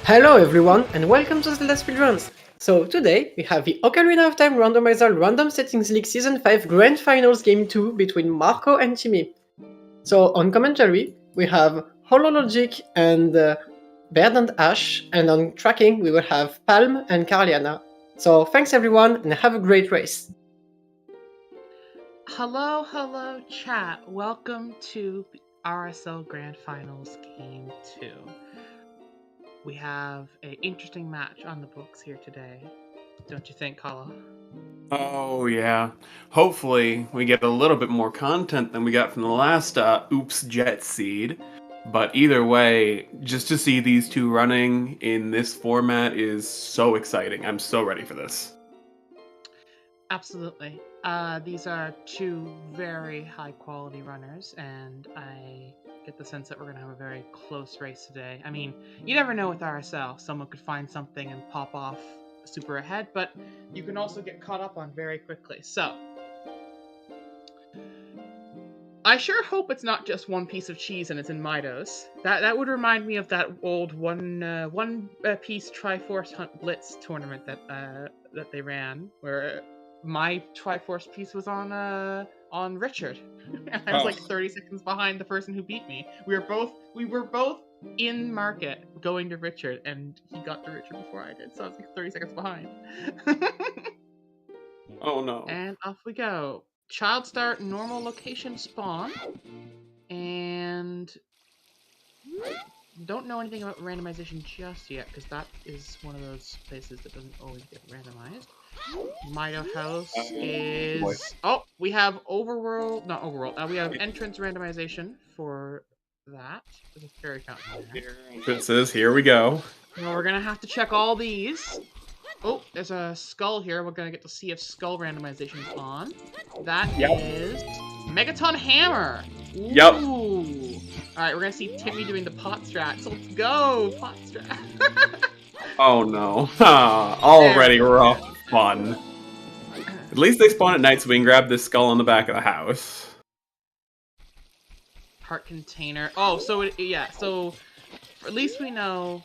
Hello everyone and welcome to ZeldaSpeedRuns. So today we have the Ocarina of Time Randomizer Random Settings League Season 5 Grand Finals Game 2 between Marco and Timmy. So on commentary we have Holologic and Baird and Ash, and on tracking we will have Palm and Carliana. So thanks everyone and have a great race. Hello, chat. Welcome to the RSL Grand Finals Game 2. We have an interesting match on the books here today. Don't you think, Kala? Oh, yeah. Hopefully, we get a little bit more content than we got from the last Oops Jet Seed. But either way, just to see these two running in this format is so exciting. I'm so ready for this. Absolutely. These are two very high-quality runners, and I get the sense that we're going to have a very close race today. I mean, you never know with RSL. Someone could find something and pop off super ahead, but you can also get caught up on very quickly. So, I sure hope it's not just one piece of cheese and it's in Midos. That would remind me of that old one piece Triforce Hunt Blitz tournament that they ran, where my Triforce piece was on Richard. I was like 30 seconds behind the person who beat me. We were both in market going to Richard, and he got to Richard before I did, so I was like 30 seconds behind. Oh no. And off we go. Child start, normal location spawn, and don't know anything about randomization just yet, because that is one of those places that doesn't always get randomized. Mido House is... Oh, we have overworld... Not overworld. We have entrance randomization for that. There's a fairy fountain there. Entrances, here we go. Well, we're going to have to check all these. Oh, there's a skull here. We're going to get to see if skull randomization is on. That is Megaton Hammer. Ooh. Yep. Alright, we're going to see Timmy doing the pot strat. So let's go, pot strat. Oh no. Already rough fun. At least they spawn at night so we can grab this skull on the back of the house. Heart container. Oh, so so at least we know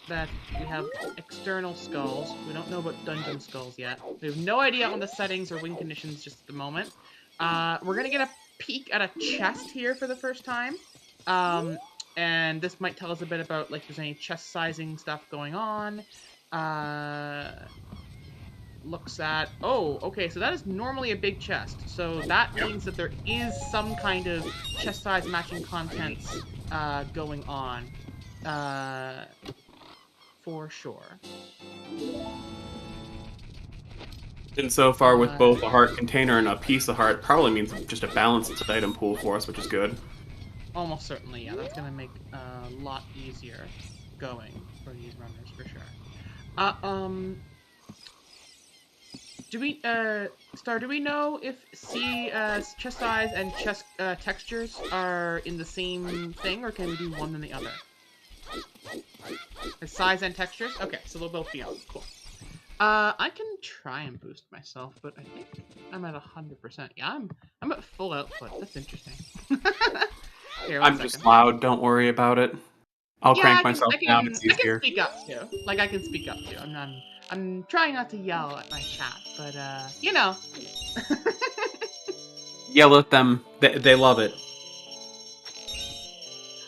that we have external skulls. We don't know about dungeon skulls yet. We have no idea on the settings or win conditions just at the moment. We're gonna get a peek at a chest here for the first time. And this might tell us a bit about, like, if there's any chest sizing stuff going on. Looks at... Oh, okay, so that is normally a big chest. So that means that there is some kind of chest size matching contents going on. For sure. And so far with both a heart container and a piece of heart, probably means just a balanced item pool for us, which is good. Almost certainly, yeah. That's going to make a lot easier going for these runners, for sure. Do we know if chest size and chest textures are in the same thing, or can we do one than the other? Size and textures? Okay, so they'll both be on. Cool. I can try and boost myself, but I think I'm at 100%. Yeah, I'm at full output. That's interesting. Here, I'm just loud. Don't worry about it. I'll crank myself down. It's easier. I can speak up too. Like, I can speak up too. I'm trying not to yell at my chat, but you know. Yell at them. They love it.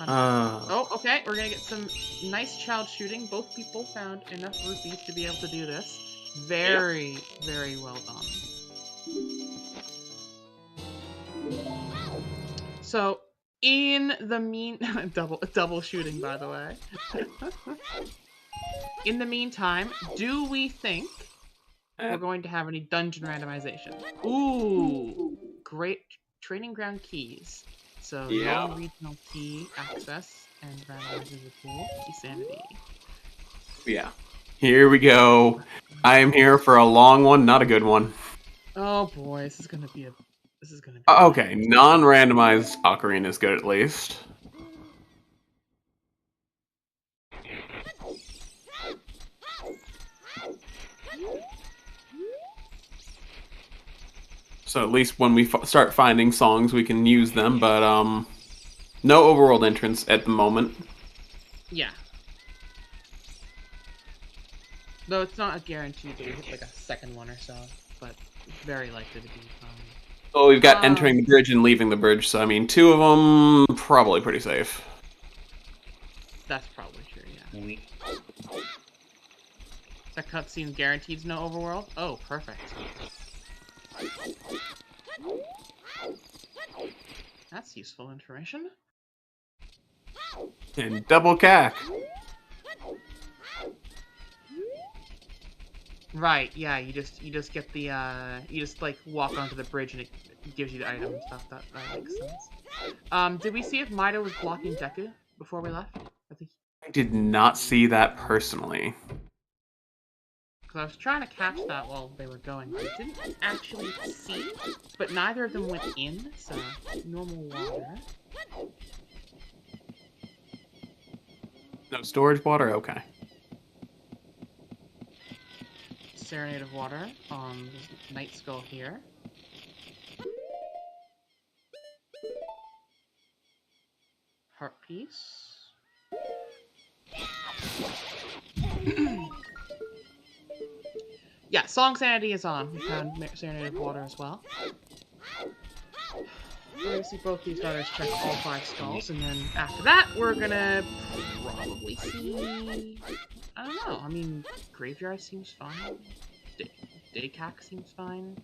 Oh, okay. We're gonna get some nice child shooting. Both people found enough rupees to be able to do this. Very, very well done. So, in the double shooting, by the way. In the meantime, do we think we're going to have any dungeon randomization? Ooh, great training ground keys. So, non-regional key access and randomizes the pool. Sanity. Yeah. Here we go. I am here for a long one, not a good one. Oh boy, this is gonna be okay, non-randomized ocarina is good at least. So at least when we start finding songs, we can use them, but no overworld entrance at the moment. Yeah. Though it's not a guarantee that we hit like a second one or so, but very likely to be fine. Oh, we've got entering the bridge and leaving the bridge, so I mean, 2 of them probably pretty safe. That's probably true, yeah. Is that cutscene guaranteed no overworld? Oh, perfect. That's useful information. And double cack. Right, yeah, you just get the you just like walk onto the bridge and it gives you the item and stuff. That makes sense. Did we see if Mido was blocking Deku before we left? I think I did not see that personally. because I was trying to catch that while they were going. I didn't actually see, but neither of them went in, so normal water. No storage water? Okay. Serenade of water on the Night Skull here. Heart piece. Yeah, Song Sanity is on. We found Serenade of water as well. We're gonna see both these brothers check all 5 skulls, and then after that, we're gonna probably see... I don't know, I mean, Graveyard seems fine. Daycack seems fine.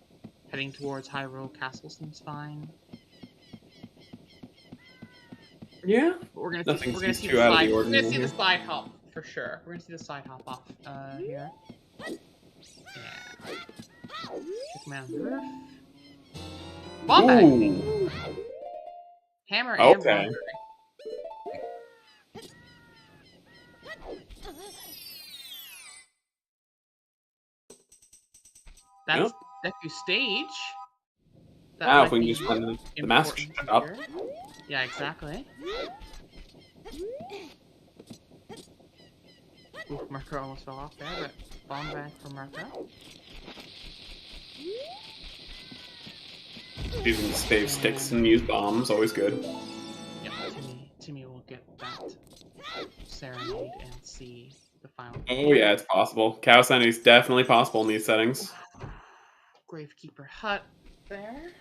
Heading towards Hyrule Castle seems fine. Yeah. But we're gonna Nothing see, we're gonna seems see too the out of side. the We're gonna ordinary see the here. side hop for sure. We're gonna see the side hop off here. Yeah. Check him out on the roof. Bomb bag. Ooh. Hammer and Okay. bomb bag. That's Deku's stage. That Now, might if we can be just run the master important up. here. Yeah, exactly. Oof, Marco almost fell off there, but bomb bag for Marco. Using stave sticks and use bombs, always good. Yeah, Timmy will get that serenade and see the final. Oh yeah, it's possible. Cow Sanity is definitely possible in these settings. Gravekeeper hut there.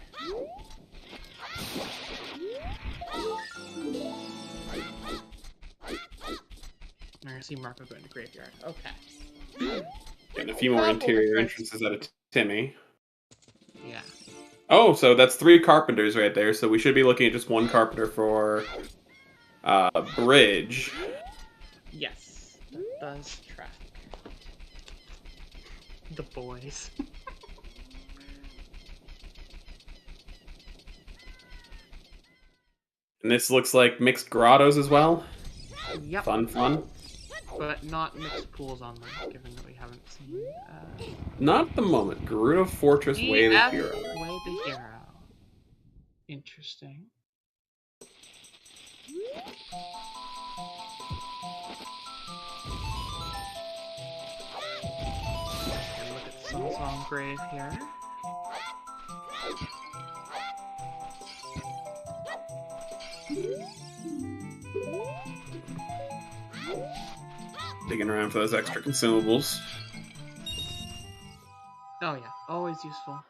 I'm gonna see Marco go into graveyard. Okay. Getting a few more interior entrances out of Timmy. Yeah. Oh, so that's 3 carpenters right there, so we should be looking at just 1 carpenter for bridge. Yes, that does track. The boys. And this looks like mixed grottos as well. Yep. Fun. But not mixed pools on them, given that we haven't seen. Not at the moment. Gerudo Fortress Way the Hero. Way the Hero. Interesting. And look at Song Grave here. Digging around for those extra consumables. Oh yeah, always useful.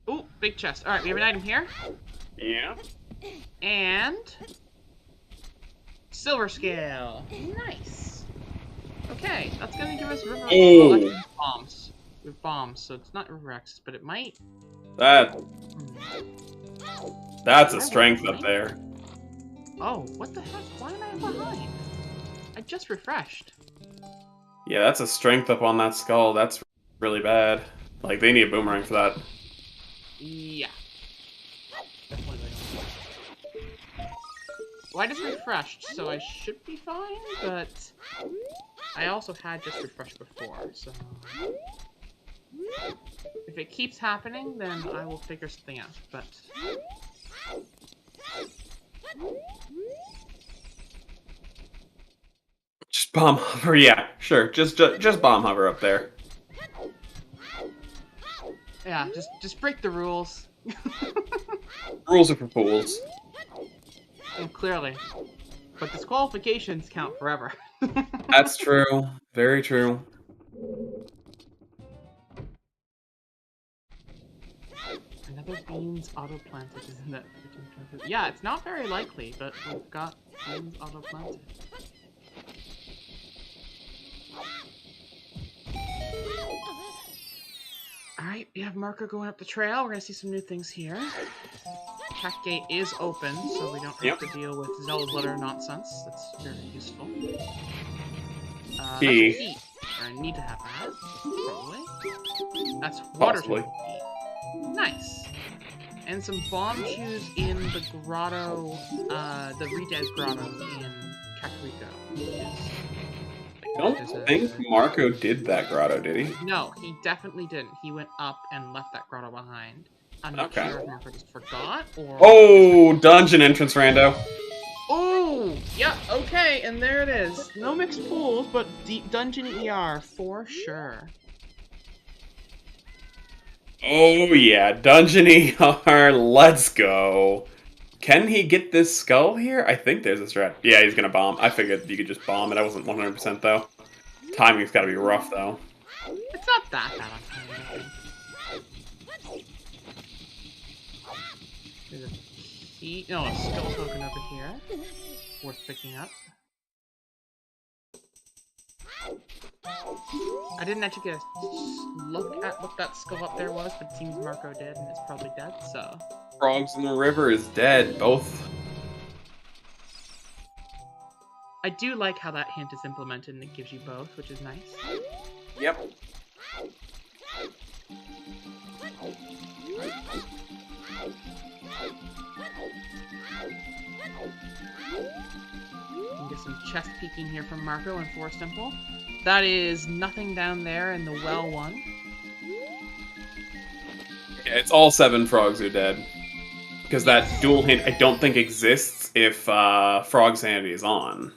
Ooh, big chest. Alright, we have an item here. Yeah. And... Silver Scale. Nice. Okay, that's gonna give us River... Oh. actually, bombs. We have bombs, so it's not River X, but it might... That's a strength up there. Oh, what the heck? Why am I behind? I just refreshed. Yeah, that's a strength up on that skull. That's really bad. Like, they need a boomerang for that. Yeah. Definitely. Well, I just refreshed, so I should be fine, but I also had just refreshed before, so... If it keeps happening, then I will figure something out, but... Just bomb hover, yeah, sure. Just bomb hover up there. Yeah, just break the rules. Rules are for fools. And clearly. But disqualifications count forever. That's true. Very true. beans auto-planted, isn't that? Yeah, it's not very likely, but we've got beans auto-planted. Alright, we have Marco going up the trail. We're gonna see some new things here. Cat gate is open, so we don't have to deal with Zelda's letter nonsense. That's very useful. That's heat. I need to have that, probably. That's water temple heat. Nice. And some bomb shoes in the grotto, the Redez grotto in Kakariko. I don't think Marco did that grotto, did he? No, he definitely didn't. He went up and left that grotto behind. I'm not sure if Marco just forgot or... Oh, dungeon entrance rando. Oh, yeah, okay, and there it is. No mixed pools, but dungeon ER for sure. Oh yeah, dungeon ER, let's go. Can he get this skull here? I think there's a strat. Yeah, he's gonna bomb. I figured you could just bomb it. I wasn't 100% though. Timing's gotta be rough though. It's not that bad on timing, I think. There's a key. No, a skull token over here. Worth picking up. I didn't actually get a look at what that skull up there was, but it seems Marco did, and it's probably dead, so... Frogs in the river is dead, both. I do like how that hint is implemented and it gives you both, which is nice. Yep. You can get some chest peeking here from Marco in Forest Temple. That is nothing down there in the well one. Yeah, it's all 7 frogs are dead. Because that dual hint I don't think exists if frog sanity is on.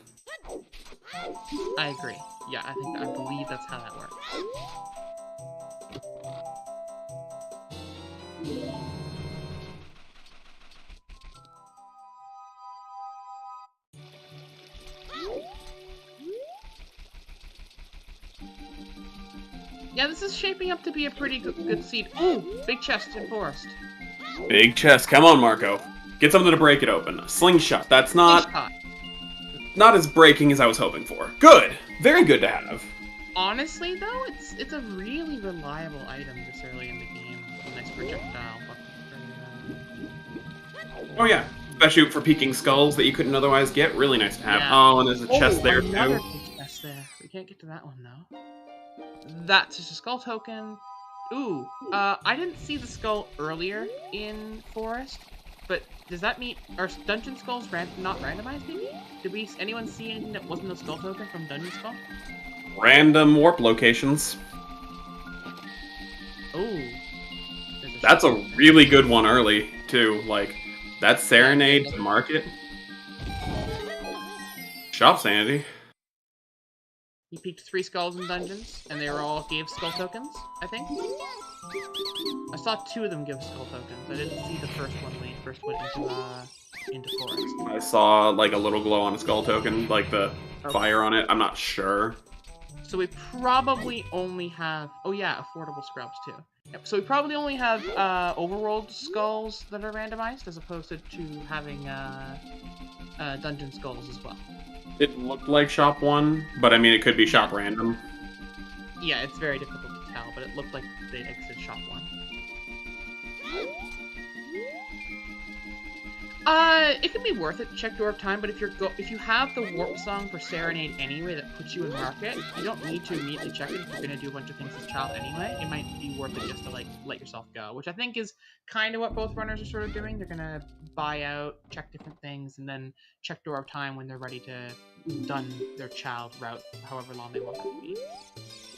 I agree. Yeah, I believe that's how that works. Yeah, this is shaping up to be a pretty good seed. Ooh, big chest in forest. Big chest. Come on, Marco. Get something to break it open. A slingshot. That's not as breaking as I was hoping for. Good. Very good to have. Honestly, though, it's a really reliable item this early in the game. A nice projectile. Oh yeah. Especially for peeking skulls that you couldn't otherwise get. Really nice to have. Yeah. Oh, and there's a chest there, another too. big chest there. We can't get to that one, though. That's just a skull token. Ooh, I didn't see the skull earlier in Forest, but does that mean... Are Dungeon Skulls not randomized, maybe? Did anyone see anything that wasn't a skull token from Dungeon Skull? Random warp locations. Ooh. That's a really good one early, too. Like, that Serenade to Market. Shop Sanity. He peeked 3 skulls in dungeons, and they all gave skull tokens, I think. I saw 2 of them give skull tokens. I didn't see the first one when he first went into Forest. I saw, like, a little glow on a skull token, like the fire on it. I'm not sure. So we probably only have... Oh yeah, affordable scrubs, too. Yep. So we probably only have overworld skulls that are randomized, as opposed to having dungeon skulls as well. It looked like Shop 1, but I mean, it could be Shop Random. Yeah, it's very difficult to tell, but it looked like they exited Shop 1. It can be worth it to check Door of Time, but if you have the Warp Song for Serenade anyway that puts you in Market, you don't need to immediately check it if you're gonna do a bunch of things as Child anyway. It might be worth it just to, like, let yourself go, which I think is kind of what both runners are sort of doing. They're gonna buy out, check different things, and then check Door of Time when they're ready to done their Child route, however long they want it to be.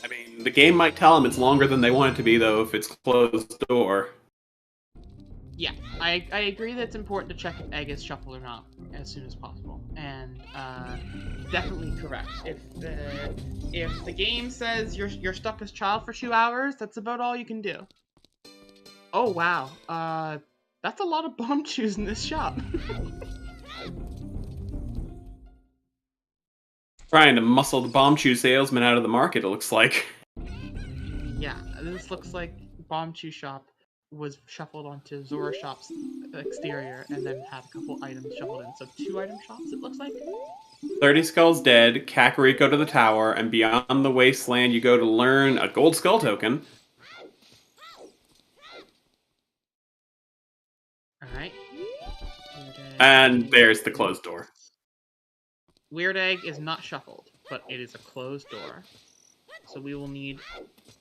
I mean, the game might tell them it's longer than they want it to be, though, if it's closed door. Yeah, I agree that it's important to check if egg is shuffled or not as soon as possible, and definitely correct. If the game says you're stuck as Child for 2 hours, that's about all you can do. Oh wow, that's a lot of bomb chews in this shop. Trying to muscle the bomb chew salesman out of the market, it looks like. Yeah, this looks like bomb chew shop was shuffled onto Zora Shop's exterior and then had a couple items shuffled in. So 2 item shops, it looks like. 30 Skulls dead, Kakariko to the tower, and beyond the wasteland you go to learn a gold skull token. Alright. And there's the closed door. Weird Egg is not shuffled, but it is a closed door. So we will need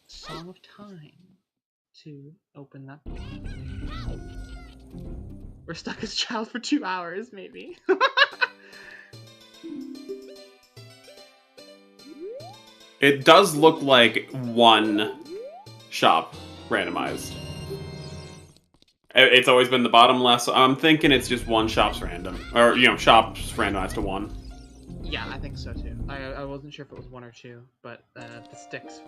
Song of Time to open that door. We're stuck as child for 2 hours, maybe. It does look like one shop randomized. It's always been the bottom left, so I'm thinking it's just one shop's random. Or, shops randomized to 1. Yeah, I think so too. I wasn't sure if it was 1 or 2, but the sticks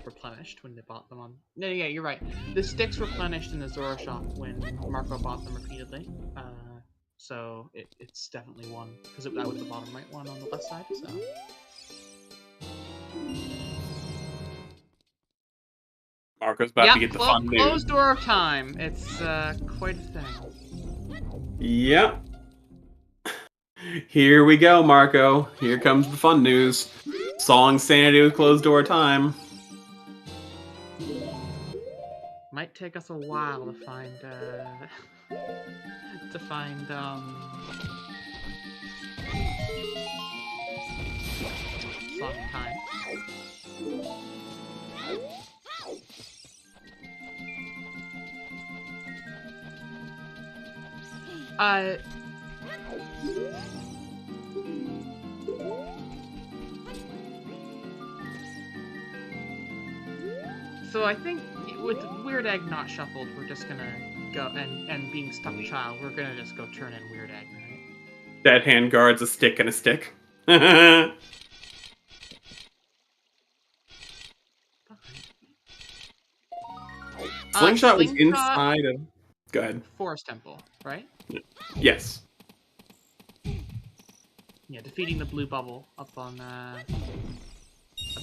replenished when they bought them on... No, yeah, you're right. The sticks replenished in the Zora shop when Marco bought them repeatedly. So it's definitely 1, because that was the bottom right one on the left side, so... Marco's about to get the fun news. Closed door time. It's quite a thing. Yep. Here we go, Marco. Here comes the fun news. Song sanity with closed door time. Might take us a while to find song of time. So I think with Weird Egg not shuffled, we're just gonna go, and being stuck child, we're gonna just go turn in Weird Egg, right? Dead hand guards a stick and a stick. Slingshot was inside of... Go ahead. Forest Temple, right? Yes. Yeah, defeating the blue bubble up on at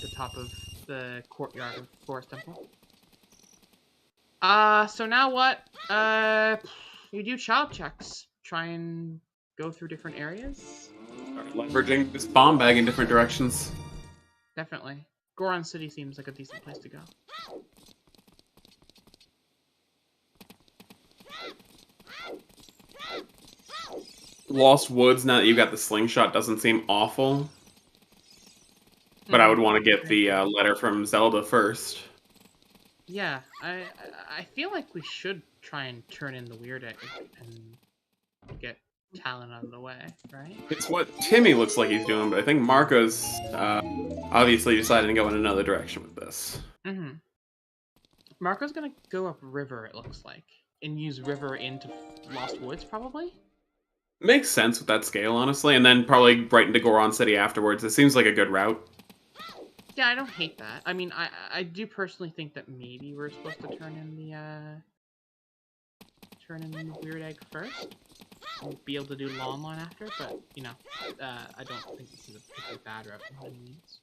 the top of the courtyard of Forest Temple. So now what? We do child checks. Try and go through different areas. Start leveraging this bomb bag in different directions. Definitely. Goron City seems like a decent place to go. Lost Woods, now that you got the slingshot, doesn't seem awful. But I would want to get the letter from Zelda first. Yeah, I feel like we should try and turn in the Weird Egg and get Talon out of the way, right? It's what Timmy looks like he's doing, but I think Marco's obviously decided to go in another direction with this. Mm-hmm. Marco's gonna go up river, it looks like, and use river into Lost Woods, probably? Makes sense with that scale, honestly, and then probably right into Goron City afterwards. It seems like a good route. Yeah, I don't hate that. I mean, I do personally think that maybe we're supposed to turn in the Weird Egg first. We'll be able to do Long Line after, but, I don't think this is a particularly bad route by any means.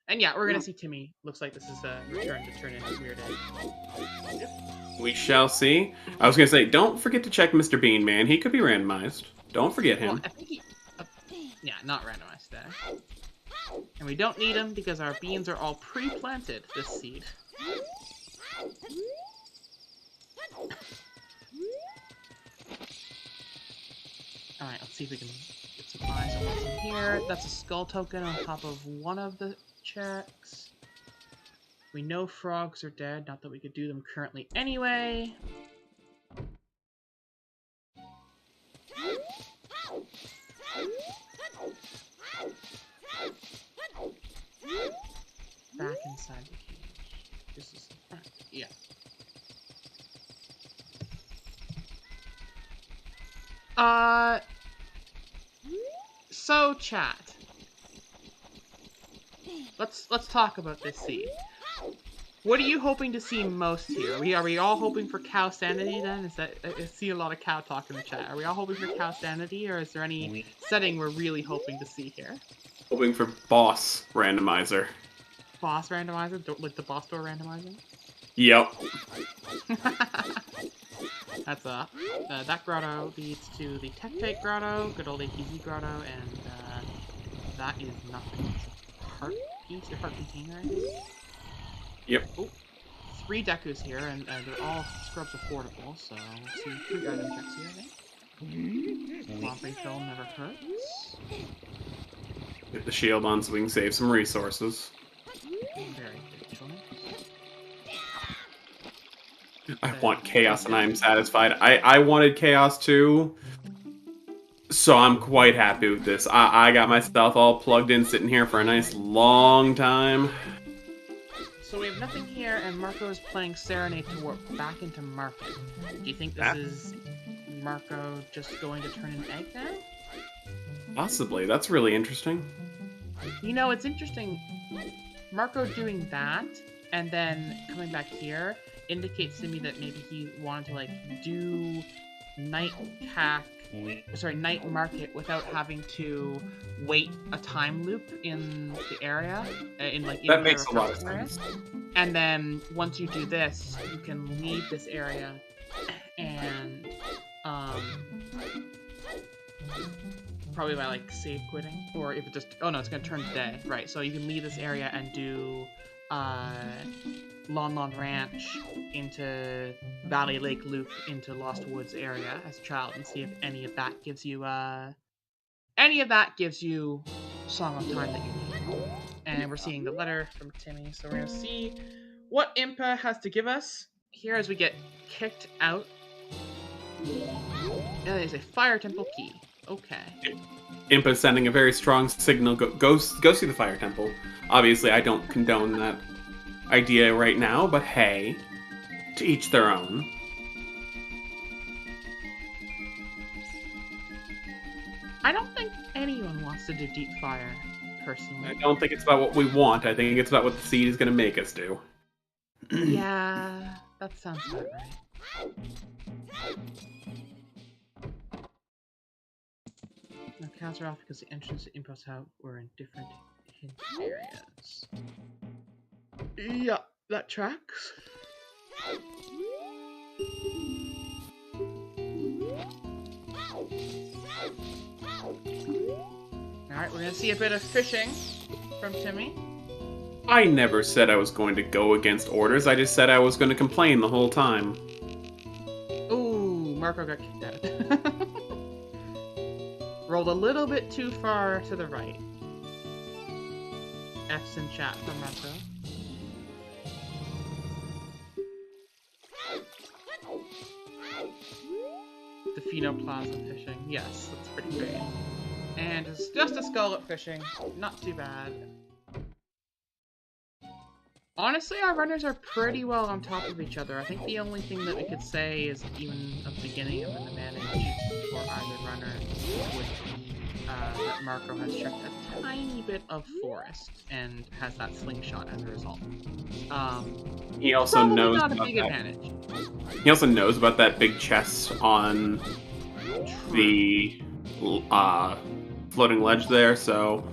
And yeah, we're gonna see Timmy. Looks like this is a return to turn in the Weird Egg. We shall see. I was gonna say, don't forget to check Mr. Bean, man. He could be randomized. Don't forget him. Well, I think yeah, not randomized there. And we don't need them because our beans are all pre-planted this seed. Alright, let's see if we can get some eyes on what's in here. That's a skull token on top of one of the checks. We know frogs are dead, not that we could do them currently anyway. Back inside the cage. This is the front. Yeah. So chat. Let's talk about this seed. What are you hoping to see most here? Are we all hoping for cow sanity then? I see a lot of cow talk in the chat. Are we all hoping for cow sanity, or is there any setting we're really hoping to see here? Hoping for boss randomizer. Boss randomizer? Like the boss door randomizer? Yep. That's that grotto leads to the Tectate grotto, good old ATZ grotto, and that is nothing. It's a heart piece or heart container, I think. Yep. Oh, 3 Dekus here, and they're all scrubs affordable, so let's see 3 item checks here, I think. Swamping Film never hurts. Get the shield on so we can save some resources. Very good choice. I want chaos and I'm satisfied. I wanted chaos too, so I'm quite happy with this. I got myself all plugged in, sitting here for a nice long time. So we have nothing here, and Marco is playing Serenade to warp back into Market. Do you think this is Marco just going to turn an egg now? Possibly. That's really interesting. You know, it's interesting. Marco doing that, and then coming back here, indicates to me that maybe he wanted to, like, do night market without having to wait a time loop in the area. That makes a lot of sense. And then once you do this, you can leave this area and probably by like save quitting, or if it just it's gonna turn day, right? So you can leave this area and do Lon Ranch into Valley Lake Loop into Lost Woods area as a child, and see if any of that gives you Song of Time that you need. And we're seeing the letter from Timmy, so we're gonna see what Impa has to give us here as we get kicked out. Yeah, there's a Fire Temple key. Okay. Impa sending a very strong signal. Go see the Fire Temple. Obviously, I don't condone that idea right now, but hey, to each their own. I don't think anyone wants to do deep fire, personally. I don't think it's about what we want. I think it's about what the seed is going to make us do. Yeah, that sounds about right. Now, counts are off because the entrance to Impo's house were in different hint areas. Yeah, that tracks. Alright, we're gonna see a bit of fishing from Timmy. I never said I was going to go against orders. I just said I was going to complain the whole time. Ooh, Marco got kicked out. Rolled a little bit too far to the right. F's in chat from Marco. The Phenoplasm fishing. Yes, that's pretty great. And it's just a Skullet fishing. Not too bad. Honestly, our runners are pretty well on top of each other. I think the only thing that we could say is even at the beginning of an advantage for either runner would be that Marco has checked a tiny bit of forest and has that slingshot as a result. He also knows not a about big that. advantage. He also knows about that big chest on the floating ledge there, so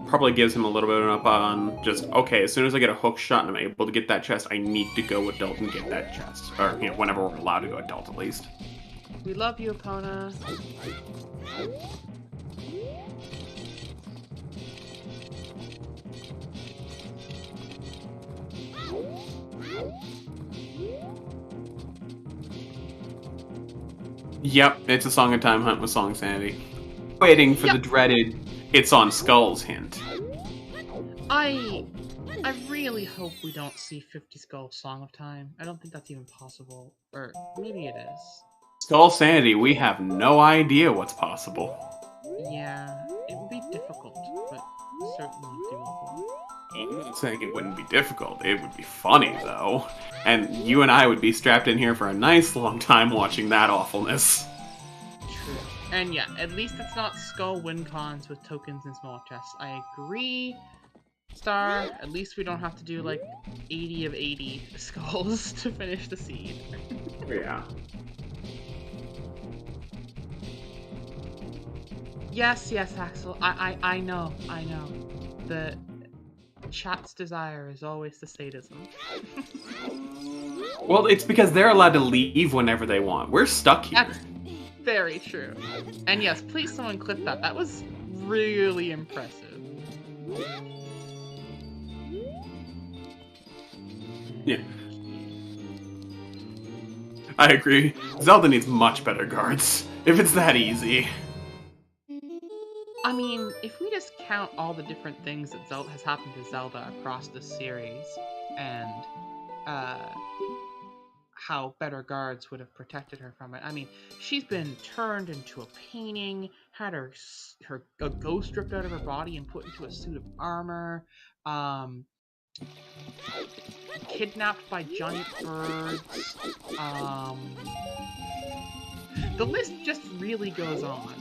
probably gives him a little bit up on just, okay, as soon as I get a hook shot and I'm able to get that chest, I need to go adult and get that chest. Or, you know, whenever we're allowed to go adult, at least. We love you, Epona. Yep, it's a Song of Time hunt with Song Sanity. Waiting for the dreaded It's on Skulls hint. I really hope we don't see 50 Skull Song of Time. I don't think that's even possible. Or maybe it is. Skull Sanity, we have no idea what's possible. Yeah, it would be difficult, but certainly doable. I'm not saying it wouldn't be difficult. It would be funny, though. And you and I would be strapped in here for a nice long time watching that awfulness. True. And yeah, at least it's not Skull win cons with tokens and small chests. I agree. Star, at least we don't have to do like 80 of 80 skulls to finish the seed. Yeah. Yes, Axel. I know. The chat's desire is always the sadism. Well, it's because they're allowed to leave whenever they want. We're stuck here. That's very true. And yes, please someone clip that. That was really impressive. Yeah. I agree. Zelda needs much better guards. If it's that easy. I mean, if we just count all the different things that Zelda has happened to Zelda across the series, and how better guards would have protected her from it. I mean, she's been turned into a painting, had a ghost ripped out of her body and put into a suit of armor, kidnapped by giant birds. The list just really goes on.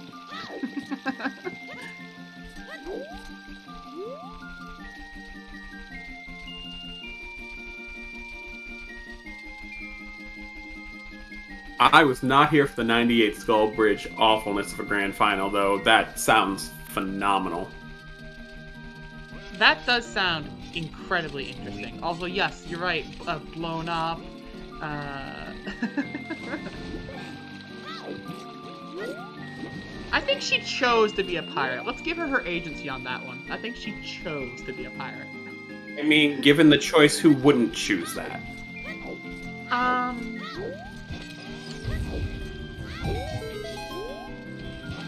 I was not here for the 98 Skull Bridge awfulness of a grand final, though. That sounds phenomenal. That does sound incredibly interesting. Also, yes, you're right. Blown up. I think she chose to be a pirate. Let's give her her agency on that one. I think she chose to be a pirate. I mean, given the choice, who wouldn't choose that?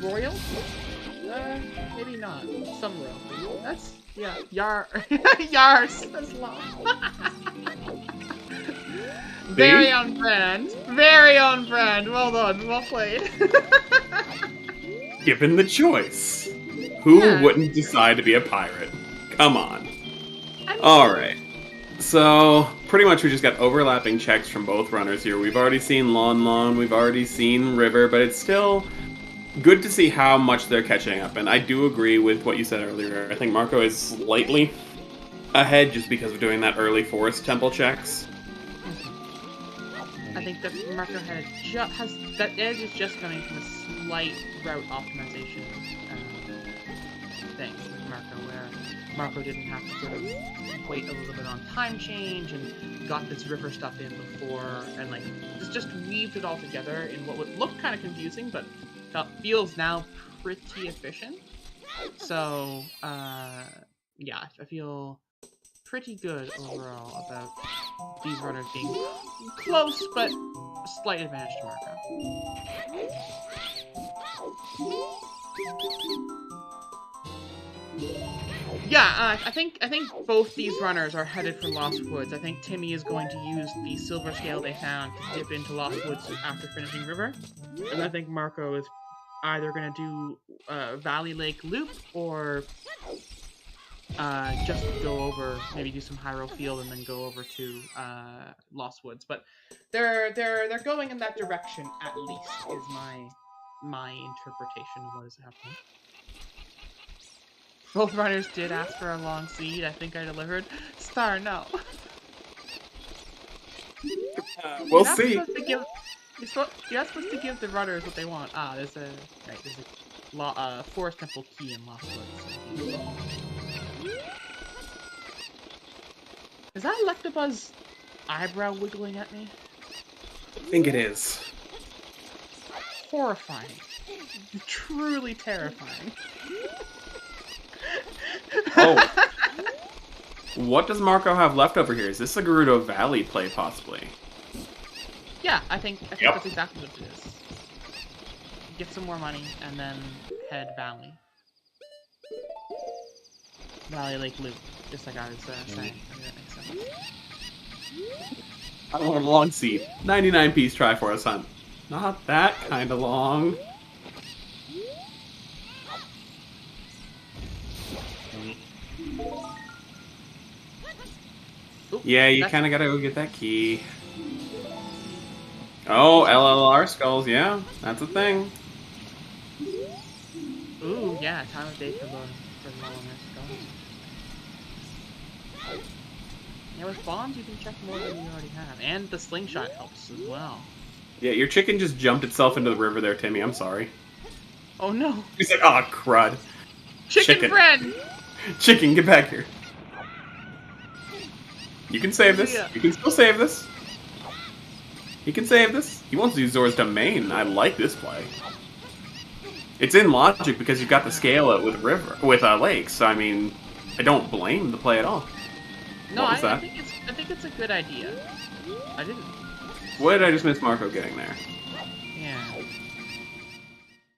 Royal? Maybe not. Some royal. That's, yeah, Yar. Yars. That's long. Very on brand. Very on brand. Well done. Well played. Given the choice, who wouldn't decide to be a pirate? Come on. Alright. So, pretty much we just got overlapping checks from both runners here. We've already seen Lon Lon, we've already seen River, but it's still good to see how much they're catching up. And I do agree with what you said earlier. I think Marco is slightly ahead just because of doing that early forest temple checks. I think that Marco has that edge is just coming from a slight route optimization thing with Marco, where Marco didn't have to sort of wait a little bit on time change and got this river stuff in before, and like just weaved it all together in what would look kind of confusing, but feels now pretty efficient. So yeah, I feel pretty good overall about these runners being close, but a slight advantage to Marco. Yeah, I think both these runners are headed for Lost Woods. I think Timmy is going to use the silver scale they found to dip into Lost Woods after finishing River, and I think Marco is either going to do Valley Lake Loop or just go over, maybe do some Hyrule Field and then go over to Lost Woods. But they're going in that direction, at least, is my interpretation of what is happening. Both runners did ask for a long seed. I think I delivered. Star, no. We'll see. You're not supposed to give the runners what they want. Ah, there's a Forest Temple key in Lost Woods. Is that Electabuzz eyebrow wiggling at me? I think it is. Horrifying. Truly terrifying. Oh. What does Marco have left over here? Is this a Gerudo Valley play, possibly? Yeah, I think that's exactly what it is. Get some more money, and then head Valley. Valley Lake Loop, just like I was saying. I mean, that makes sense. I want a long seed. 99-piece Triforce Hunt. Not that kind of long. Ooh, yeah, you kind of gotta go get that key. Oh, LLR skulls, yeah, that's a thing. Ooh, yeah, time of day for the skulls. Yeah, with bombs you can check more than you already have, and the slingshot helps as well. Yeah, your chicken just jumped itself into the river there, Timmy. I'm sorry. Oh no! He's like, oh crud. Chicken friend! Chicken, get back here. You can save this. Yeah. You can still save this. He can save this. He wants to use Zora's Domain. I like this play. It's in logic because you've got to scale it with lakes. So I mean, I don't blame the play at all. No, I think it's a good idea. I didn't. What did I just miss Marco getting there? Yeah.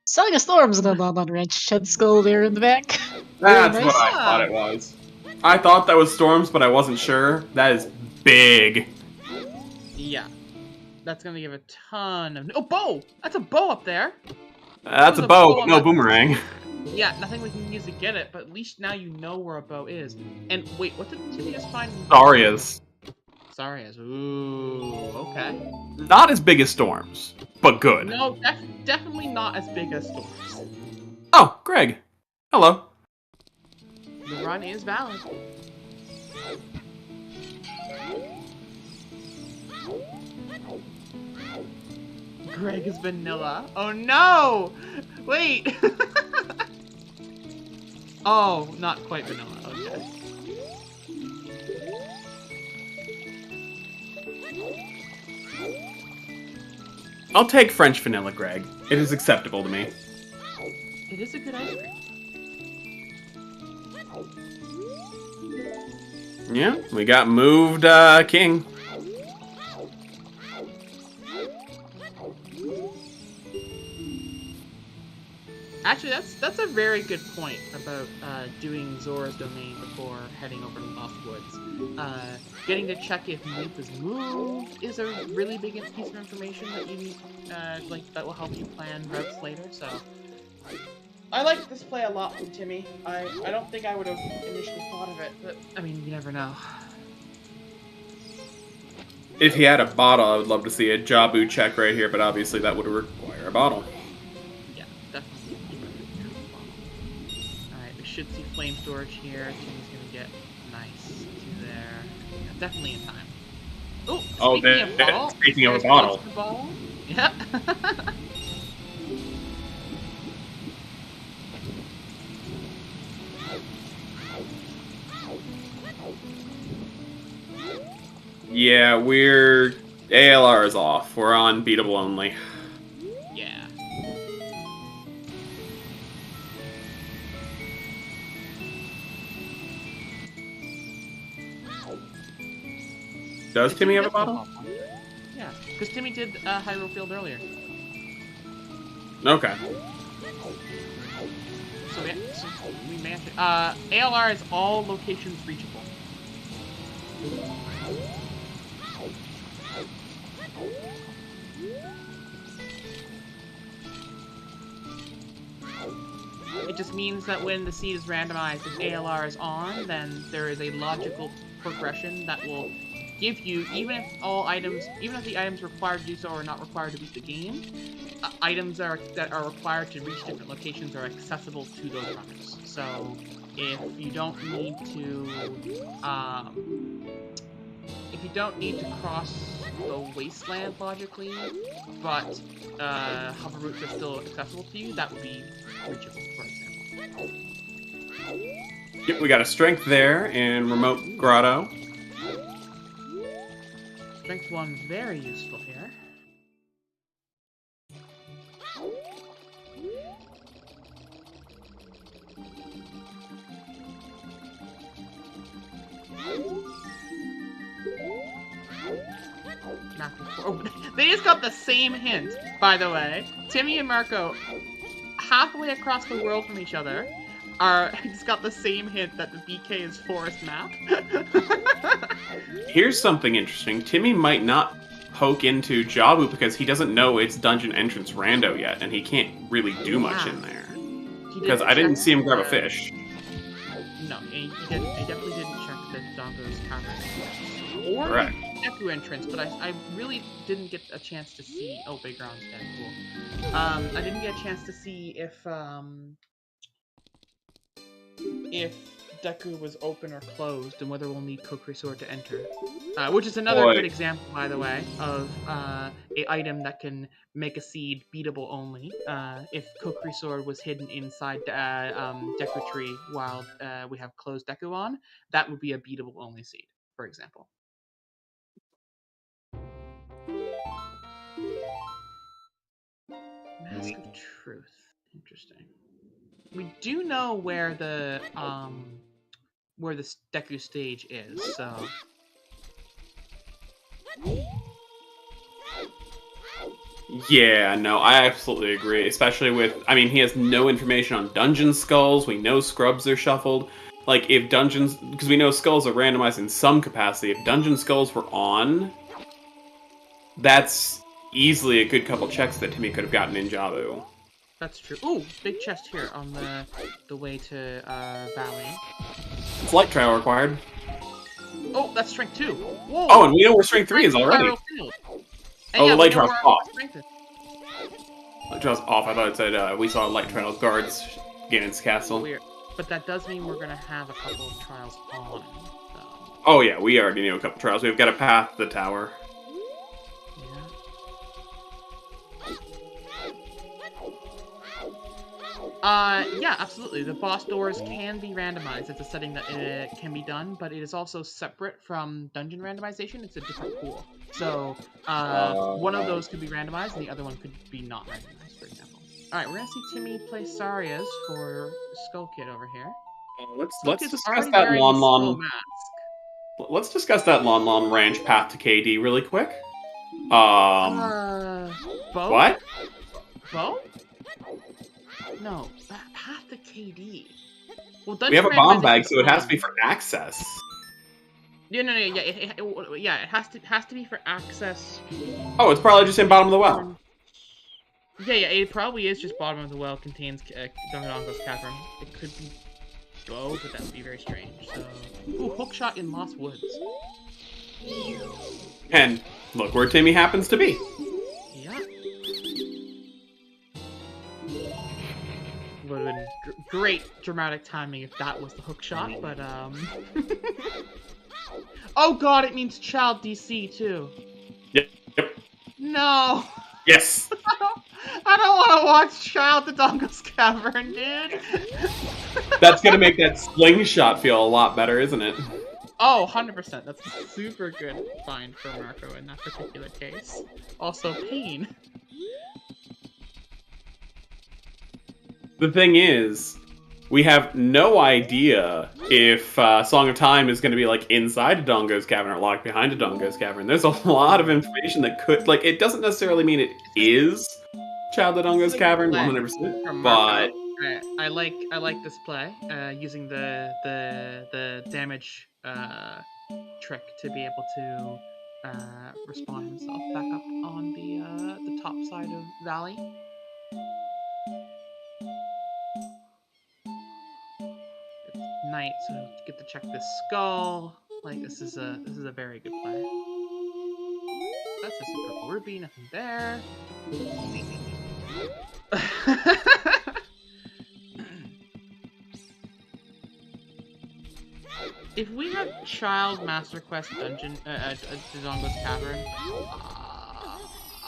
Selling a Storms and a Ranch Shed Skull there in the back. That's Very what nice. I thought it was. I thought that was Storms, but I wasn't sure. That is big. Yeah. That's gonna give a ton of... Oh, bow! That's a bow up there! That's a bow, but no boomerang. Yeah, nothing we can use to get it, but at least now you know where a bow is. And wait, what did Timmy just find? Sarias. Sarias. Ooh, okay. Not as big as Storms, but good. No, definitely not as big as Storms. Oh, Greg. Hello. The run is valid. Greg is vanilla. Oh no! Wait! Oh, not quite vanilla. Okay. I'll take French vanilla, Greg. It is acceptable to me. It is a good ice cream. Yeah, we got moved king. Actually, that's a very good point about doing Zora's Domain before heading over to Lost Woods. Getting to check if Meep is moved is a really big piece of information that you need, that will help you plan routes later. So, I like this play a lot from Timmy. I don't think I would have initially thought of it, but I mean, you never know. If he had a bottle, I would love to see a Jabu check right here, but obviously that would require a bottle. Yeah, definitely. Alright, we should see flame storage here. Timmy's gonna get nice to there. Yeah, definitely in time. Ooh, Speaking of a bottle. Yep. Yeah, ALR is off. We're on beatable only. Yeah. Does Timmy have a bottle? Yeah, because Timmy did Hyrule Field earlier. Okay. So we managed it. ALR is all locations reachable. It just means that when the seed is randomized, if ALR is on, then there is a logical progression that will give you, even if the items required to do so are not required to beat the game, items that are required to reach different locations are accessible to those runners. So if you don't need to cross the wasteland logically, but hover routes are still accessible to you, that would be reachable, for example. Yep, we got a strength there in remote grotto. Strength 1 very useful here. Oh, they just got the same hint, by the way. Timmy and Marco, halfway across the world from each other, just got the same hint that the BK is forest map. Here's something interesting. Timmy might not poke into Jabu because he doesn't know it's dungeon entrance rando yet, and he can't really do much in there. Because I didn't see him grab a fish. No, he definitely didn't check the Dongo's counter. Or Correct. Deku entrance, but I really didn't get a chance to see. Oh, Big Round's dead. Cool. I didn't get a chance to see if Deku was open or closed, and whether we'll need Kokiri Sword to enter. Which is another good example, by the way, of a item that can make a seed beatable only. If Kokiri Sword was hidden inside Deku Tree while we have closed Deku on, that would be a beatable only seed, for example. Mask of Truth. Interesting. We do know where the Deku stage is, so. Yeah, no, I absolutely agree. Especially with, I mean, he has no information on dungeon skulls. We know scrubs are shuffled. Like, if dungeons, because we know skulls are randomized in some capacity. If dungeon skulls were on, that's easily a good couple checks that Timmy could have gotten in Jabu. That's true. Ooh, big chest here on the way to Valley. It's light trial required. Oh, that's strength 2. Whoa! Oh, and we know where strength 3 is already. Oh, the light trial's off. Light trial's off. I thought it said we saw light trial guards get into castle. Weird. But that does mean we're gonna have a couple of trials on. So. Oh yeah, we already know a couple trials. We've got a path to the tower. Yeah, absolutely. The boss doors can be randomized. It's a setting that can be done, but it is also separate from dungeon randomization. It's a different pool. So, one of those could be randomized, and the other one could be not randomized, for example. Alright, we're gonna see Timmy play Sarias for Skull Kid over here. Let's discuss that Lon. Let's discuss that Lon Ranch path to KD really quick. Bo? What? Bo? No, path to KD. Well, we have a bomb bag, so it has to be for access. No, yeah, it has to be for access. Oh, it's probably just in bottom of the well. Yeah, it probably is just bottom of the well contains Dongadongo's cavern. It could be Bo, but that would be very strange. So, ooh, hookshot in Lost Woods. And look where Timmy happens to be. Yeah. Would have been great dramatic timing if that was the hookshot, but oh god, it means child DC too. Yep. No. Yes. I don't want to watch Child Dodongo's Cavern, dude. That's gonna make that slingshot feel a lot better, isn't it? Oh, 100%. That's a super good find for Marco in that particular case. Also, Pain. The thing is, we have no idea if Song of Time is going to be like inside Dodongo's Cavern or locked behind Dodongo's Cavern. There's a lot of information that could, like, it doesn't necessarily mean it is Child Dodongo's Cavern 100%, but I like this play using the damage trick to be able to respawn himself back up on the top side of Valley. Night, so get to check this skull. Like this is a very good play. That's just a purple ruby, nothing there. If we have Child Master Quest Dungeon Dodongo's Cavern,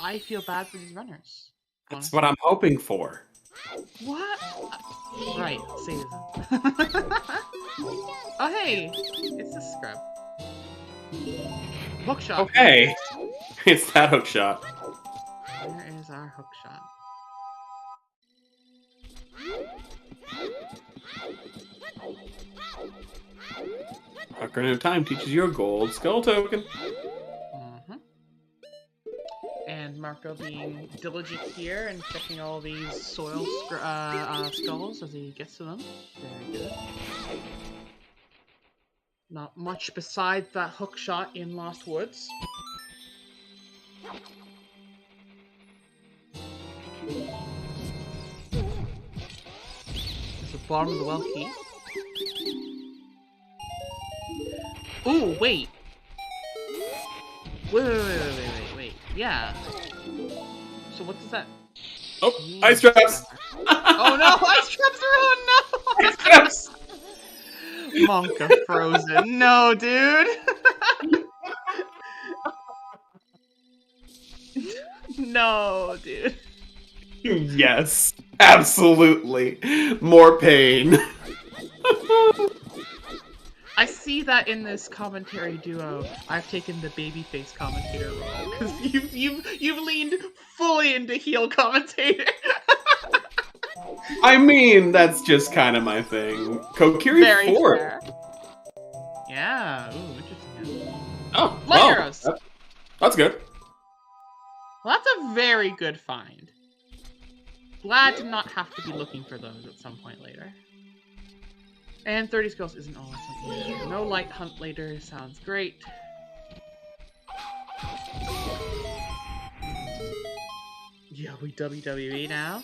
I feel bad for these runners. That's what I'm hoping for. What? Right, save them. Oh hey, it's a scrub. Hookshot. Okay, it's that hookshot. Where is our hookshot? Ocarina of Time teaches you a gold skull token. And Marco being diligent here and checking all these soil skulls as he gets to them. Very good. Not much besides that hook shot in Lost Woods. There's the bottom of the well key. Ooh, wait! Wait. Yeah. So what does that... Oh, ice traps! Oh no, ice traps are on! No! Ice traps! Monka frozen. No, dude! No, dude. Yes, absolutely. More pain. I see that in this commentary duo, I've taken the babyface commentator role because you've leaned fully into heel commentator. I mean, that's just kind of my thing. Kokiri Very 4. fair. Yeah. Ooh, interesting. Oh, My well, heroes. that's good. Well, that's a very good find. Glad to not have to be looking for those at some point later. And 30 skills isn't awesome either. No light hunt later sounds great. Yeah, we WWE now.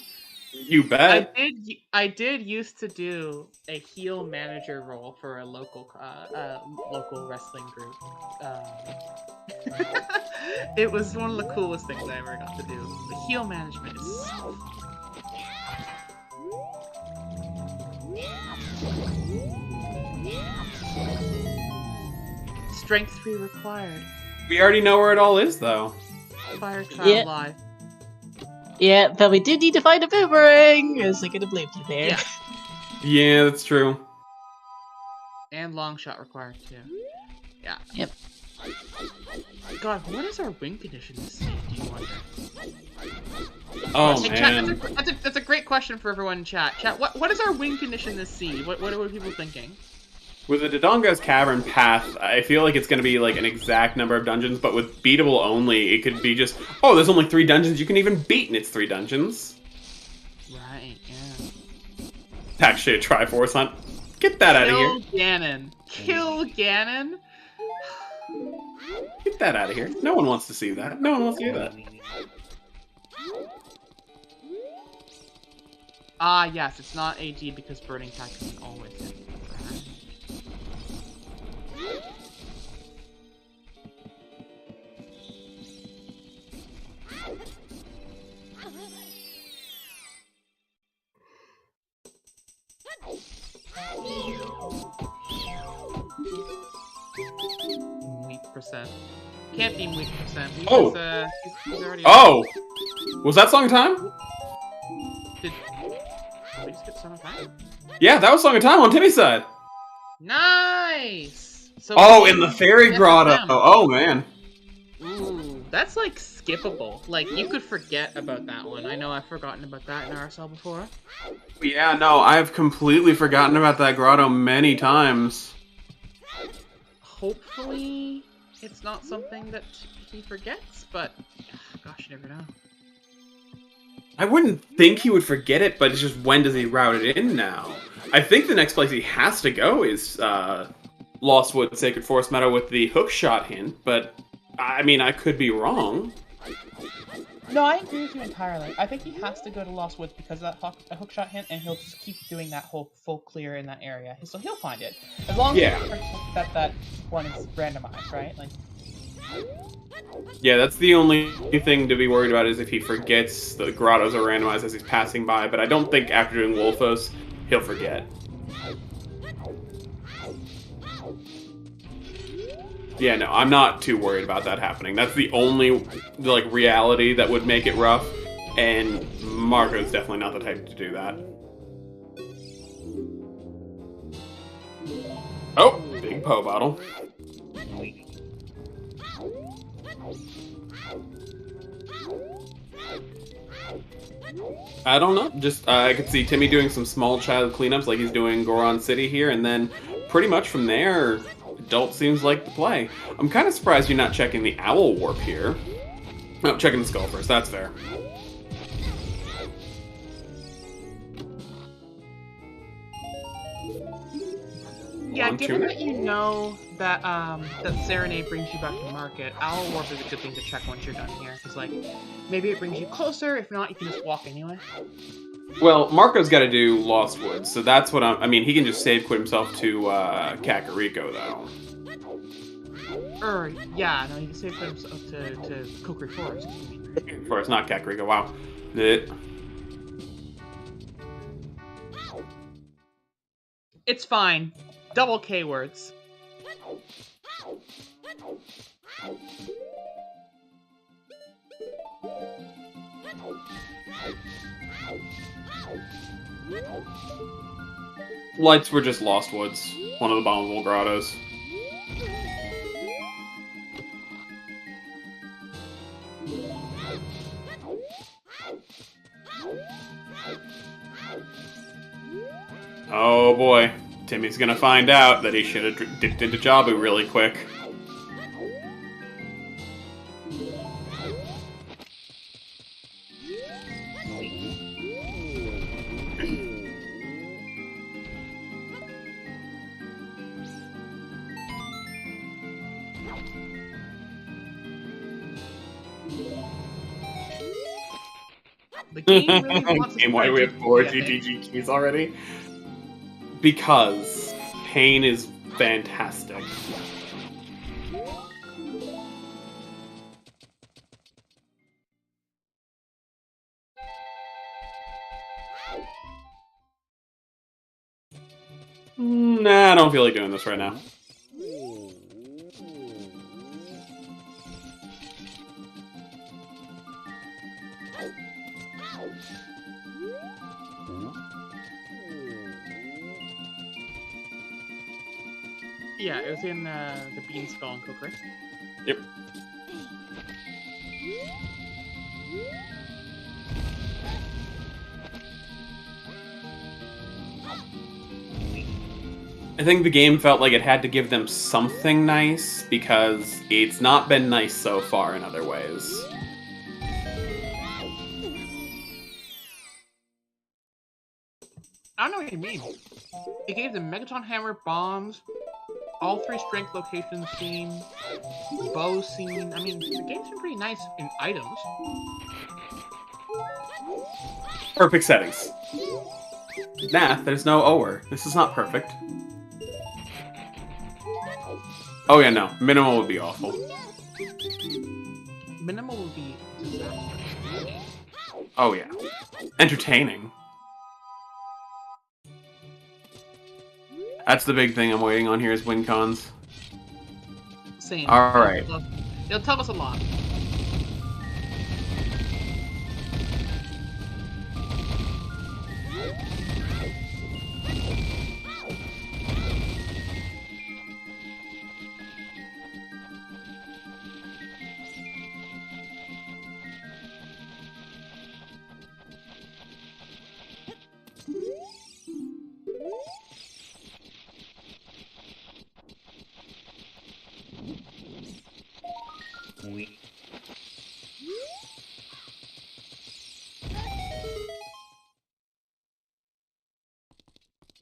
You bet. I did used to do a heel manager role for a local wrestling group. It was one of the coolest things I ever got to do. The heel management is so fun. Strength 3 required. We already know where it all is, though. Fire Child Yeah. Live. Yeah, but we do need to find a boomerang, as I could have blamed you there. Yeah. Yeah, that's true. And long shot required too. Yeah. Yep. God, what is our win condition this season, do you wonder? Oh, Hey, man. chat, that's a great question for everyone in chat. Chat, what is our win condition this seed? What are people thinking? With the Dodongo's Cavern path, I feel like it's going to be like an exact number of dungeons, but with beatable only, it could be just, oh, there's only 3 dungeons you can even beat, and it's 3 dungeons. Right, yeah. Actually, a Triforce Hunt. Get that out of here. Kill Ganon. Kill Ganon? Get that out of here. No one wants to see that. No one wants to hear that. Ah, yes, it's not AG because Burning Tax is always hit. Weak percent. Can't be weak percent. Weak Oh. is, he's already. Oh! Was that song of time? Did we just get Song of Time? Yeah, that was song of time on Timmy's side. Nice! So Oh, in the Fairy Yes, Grotto. them. Oh, man. Ooh, that's like skippable. Like, you could forget about that one. I know I've forgotten about that in RSL before. Yeah, no, I've completely forgotten about that grotto many times. Hopefully, it's not something that he forgets, but gosh, you never know. I wouldn't think he would forget it, but it's just when does he route it in now? I think the next place he has to go is Lost Wood Sacred Forest Meadow with the hook shot hint, but I mean, I could be wrong. No, I agree with you entirely. I think he has to go to Lost Woods because of that hookshot hint, and he'll just keep doing that whole full clear in that area. So he'll find it. As long as that one is randomized, right? Like, Yeah, that's the only thing to be worried about is if he forgets the grottos are randomized as he's passing by, but I don't think after doing Wolfos, he'll forget. Yeah, no, I'm not too worried about that happening. That's the only, like, reality that would make it rough, and Marco's definitely not the type to do that. Oh, big Poe bottle. I don't know. Just I could see Timmy doing some small child cleanups like he's doing Goron City here, and then pretty much from there, adult seems like the play. I'm kind of surprised you're not checking the Owl Warp here. Oh, checking the Skull first. That's fair. Yeah, One, given two. that you know that that Serenade brings you back to market, Owl Warp is a good thing to check once you're done here. Because, like, maybe it brings you closer. If not, you can just walk anyway. Well, Marco's got to do Lost Woods, so that's what I mean, he can just save quit himself to Kakariko, though. Yeah, no, you can save himself to Kokiri Forest. Of course, not Kakariko. Wow. It's fine. Double K words. Lights were just Lost Woods, one of the bombable grottos. Oh boy, Timmy's gonna find out that he should have dipped into Jabu really quick. The game really wants us to Why try do we to have 4 do the epic. GGG keys already? Because pain is fantastic. Nah, I don't feel like doing this right now. Yeah, it was in the Bean Skull and Cookery. Yep. I think the game felt like it had to give them something nice, because it's not been nice so far in other ways. I don't know what you mean. It gave them Megaton Hammer, bombs, all 3 strength locations scene, bow scene. I mean, the game's been pretty nice in items. Perfect settings. Nah, there's no Ower. This is not perfect. Oh yeah, no. Minimal would be awful. Minimal would be disastrous. Oh yeah. Entertaining. That's the big thing I'm waiting on here is win cons. Same. Alright. It'll tell us a lot.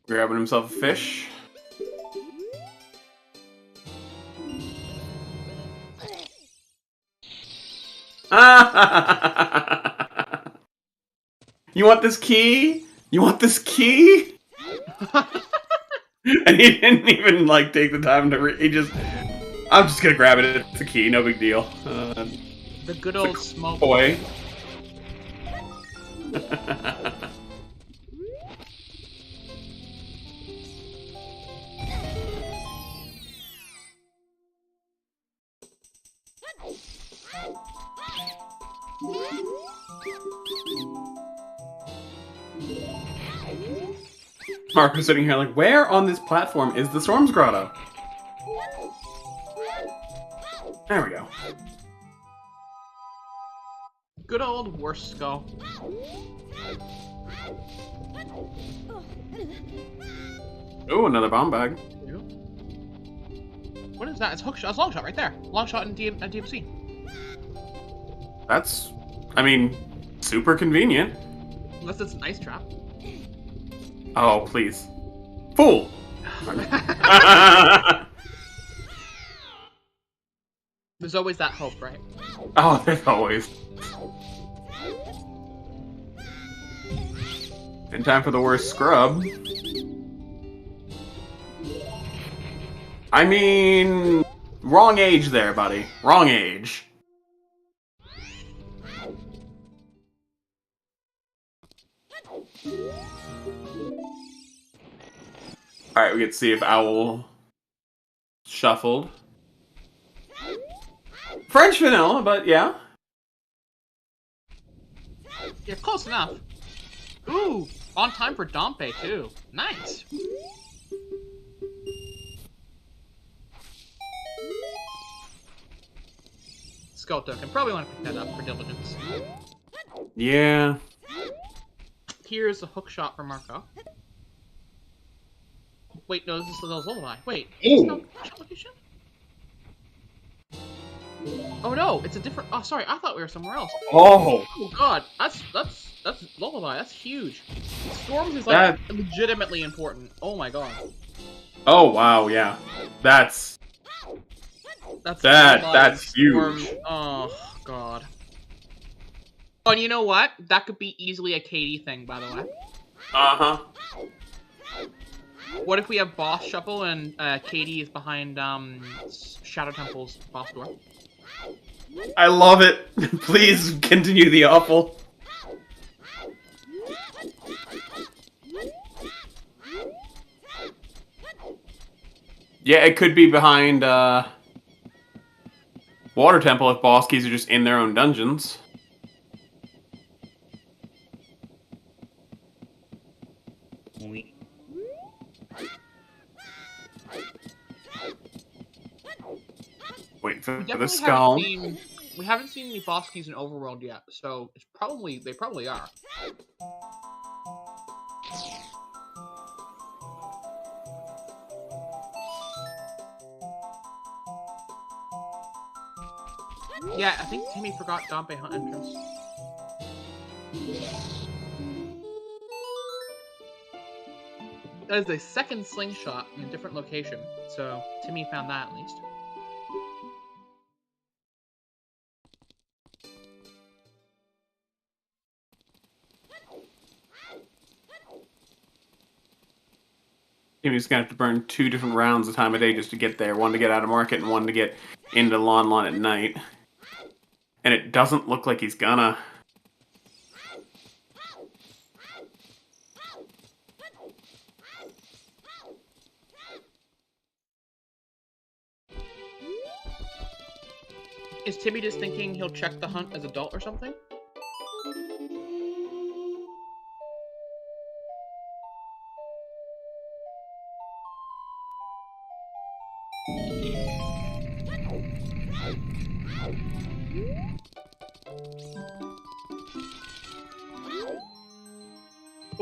Grabbing himself a fish. You want this key? You want this key? And he didn't even like take the time to. He just. I'm just gonna grab it. It's a key. No big deal. The good old smoke. Boy. Mark was sitting here like, where on this platform is the Storm's Grotto? There we go. Good old worst skull. Ooh, another bomb bag. What is that? It's hook shot. It's long shot right there. Long shot in DMC. That's, I mean, super convenient. Unless it's an ice trap. Oh, please. Fool! There's always that hope, right? Oh, there's always. In time for the worst scrub. I mean, wrong age there, buddy. Wrong age. Alright, we get to see if Owl shuffled. French vanilla, but yeah. You're close enough. Ooh! On time for Dompe, too. Nice. Skull token. Probably want to pick that up for diligence. Yeah. Here's a hook shot for Marco. Wait, no, this is Zelda. Wait, Ooh. is this no shot location? Oh no, it's a different. Oh, sorry, I thought we were somewhere else. Oh. Oh god, that's Lullaby. That's huge. Storms is like legitimately important. Oh my god. Oh wow, yeah. That's huge. Storms. Oh god. Oh, and you know what? That could be easily a KD thing, by the way. Uh-huh. What if we have boss shuffle and KD is behind Shadow Temple's boss door? I love it. Please continue the awful. Yeah, it could be behind Water Temple if boss keys are just in their own dungeons. Wait for the skull. We haven't seen any boss keys in Overworld yet, so it's they probably are. Yeah, I think Timmy forgot Dompe Hunt entrance. That is a second slingshot in a different location, so Timmy found that at least. Timmy's gonna have to burn 2 different rounds of time a day just to get there. One to get out of market and one to get into Lon at night. And it doesn't look like he's gonna. Is Timmy just thinking he'll check the hunt as adult or something?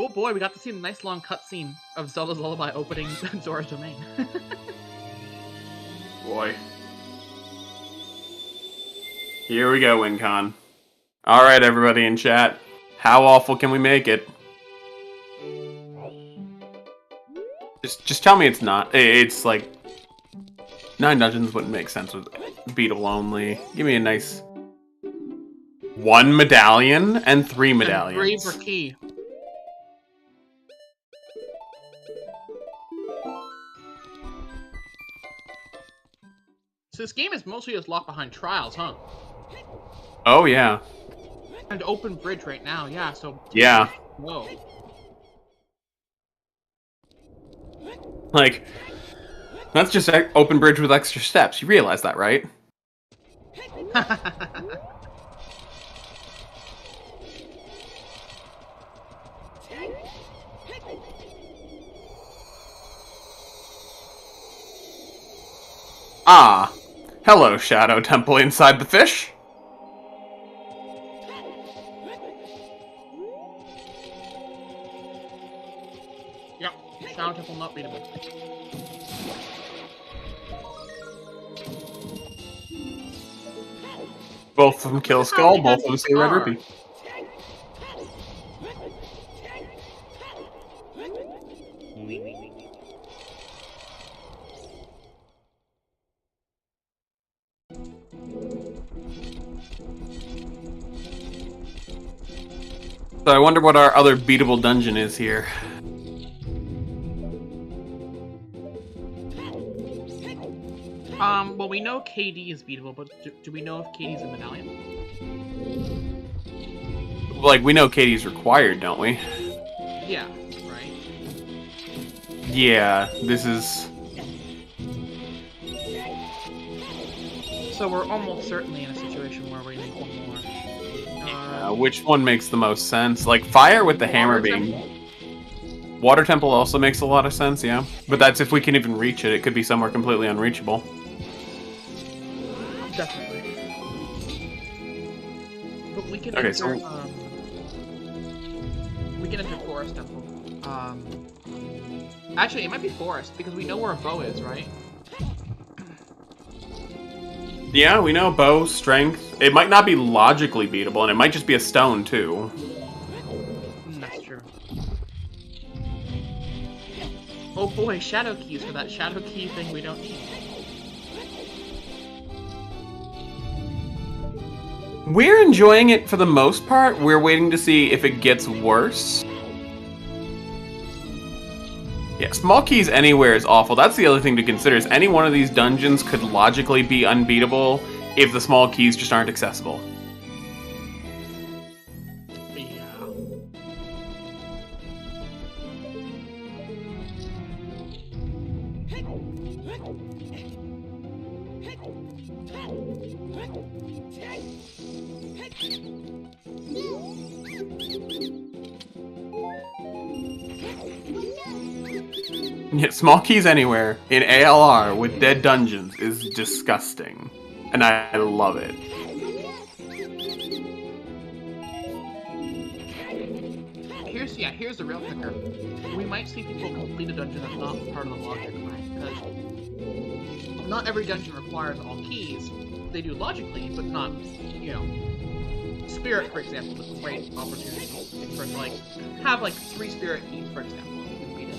Oh boy, we got to see a nice long cutscene of Zelda's Lullaby opening Zora's Domain. Boy. Here we go, WinCon. Alright, everybody in chat. How awful can we make it? Just tell me it's not. It's like 9 dungeons wouldn't make sense with beatable only. Give me a nice 1 medallion and 3 medallions. And 3 for key. So this game is mostly just locked behind trials, huh? Oh yeah. And open bridge right now, yeah. So yeah. Whoa. Like, that's just open bridge with extra steps. You realize that, right? Ah. Hello, Shadow Temple inside the fish. Yep, Shadow Temple not beatable. Both of them kill Skull, both of them say Red Rupee. So I wonder what our other beatable dungeon is here. Well, we know KD is beatable, but do we know if KD's a medallion? Like, we know KD's required, don't we? Yeah, right? Yeah, this is... So we're almost certainly in a situation where we need one more. Which one makes the most sense? Like, fire with the hammer being... Water Temple also makes a lot of sense, yeah. But that's if we can even reach it. It could be somewhere completely unreachable. Definitely. But we can Okay, enter, so- we can enter Forest Temple. Actually, it might be Forest, because we know where a bow is, right? Yeah, we know bow, strength. It might not be logically beatable, and it might just be a stone, too. That's true. Oh boy, shadow keys for that shadow key thing we don't need. We're enjoying it for the most part. We're waiting to see if it gets worse. Yeah, small keys anywhere is awful. That's the other thing to consider, is any one of these dungeons could logically be unbeatable if the small keys just aren't accessible. Yeah. Yeah, small keys anywhere in ALR with dead dungeons is disgusting. And I love it. Here's the real kicker. We might see people complete a dungeon that's not part of the logic, right? Because not every dungeon requires all keys. They do logically, but not, you know. Spirit, for example, is a great opportunity for like have like 3 spirit keys, for example. And beat it.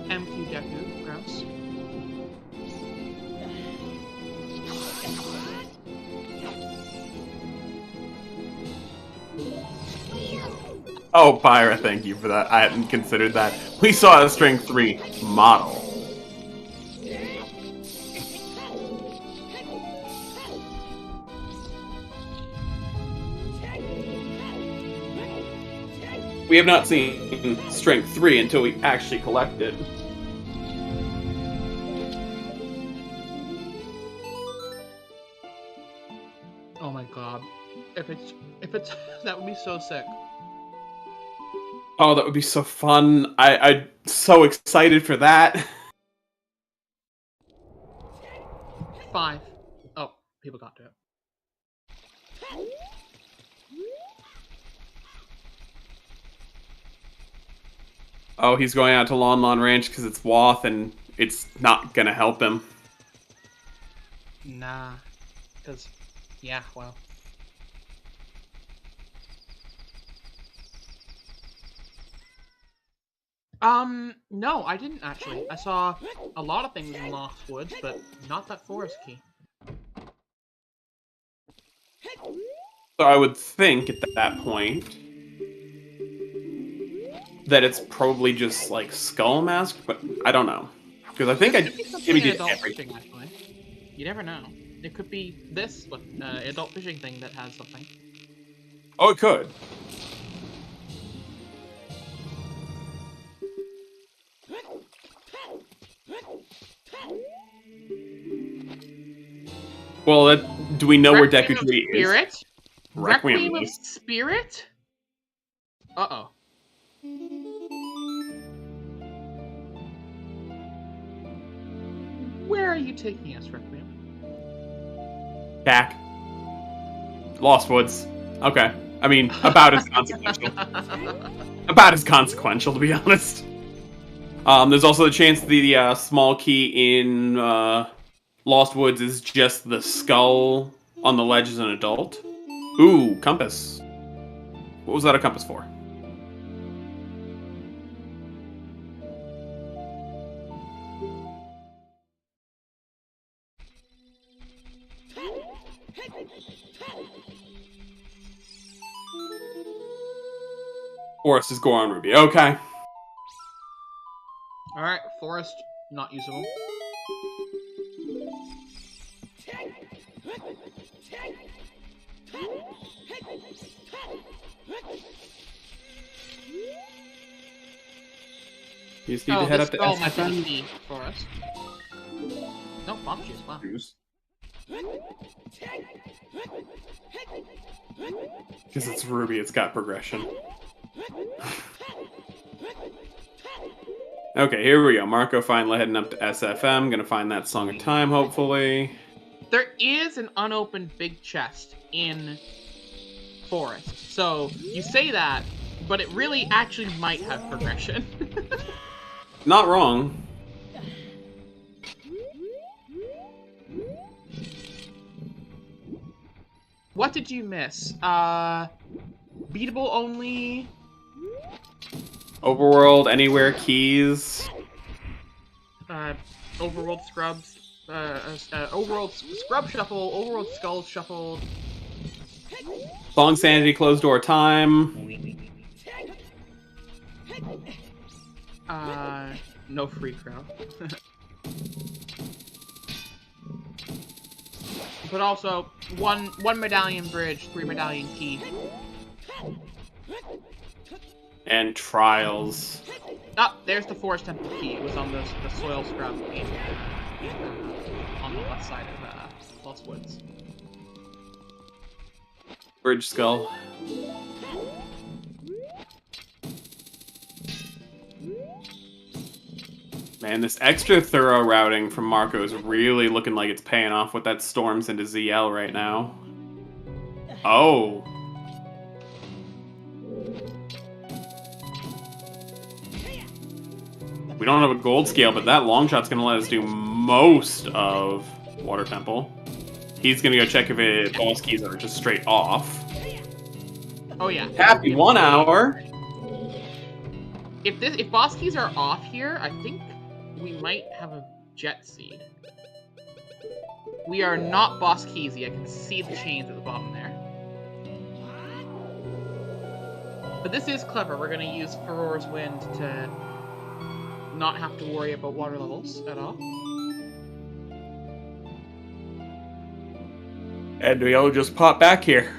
MQ Deku, gross. Oh, Pyra, thank you for that. I hadn't considered that. We saw a Strength 3 model. We have not seen Strength 3 until we actually collect it. Oh my god. If it's that would be so sick. Oh, that would be so fun. I'm so excited for that. 5. Oh, people got to it. Oh, he's going out to Lon Lon Ranch because it's Woth and it's not gonna help him. Nah. Because, yeah, well. No, I didn't actually. I saw a lot of things in Lost Woods, but not that forest key. So I would think at that point that it's probably just like Skull Mask, but I don't know. Because I think Timmy did everything. Fishing, actually. You never know. It could be this adult fishing thing that has something. Oh, it could. Well, do we know where Deku Tree is? Spirit? Requiem of Spirit? Uh-oh. Where are you taking us, Requiem? Back. Lost Woods. Okay. I mean, about as consequential. About as consequential, to be honest. There's also the chance the small key in Lost Woods is just the skull on the ledge as an adult. Ooh, compass. What was that a compass for? Forest is Goron Ruby. Okay. Alright, forest, not usable. You just need to head up to Skull might be SFN. key for us. No, bomb juice, wow. Because it's Ruby, it's got progression. Okay, here we go. Marco finally heading up to SFM. Gonna find that Song of Time, hopefully. There is an unopened big chest in Forest. So, you say that, but it really actually might have progression. Not wrong. What did you miss? Beatable only... Overworld, Anywhere keys. Overworld Scrubs, Overworld Scrub Shuffle, Overworld Skull Shuffle. Song Sanity, Closed Door Time. No free crow. But also, one medallion bridge, 3 medallion key. And Trials. Ah, there's the Forest Temple key. It was on the soil scrub on the left side of Lost Woods. Bridge Skull. Man, this extra thorough routing from Marco is really looking like it's paying off with that Storms into ZL right now. Oh. We don't have a gold scale, but that long shot's gonna let us do most of Water Temple. He's gonna go check if boss keys are just straight off. Oh yeah. Happy 1 hour. If boss keys are off here, I think we might have a jet seed. We are not boss keysy. I can see the chains at the bottom there. But this is clever. We're gonna use Furor's Wind to not have to worry about water levels at all. And we'll just pop back here.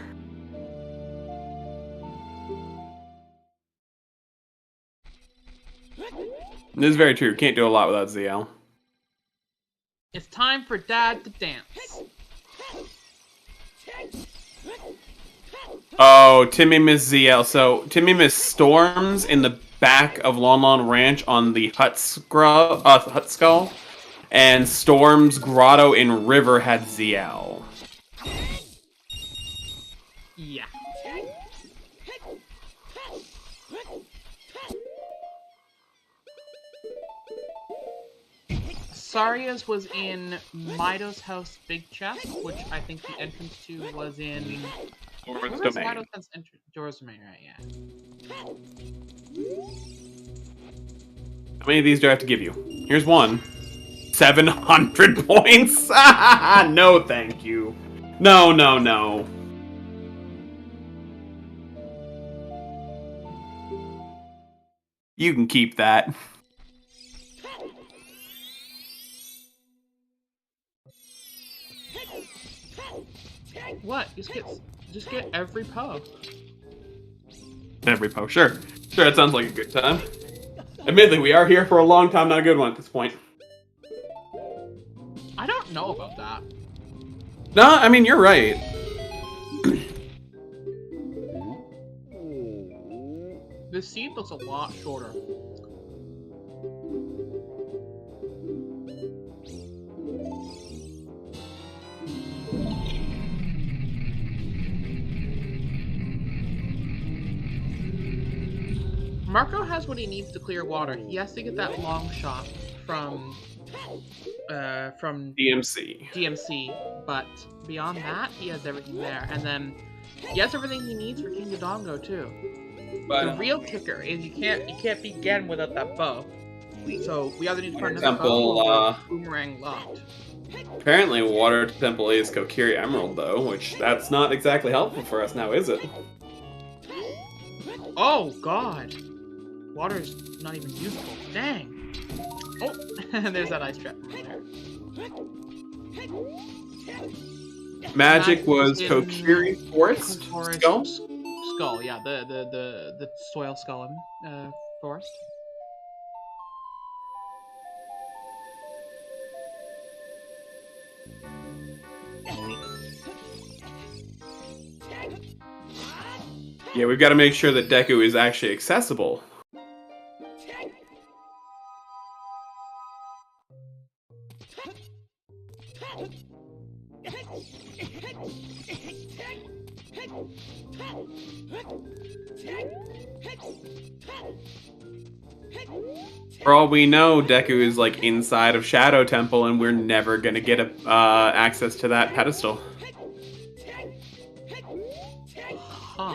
This is very true. Can't do a lot without ZL. It's time for Dad to dance. Oh, Timmy missed ZL. So, Timmy missed Storms in the back of Lon Lon Ranch on the Hut Skull. And Storms Grotto in River had ZL. Yeah. Saria's was in Mido's house big chest, which I think the entrance to was in... Doran's Where's Domain. Mido's house entrance? Doran's Domain, right, yeah. How many of these do I have to give you? Here's one. 700 points? No, thank you. No, no, no. You can keep that. What? Just get every Poe. Every post, sure. Sure, that sounds like a good time. Admittedly, we are here for a long time, not a good one at this point. I don't know about that. No, I mean, you're right. This seed looks a lot shorter. Marco has what he needs to clear water. He has to get that long shot from DMC, but beyond that, he has everything there. And then he has everything he needs for King Dodongo too. But, the real kicker is you can't beat Gen without that bow. So we either need to For find another example, bow or boomerang locked. apparently Water Temple is Kokiri Emerald, though, which that's not exactly helpful for us now, is it? Oh god, water's not even usable. Dang. Oh, there's that ice trap right there. Magic was in Kokiri Forest Skull? Skull, yeah, the soil skull in Forest. Yeah, we've got to make sure that Deku is actually accessible. For all we know, Deku is like inside of Shadow Temple, and we're never gonna get access to that pedestal. Huh.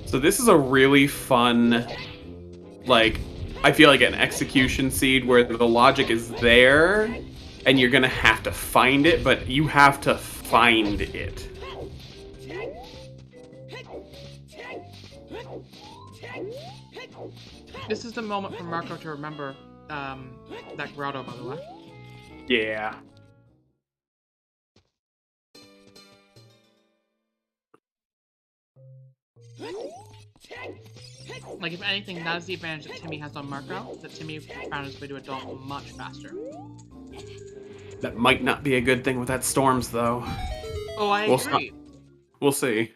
So this is a really fun, like, I feel like an execution seed where the logic is there, and you're gonna have to find it, but you have to find it. This is the moment for Marco to remember that grotto, by the way. Yeah. Like, if anything, that is the advantage that Timmy has on Marco, that Timmy found his way to adult much faster. That might not be a good thing with that Storms, though. Oh, I agree. We'll see.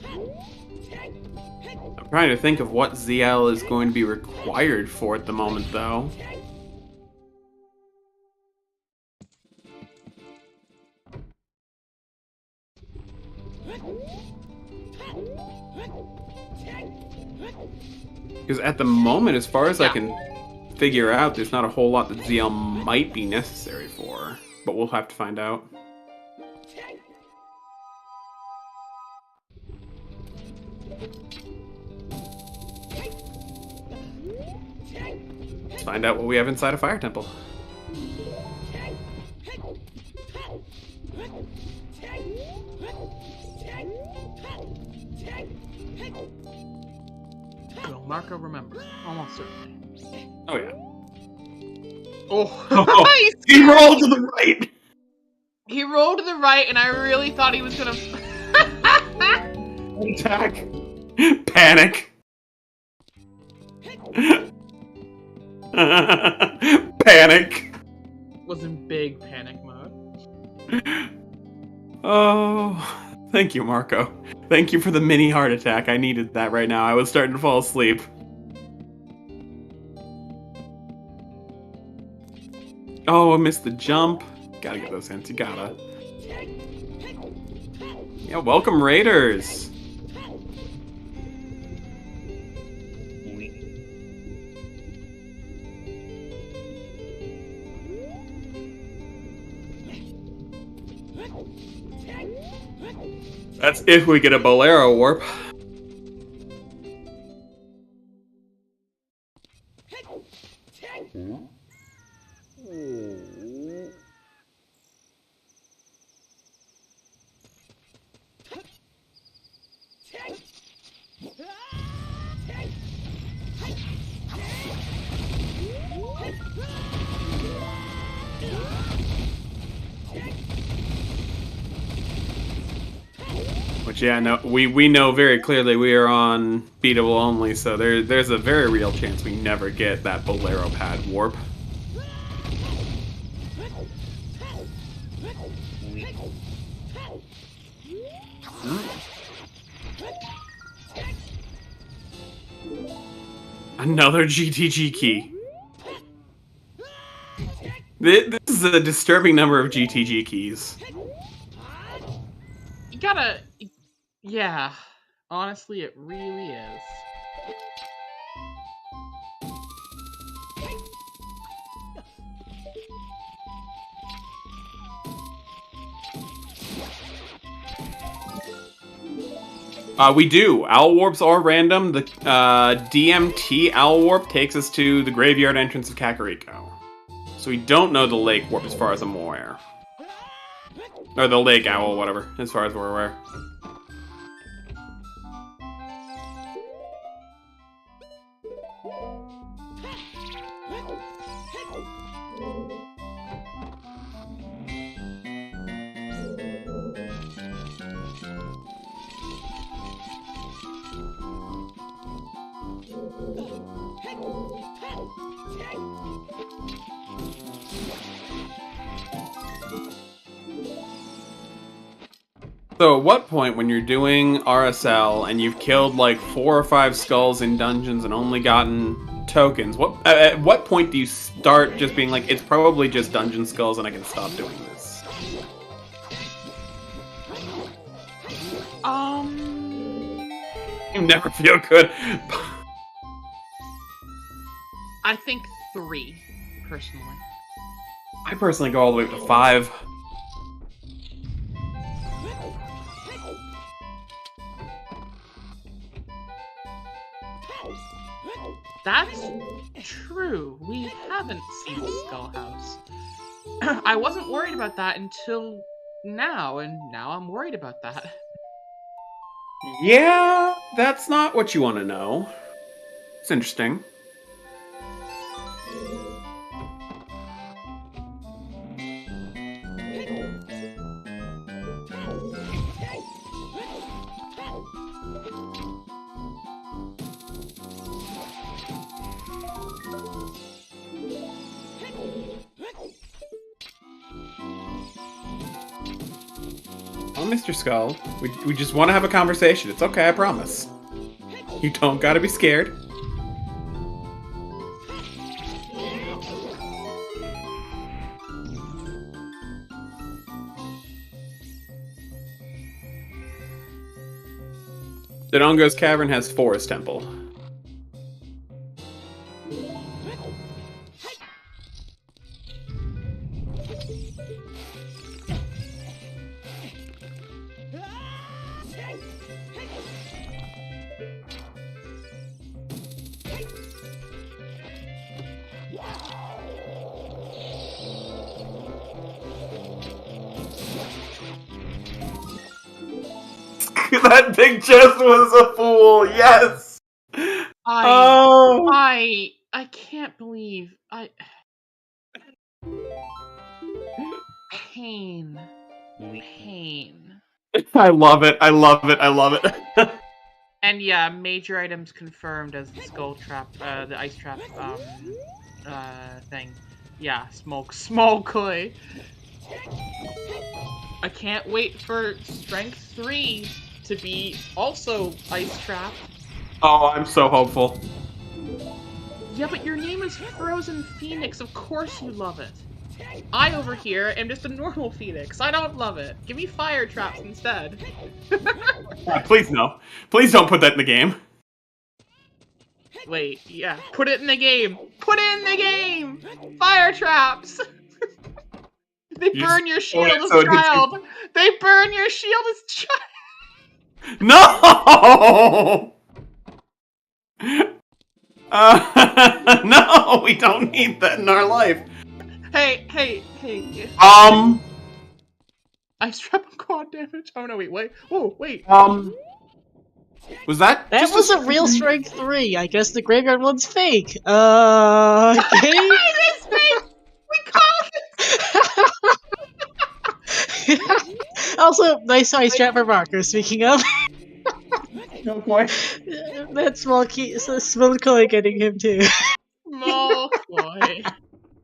I'm trying to think of what ZL is going to be required for at the moment, though. Because at the moment, as far as I can figure out, there's not a whole lot that ZL might be necessary for. But we'll have to find out. Let's find out what we have inside a Fire Temple. Will Marco remember? Almost certainly. Oh, yeah. Oh, he rolled to the right! He rolled to the right, and I really thought he was gonna... Attack! Panic! Panic! Was in big panic mode. Oh, thank you, Marco. Thank you for the mini heart attack. I needed that right now. I was starting to fall asleep. Oh, I missed the jump. Gotta get those hints. You gotta. Yeah, welcome, Raiders. That's if we get a Bolero warp. Which, yeah, no, we know very clearly we are on beatable only, so there's a very real chance we never get that Bolero pad warp. Another GTG key. This is a disturbing number of GTG keys. You gotta... Yeah. Honestly, it really is. We do. Owl warps are random. The DMT owl warp takes us to the graveyard entrance of Kakariko. So we don't know the lake warp as far as I'm aware. Or the lake owl, whatever, as far as we're aware. So at what point when you're doing RSL and you've killed like 4 or 5 skulls in dungeons and only gotten tokens, at what point do you start just being like, it's probably just dungeon skulls and I can stop doing this? You never feel good. I think 3, personally. I personally go all the way up to 5. That's true. We haven't seen the Skull House. I wasn't worried about that until now, and now I'm worried about that. Yeah, that's not what you want to know. It's interesting. Oh, Mr. Skull, we just want to have a conversation. It's okay, I promise. You don't gotta be scared. Dodongo's Cavern has Forest Temple. That big chest was a fool, yes! I can't believe Pain. I love it, I love it, I love it. And yeah, major items confirmed as the skull trap, the ice trap, thing. Yeah, small koi. I can't wait for Strength 3 to be also ice trap. Oh, I'm so hopeful. Yeah, but your name is Frozen Phoenix, of course you love it. I over here am just a normal Phoenix. I don't love it. Give me fire traps instead. Please no. Please don't put that in the game. Wait, yeah. Put it in the game! Put it in the game! Fire traps! They burn your shield as a child! They burn your shield as a child! No! No, we don't need that in our life. Hey. Ice trap and quad damage. Oh no, wait. Oh, wait. Was that? That just was a real strength 3. I guess the graveyard one's fake. Okay. It is fake! We called it! Also, nice ice trap for Marker, speaking of. No point. That small koi getting him too. Small koi.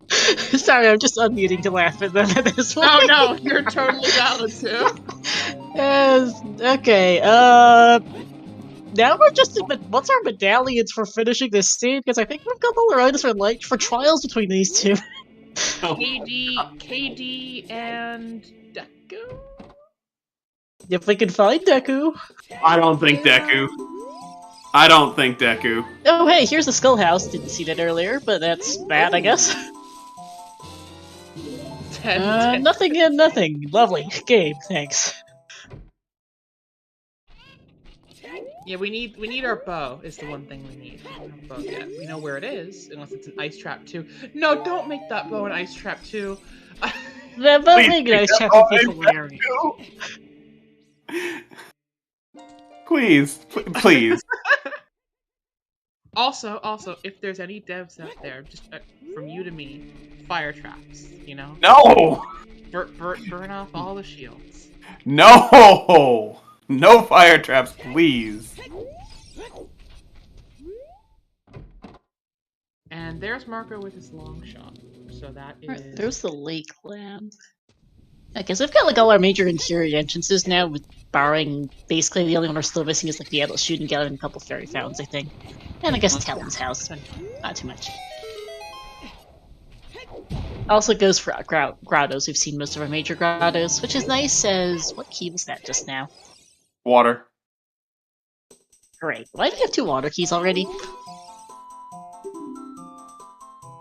Sorry, I'm just unmuting to laugh at them at this point. Oh no, you're totally valid too. Okay, now we're just what's our medallions for finishing this scene? Because I think we've got all the items for trials between these two. KD, and Deku? If we can find Deku. I don't think Deku. I don't think Deku. Oh hey, here's the Skull House. Didn't see that earlier, but that's bad, I guess. 10. Nothing and nothing. Lovely game, thanks. Yeah, we need our bow. Is the one thing we need. We don't have a bow yet. We know where it is, unless it's an ice trap too. No, don't make that bow an ice trap too. The bow making an ice trap would be hilarious. Please, please. Also, if there's any devs out there, just from you to me, fire traps. You know. No. Burn off all the shields. No. No fire traps, please. And there's Marco with his long shot. So that is. There's the lake land. I guess we've got like all our major interior entrances now, with barring basically the only one we're still missing is like the adult shooting gallery and a couple fairy fountains, I think. And I guess Talon's house, but not too much. Also goes for grottos. We've seen most of our major grottos, which is nice as... What key was that just now? Water. Hooray. Why do you have 2 water keys already?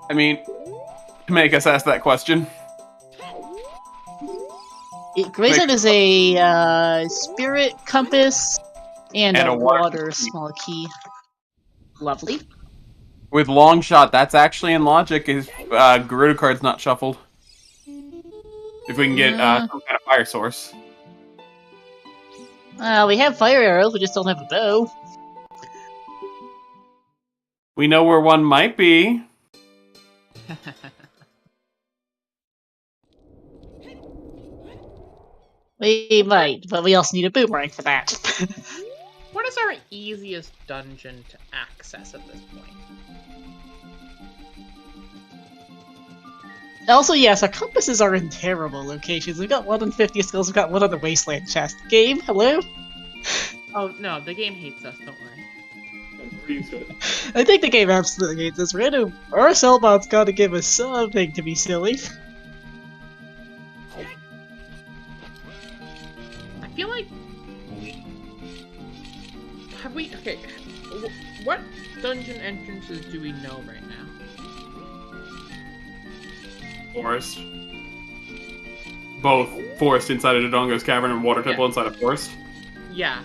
I mean, to make us ask that question. Grayson is a spirit compass and a water key. small key. Lovely. With long shot, that's actually in logic. Is Gerudo card's not shuffled. If we can get some kind of fire source. We have fire arrows, we just don't have a bow. We know where one might be. We might, but we also need a boomerang for that. What is our easiest dungeon to access at this point? Also, yes, our compasses are in terrible locations. We've got one on 50 skills, we've got one on the wasteland chest. Game, hello? Oh, no, the game hates us, don't worry. I think the game absolutely hates us. Random, our Cellbot's gotta give us something to be silly. I feel like... Have we... Okay, what dungeon entrances do we know right now? Forest. Both forest inside of Dodongo's cavern and water temple inside a forest. Yeah.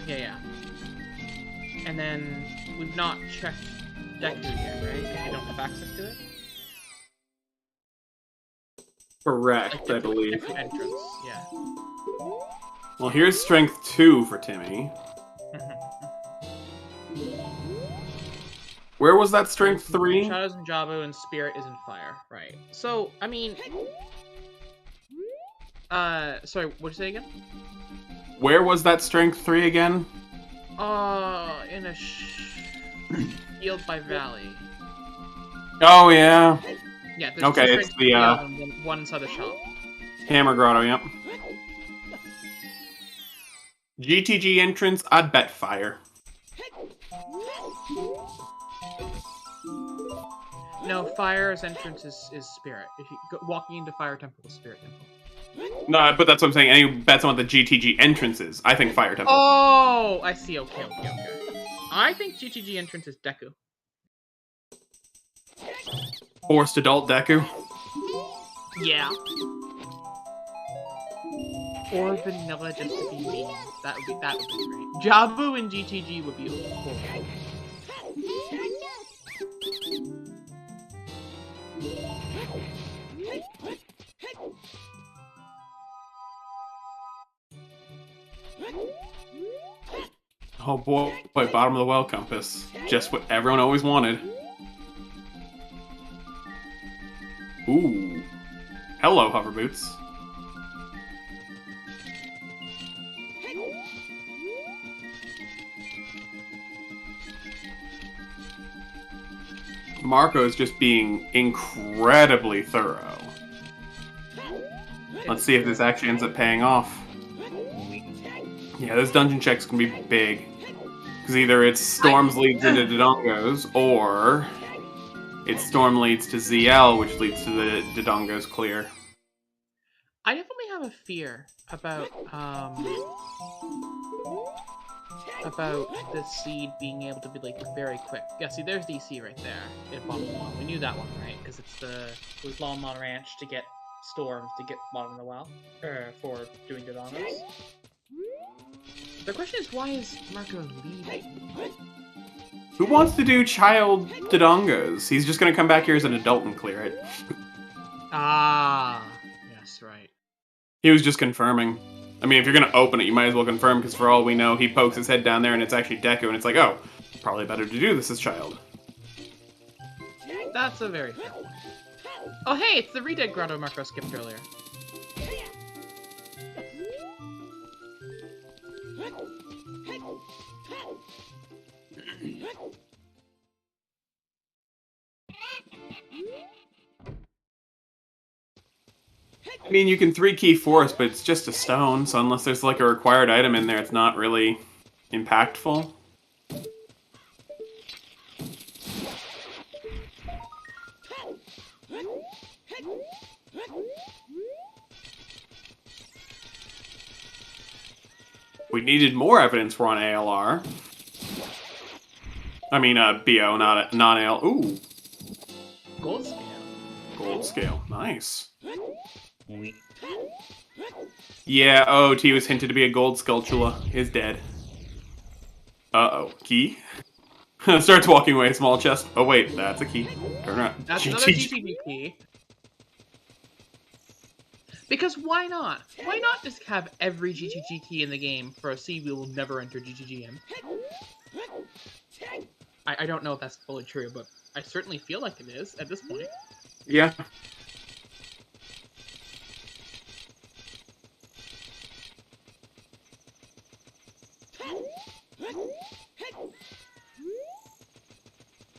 And then we've not checked Deku yet, right? Because we don't have access to it? Correct, I believe. Deku entrance, yeah. Well, here's strength 2 for Timmy. Where was that strength 3? Shadows in Jabu and Spirit is in Fire, right. So, I mean... sorry, what'd you say again? Where was that strength 3 again? In a field by Valley. Oh, yeah. Yeah, there's Okay, two it's strengths the, and one inside the shop. Hammer Grotto, yep. GTG entrance, I'd bet fire. No, Fire's entrance is Spirit. If you walking into Fire Temple is Spirit Temple. No, but that's what I'm saying. Any bets on what the GTG entrances? I think Fire Temple. Oh, I see. Okay. I think GTG entrance is Deku. Forced adult Deku. Yeah. Or vanilla just to be mean. That would be great. Jabu and GTG would be cool. Oh boy, bottom of the well compass. Just what everyone always wanted. Ooh. Hello, hover boots. Marco is just being incredibly thorough. Let's see if this actually ends up paying off. Yeah, those dungeon checks can be big. Because either it's Storms leads into Dodongos, or it's Storm leads to ZL, which leads to the Dodongos clear. I definitely have a fear about the seed being able to be like very quick. Yeah, see, there's DC right there in bottom of the well. We knew that one, right? Because it was Longmont Ranch to get Storms to get bottom of the well for doing Dodongos. The question is, why is Marco leaving? Who wants to do child Dodongos? He's just gonna come back here as an adult and clear it. Ah, yes, right. He was just confirming. I mean, if you're gonna open it, you might as well confirm, because for all we know, he pokes his head down there and it's actually Deku, and it's like, oh, probably better to do this as child. That's a very fair point. Oh, hey, it's the Reded Grotto Marco skipped earlier. mean, you can 3-key force, but it's just a stone, so unless there's like a required item in there, it's not really impactful. We needed more evidence we're on ALR. I mean, BO, not AL. Ooh. Gold scale. Gold scale. Nice. Yeah, OOT was hinted to be a gold sculptula. Is dead. Uh-oh. Key? Starts walking away, small chest. Oh, wait, that's a key. Turn around. That's another GTG key. Because why not? Why not just have every GTG key in the game for a seed we will never enter GTG in? I don't know if that's fully true, but I certainly feel like it is at this point. Yeah.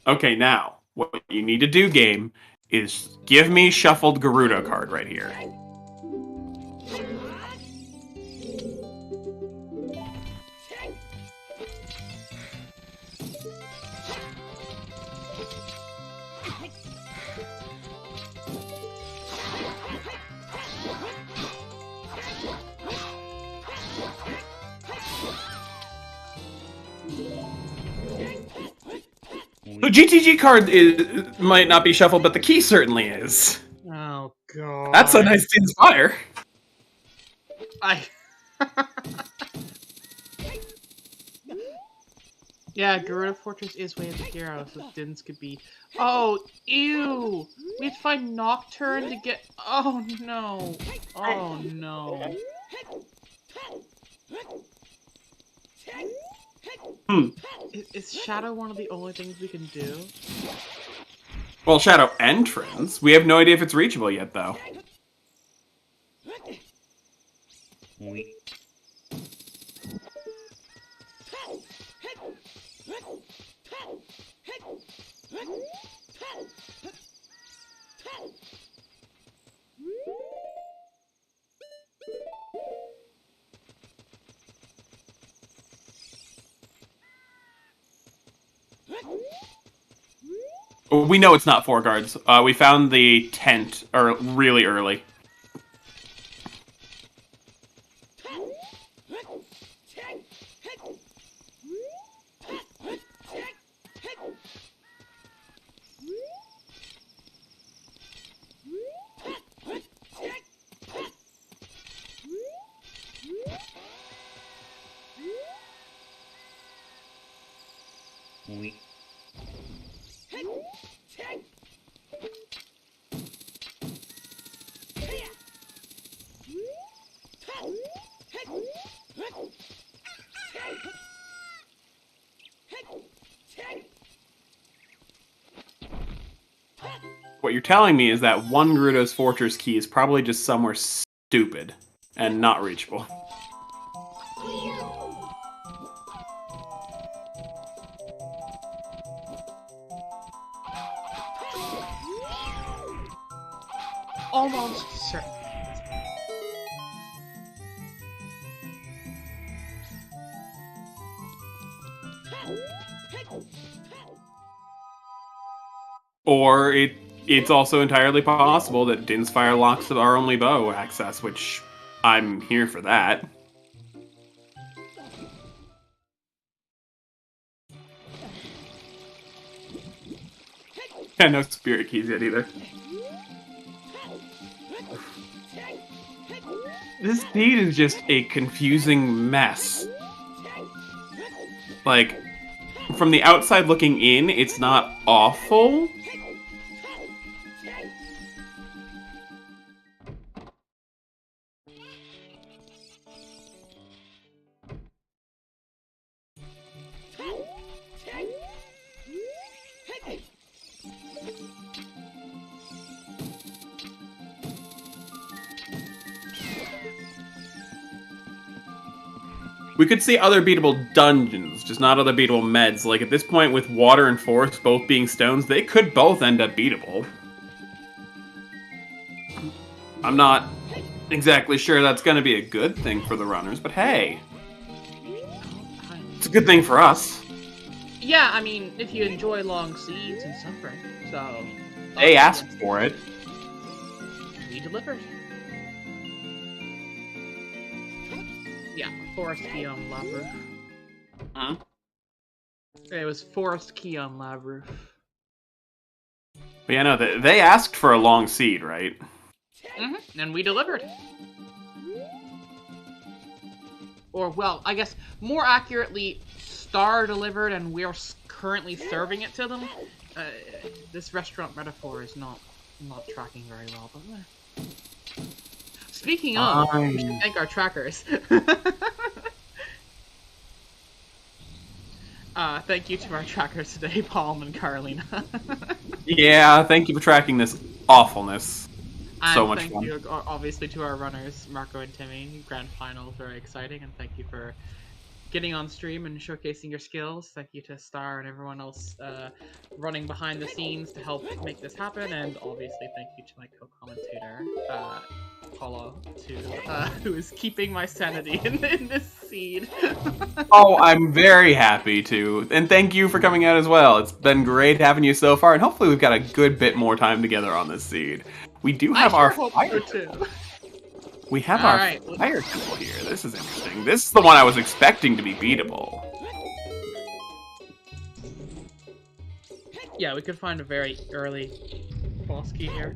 Okay, now, what you need to do, game, is give me shuffled Gerudo card right here. The GTG card might not be shuffled, but the key certainly is. Oh god. That's a nice inspire. Yeah, Gerudo Fortress is Way of the Hero, so Dins could be... Oh, ew! We have to find Nocturne to get... Oh no! Oh no. Is Shadow one of the only things we can do? Well, Shadow entrance. We have no idea if it's reachable yet, though. We know it's not 4 guards. We found the tent really early. What you're telling me is that one Gerudo's Fortress key is probably just somewhere stupid and not reachable. Almost certain. Or it's also entirely possible that Din's Fire locks our only bow access, which I'm here for that. Yeah, no spirit keys yet either. This deed is just a confusing mess. Like, from the outside looking in, it's not awful. We could see other beatable dungeons, just not other beatable meds. Like, at this point, with water and force both being stones, they could both end up beatable. I'm not exactly sure that's going to be a good thing for the runners, but hey, it's a good thing for us. Yeah, I mean, if you enjoy long seeds and suffering, so... They asked for it. We delivered. Yeah, Forest Key on Lab Roof. Huh? It was Forest Key on Lab Roof. But yeah, no, they asked for a long seed, right? Mm-hmm, and we delivered. Or, well, I guess, more accurately, Star delivered and we're currently serving it to them. This restaurant metaphor is not tracking very well, but... Speaking of, we should thank our trackers. Thank you to our trackers today, Palm and Carolina. Yeah, thank you for tracking this awfulness. And so much thank fun. you, obviously, to our runners, Marco and Timmy. Grand final, very exciting, and thank you for getting on stream and showcasing your skills. Thank you to Star and everyone else running behind the scenes to help make this happen, and obviously thank you to my co-commentator, Paulo, who is keeping my sanity in this seed. Oh, I'm very happy to, and thank you for coming out as well. It's been great having you so far, and hopefully we've got a good bit more time together on this seed. We do have our fire too. We have All our right. fire tool here. This is interesting. This is the one I was expecting to be beatable. Yeah, we could find a very early boss key here.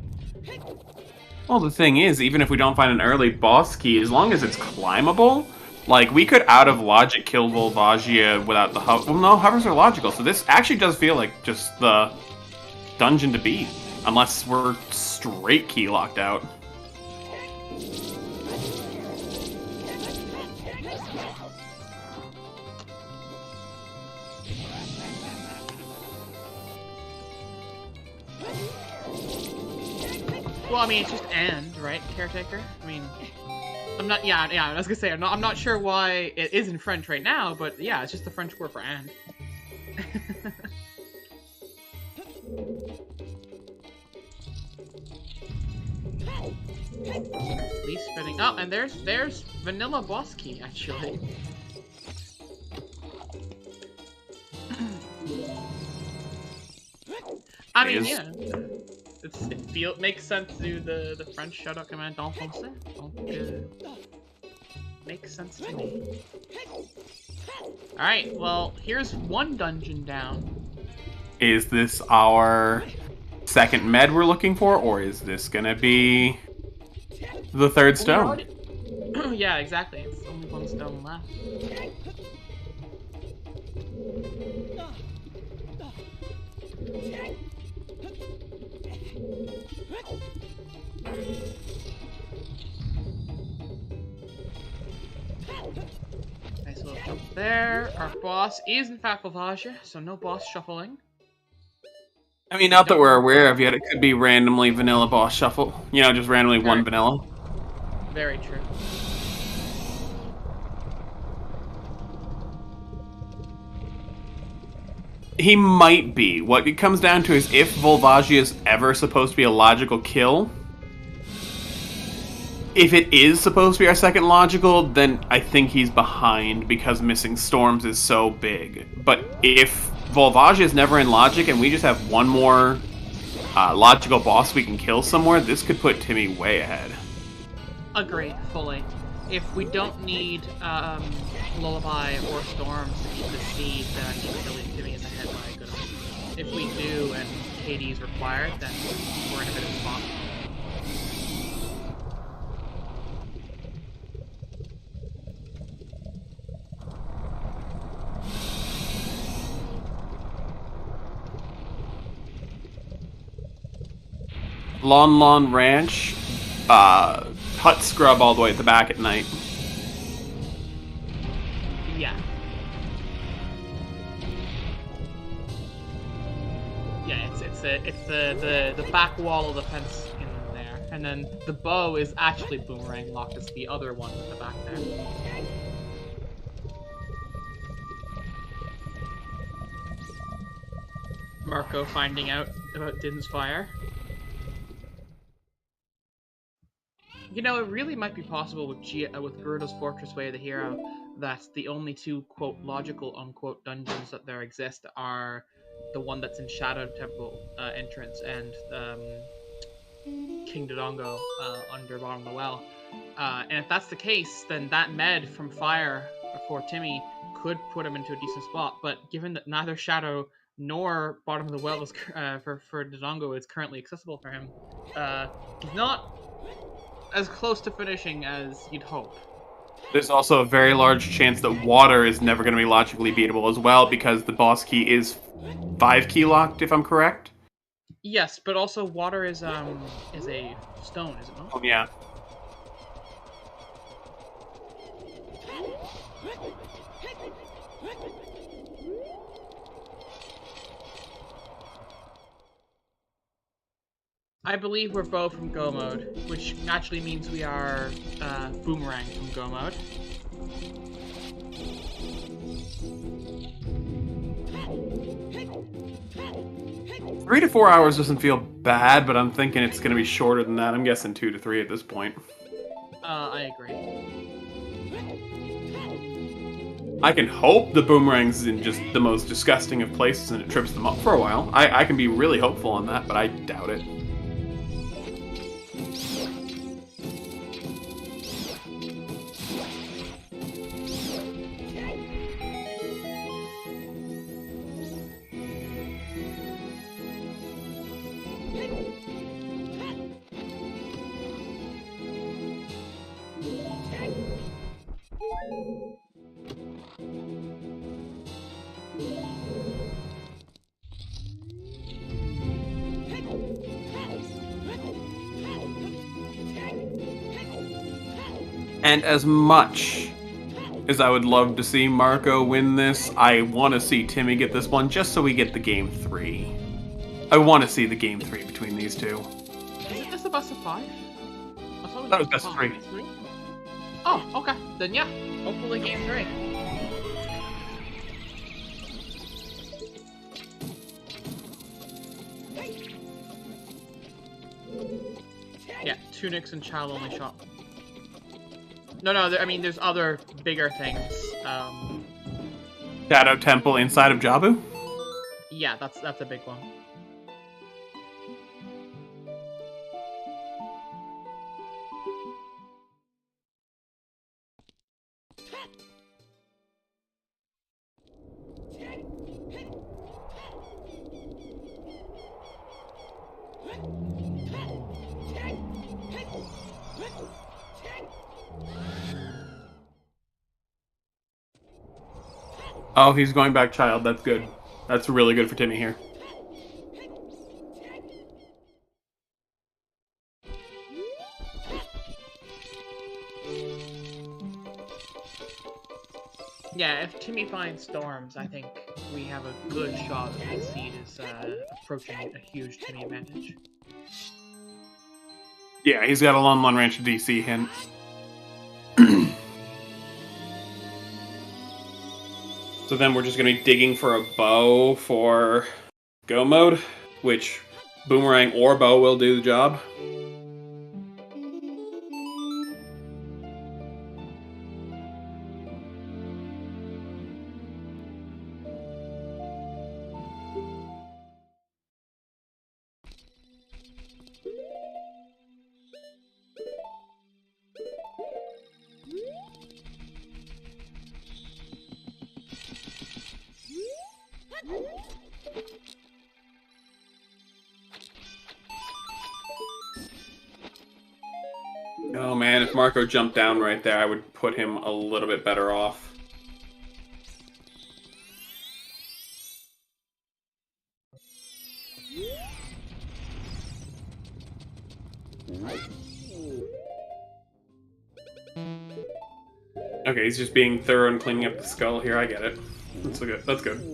Well, the thing is, even if we don't find an early boss key, as long as it's climbable, like, we could out of logic kill Volvagia without the hover. Well, no, hovers are logical, so this actually does feel like just the dungeon to beat. Unless we're straight key locked out. Well, I mean, it's just "and," right, Caretaker? I mean, I'm not. Yeah. I was gonna say I'm not sure why it is in French right now, but yeah, it's just the French word for "and." Leaf spinning. Oh, and there's vanilla boss key actually. I mean, yeah. It makes sense to do the French shout-out command en français. Makes sense to me. Alright, well, here's one dungeon down. Is this our second med we're looking for, or is this gonna be the third stone? Yeah, exactly. It's only one stone left. Nice little jump there. Our boss is in fact Volvagia, so no boss shuffling. I mean, not that we're aware of yet. It could be randomly vanilla boss shuffle. You know, just randomly one vanilla. Very true. He might be. What it comes down to is if Volvagia is ever supposed to be a logical kill. If it is supposed to be our second logical, then I think he's behind because missing storms is so big. But if Volvagia is never in logic and we just have one more logical boss we can kill somewhere, this could put Timmy way ahead. Agreed, fully. If we don't need Lullaby or Storms to keep the seed, then I think killing Timmy is ahead by a good amount. If we do and KD is required, then we're in a bit of a spot. Lon Lon Ranch, hut scrub all the way at the back at night. Yeah. Yeah, it's the back wall of the fence in there, and then the bow is actually boomerang locked. It's the other one at the back there. Marco finding out about Din's fire. You know, it really might be possible with with Gerudo's Fortress Way of the Hero that the only two, quote, logical, unquote, dungeons that there exist are the one that's in Shadow Temple entrance and King Dodongo under bottom of the well. And if that's the case, then that med from Fire for Timmy could put him into a decent spot. But given that neither Shadow nor bottom of the well is for Dodongo is currently accessible for him, he's not as close to finishing as you'd hope. There's also a very large chance that water is never going to be logically beatable as well, because the boss key is 5 key locked, if I'm correct. Yes, but also water is a stone, is it not? Oh, yeah. I believe we're both from Go mode, which naturally means we are Boomerang from Go mode. Three to 4 hours doesn't feel bad, but I'm thinking it's going to be shorter than that. I'm guessing 2 to 3 at this point. I agree. I can hope the boomerang's in just the most disgusting of places and it trips them up for a while. I can be really hopeful on that, but I doubt it. And as much as I would love to see Marco win this, I want to see Timmy get this one just so we get the game 3. I want to see the game 3 between these two. Isn't this the best of 5? That was best of 3. Oh, okay. Then yeah, hopefully game 3. Yeah, Tunics and Chow only shot. No, I mean, there's other bigger things. Shadow Temple inside of Jabu? Yeah, that's a big one. Oh, he's going back child. That's good. That's really good for Timmy here. Yeah, if Timmy finds storms, I think we have a good shot that this seed is approaching a huge Timmy advantage. Yeah, he's got a Lon Lon Ranch DC hint. So then we're just going to be digging for a bow for Go mode, which Boomerang or bow will do the job. Oh man, if Marco jumped down right there, I would put him a little bit better off. Okay, he's just being thorough and cleaning up the skull here. I get it. That's good. That's good.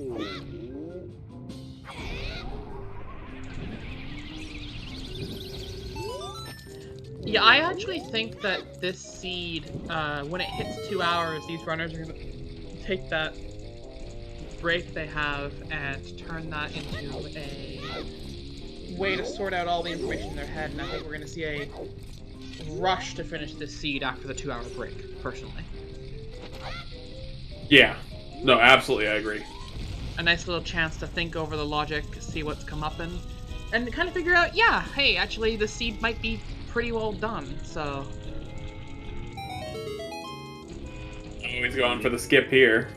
Yeah, I actually think that this seed, when it hits 2 hours, these runners are going to take that break they have and turn that into a way to sort out all the information in their head, and I think we're going to see a rush to finish this seed after the 2-hour break, personally. Yeah. No, absolutely, I agree. A nice little chance to think over the logic, see what's come up, and kind of figure out, yeah, hey, actually, the seed might be pretty well done, so... Always going for the skip here.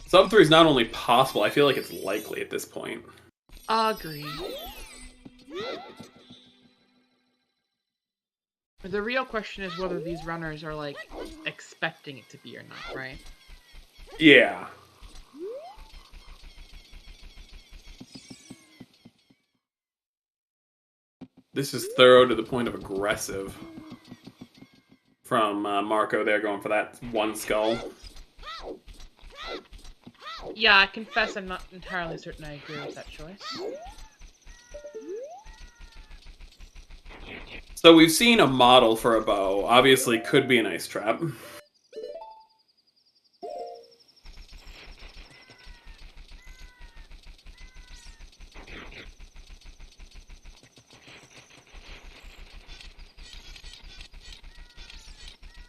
Sub 3 is not only possible, I feel like it's likely at this point. Agree. The real question is whether these runners are, like, expecting it to be or not, right? Yeah. This is thorough to the point of aggressive. From Marco there, going for that one skull. Yeah, I confess I'm not entirely certain I agree with that choice. So we've seen a model for a bow. Obviously, could be an ice trap.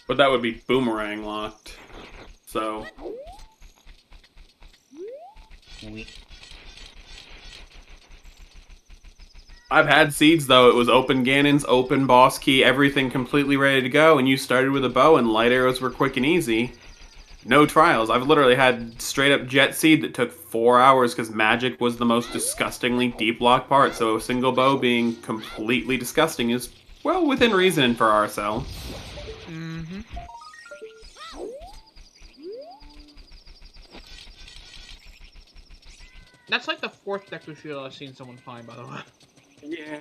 But that would be boomerang locked. So... I've had seeds, though. It was open Ganon's, open boss key, everything completely ready to go, and you started with a bow, and light arrows were quick and easy. No trials. I've literally had straight-up jet seed that took 4 hours because magic was the most disgustingly deep lock part, so a single bow being completely disgusting is, well, within reason for RSL. Mm-hmm. That's like the 4th Deku Shield I've seen someone find, by the way. Yeah.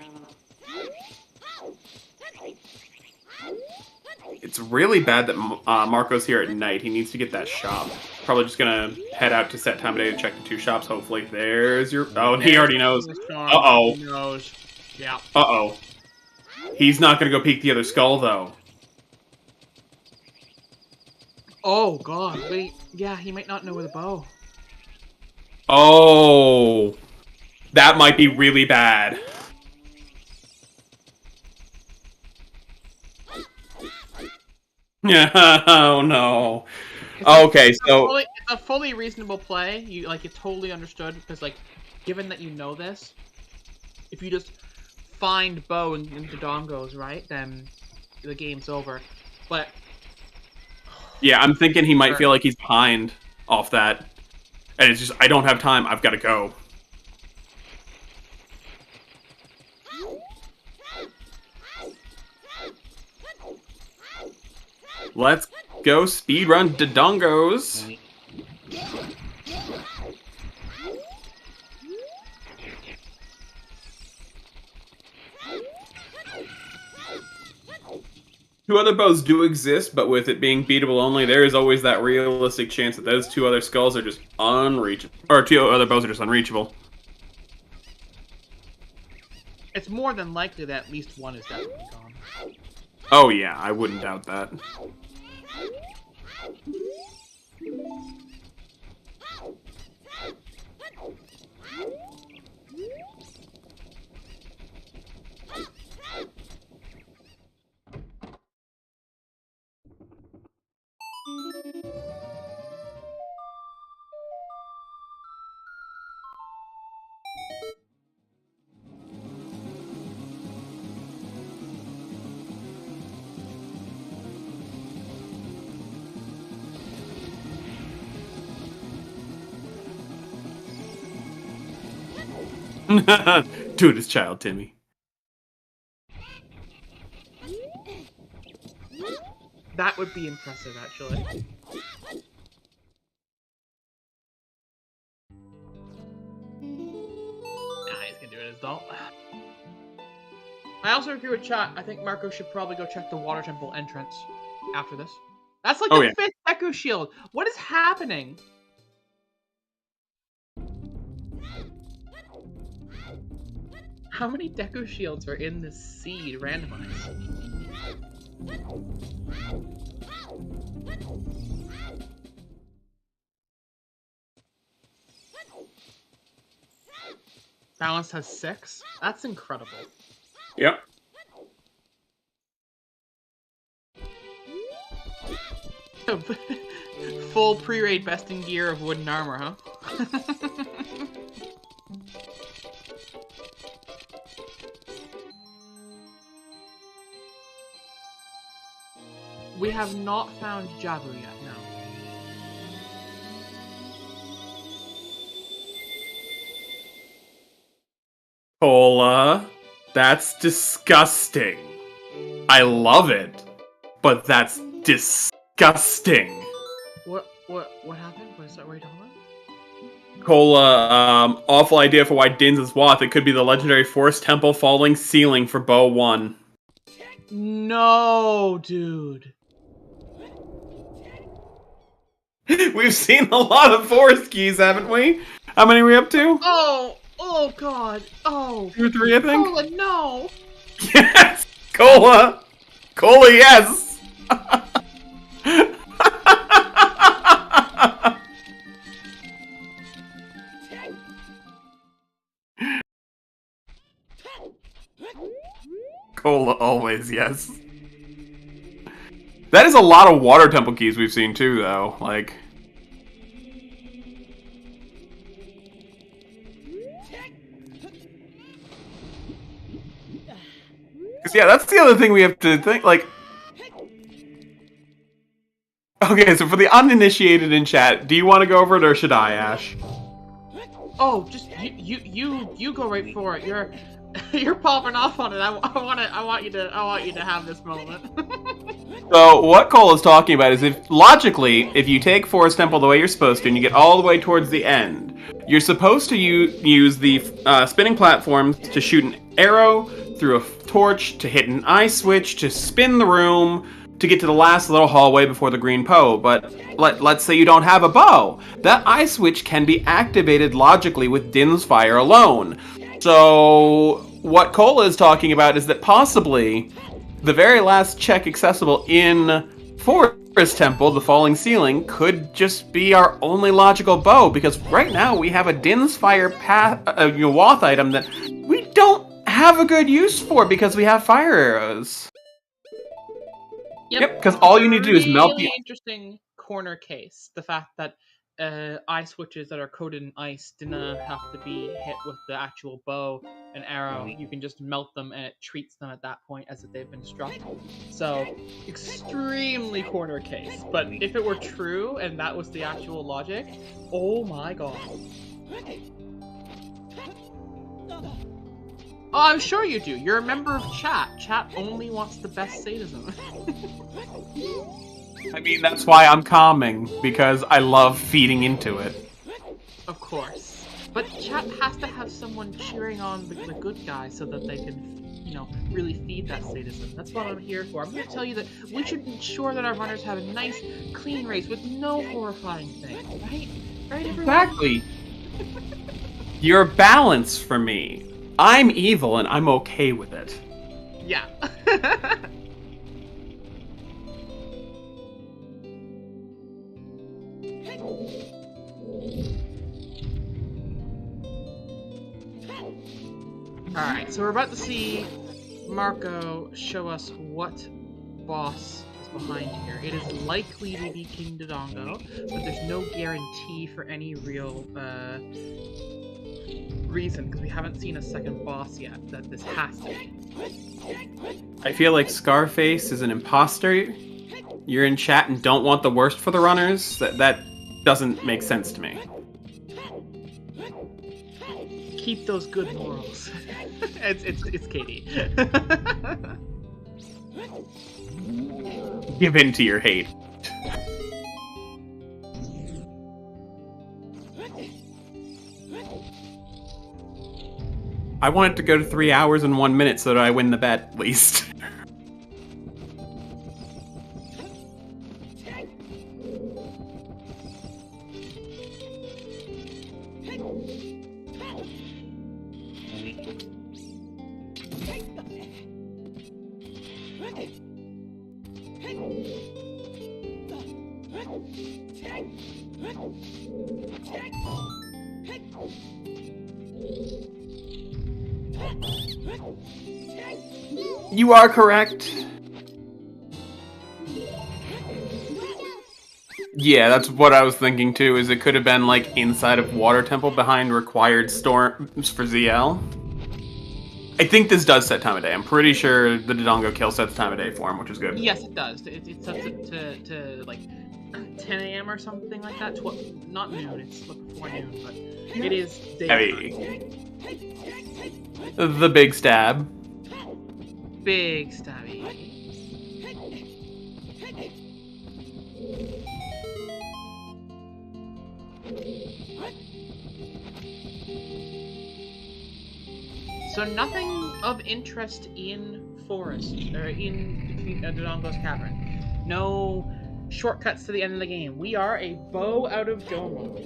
It's really bad that Marco's here at night. He needs to get that shop. Probably just gonna head out to set time of day to check the 2 shops, hopefully. There's your... Oh, and he already knows. Uh-oh. He knows. Yeah. Uh-oh. He's not gonna go peek the other skull, though. Oh, God. Wait. Yeah, he might not know with a bow. Oh. That might be really bad. Yeah. Oh no. Okay, so It's a fully reasonable play. It's totally understood because, like, given that you know this, if you just find bow and into dongos, right, then the game's over. But yeah, I'm thinking he might feel like he's behind off that, and it's just I don't have time. I've got to go. Let's go speedrun Dodongos. Two other bows do exist, but with it being beatable only, there is always that realistic chance that those 2 other skulls are just unreachable. Or 2 other bows are just unreachable. it's more than likely that at least one is definitely gone. Oh yeah, I wouldn't doubt that. Dude, it's child Timmy. That would be impressive, actually. Nah, he's gonna do it as adult. I also agree with chat. I think Marco should probably go check the water temple entrance after this. That's like the 5th Deku Shield. What is happening? How many Deku Shields are in this seed randomized? Balance has 6. That's incredible. Yep. Full pre-raid besting gear of wooden armor, huh? We have not found Jabu yet, no. Cola, that's disgusting. I love it, but that's disgusting. What happened? What is that? What are you talking about? Cola, awful idea for why Din's is Wath. It could be the legendary Forest Temple falling ceiling for Bow 1. No, dude. We've seen a lot of forest keys, haven't we? How many are we up to? Oh god. Oh. 2 or 3, I think? Cola, no. Yes! Cola! Cola, yes! Cola, always, yes. That is a lot of water temple keys we've seen too, though. Like... Cause yeah, that's the other thing we have to think, like... Okay, so for the uninitiated in chat, do you want to go over it or should I, Ash? Oh, just you go right for it. You're popping off on it. I want you to have this moment. So what Cole is talking about is logically, if you take Forest Temple the way you're supposed to, and you get all the way towards the end, you're supposed to use the spinning platforms to shoot an arrow through a torch, to hit an eye switch, to spin the room, to get to the last little hallway before the green Poe. But let's say you don't have a bow. That eye switch can be activated logically with Din's Fire alone. So what Cola is talking about is that possibly the very last check accessible in Forest Temple, the falling ceiling, could just be our only logical bow, because right now we have a Din's Fire Wath item that we don't have a good use for because we have fire arrows. Yep, because all you need to do is melt the... Really interesting corner case. The fact that eye switches that are coated in ice do not have to be hit with the actual bow and arrow. You can just melt them and it treats them at that point as if they've been struck. So, extremely corner case. But if it were true and that was the actual logic, oh my god. Oh, I'm sure you do. You're a member of chat. Chat only wants the best sadism. I mean, that's why I'm calming, because I love feeding into it. Of course. But chat has to have someone cheering on the good guy so that they can, you know, really feed that sadism. That's what I'm here for. I'm here to tell you that we should ensure that our runners have a nice, clean race with no horrifying thing, right? Right, everyone? Exactly. You're balance for me. I'm evil and I'm okay with it. Yeah. Alright, so we're about to see Marco show us what boss is behind here. It is likely to be King Dodongo, but there's no guarantee for any real reason, because we haven't seen a second boss yet that this has to be. I feel like Scarface is an imposter. You're in chat and don't want the worst for the runners. That doesn't make sense to me. Keep those good morals. it's Katie. Give in to your hate. I want it to go to 3 hours and 1 minute so that I win the bet, at least. You are correct. Yeah, that's what I was thinking too, is it could have been like inside of Water Temple behind required storms for ZL. I think this does set time of day. I'm pretty sure the Dodongo kill sets time of day for him, which is good. Yes, it does. It sets it to like 10 a.m. or something like that. Not noon. It's before noon, but it is daytime. The big stab. Big stabby. So nothing of interest in Forest, or in Dodongo's Cavern. No shortcuts to the end of the game. We are a bow out of Domo.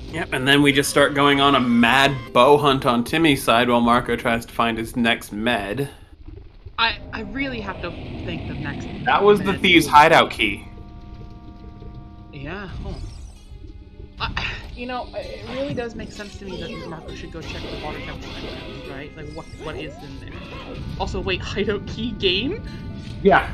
Yep, and then we just start going on a mad bow hunt on Timmy's side while Marco tries to find his next med. I really have to think the next. That was the thieves' hideout key. Yeah. You know, it really does make sense to me that Marco should go check the Water Temple entrance, right? Like, what is in there? Also, wait, hideout key game? Yeah.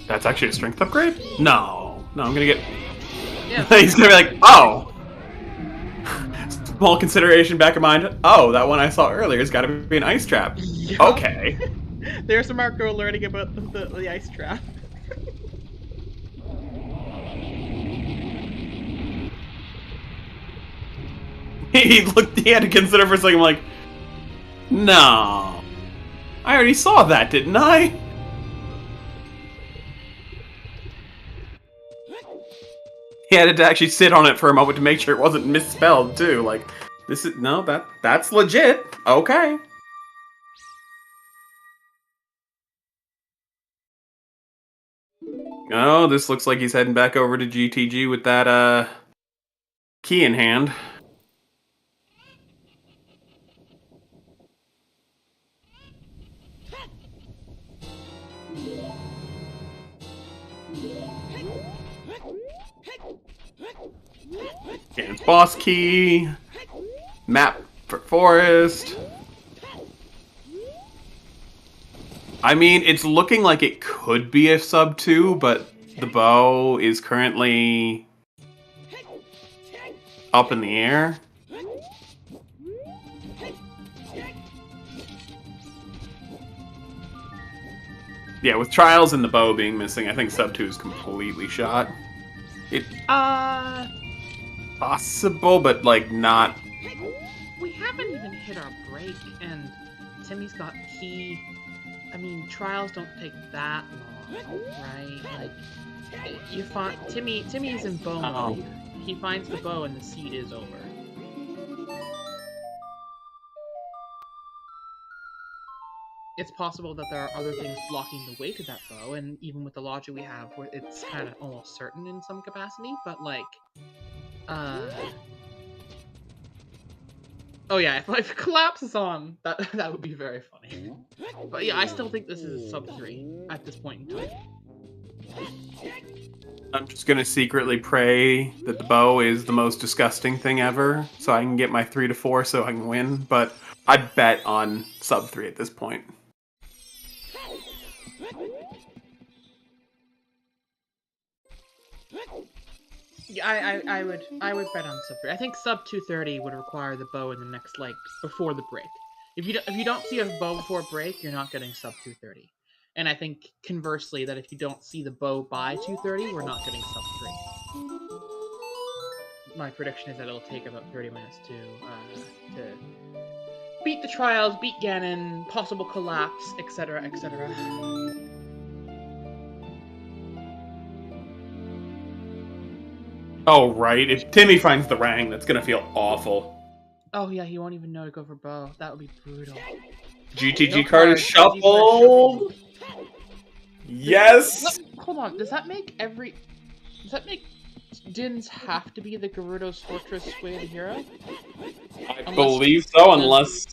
That's actually a strength upgrade? No, I'm gonna get... Yeah. He's gonna be like, oh! Small consideration back in mind. Oh, that one I saw earlier has gotta be an ice trap. Yep. Okay. There's a Marco learning about the ice trap. He had to consider for a second, like, no. I already saw that, didn't I? He had to actually sit on it for a moment to make sure it wasn't misspelled, too. Like, this is... No, that's legit. Okay. Oh, this looks like he's heading back over to GTG with that, key in hand. Getting its boss key. Map for Forest. I mean, it's looking like it could be a sub 2, but the bow is currently up in the air. Yeah, with Trials and the bow being missing, I think sub 2 is completely shot. Possible, but like not. We haven't even hit our break, and Timmy's got key. I mean, Trials don't take that long, right? Like, you find Timmy's in bow mode. He finds the bow, and the seed is over. It's possible that there are other things blocking the way to that bow, and even with the logic we have, where it's kind of almost certain in some capacity, but like, oh yeah, if it collapses on, that would be very funny. But yeah, I still think this is a sub 3 at this point in time. I'm just gonna secretly pray that the bow is the most disgusting thing ever, so I can get my 3 to 4 so I can win, but I'd bet on sub 3 at this point. Yeah, I would bet on sub 3. I think sub 230 would require the bow in the next, like, before the break. If you don't see a bow before break, you're not getting sub 230. And I think conversely that if you don't see the bow by 230, we're not getting sub 3. my prediction is that it'll take about 30 minutes to beat the trials, beat Ganon, possible collapse, etc., etc. Oh, right. If Timmy finds the Rang, that's gonna feel awful. Oh yeah, he won't even know to go for bow. That would be brutal. GTG card is shuffled. Yes. Hold on. Does that make Din's have to be the Gerudo's Fortress Way of the Hero? I believe so, unless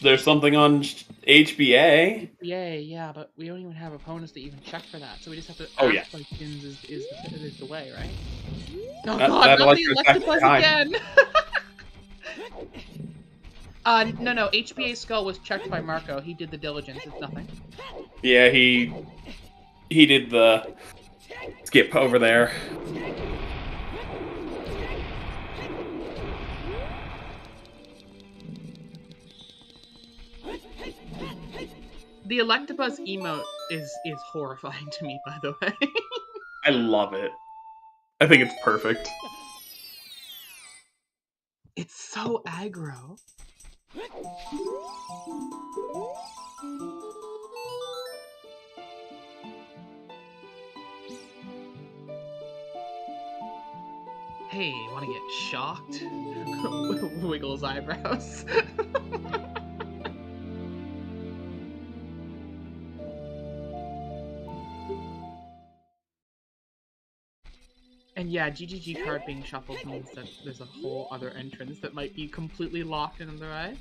there's something on HBA. Yeah, but we don't even have opponents to even check for that, so we just have to act like Din's is the way, right? Oh god, not the Electabuzz again! No, HBA Skull was checked by Marco. He did the diligence, it's nothing. Yeah, he did the skip over there. The Electabuzz emote is horrifying to me, by the way. I love it. I think it's perfect. It's so aggro. Hey, wanna get shocked? Wiggles eyebrows. And yeah, GGG card being shuffled means that there's a whole other entrance that might be completely locked in the right.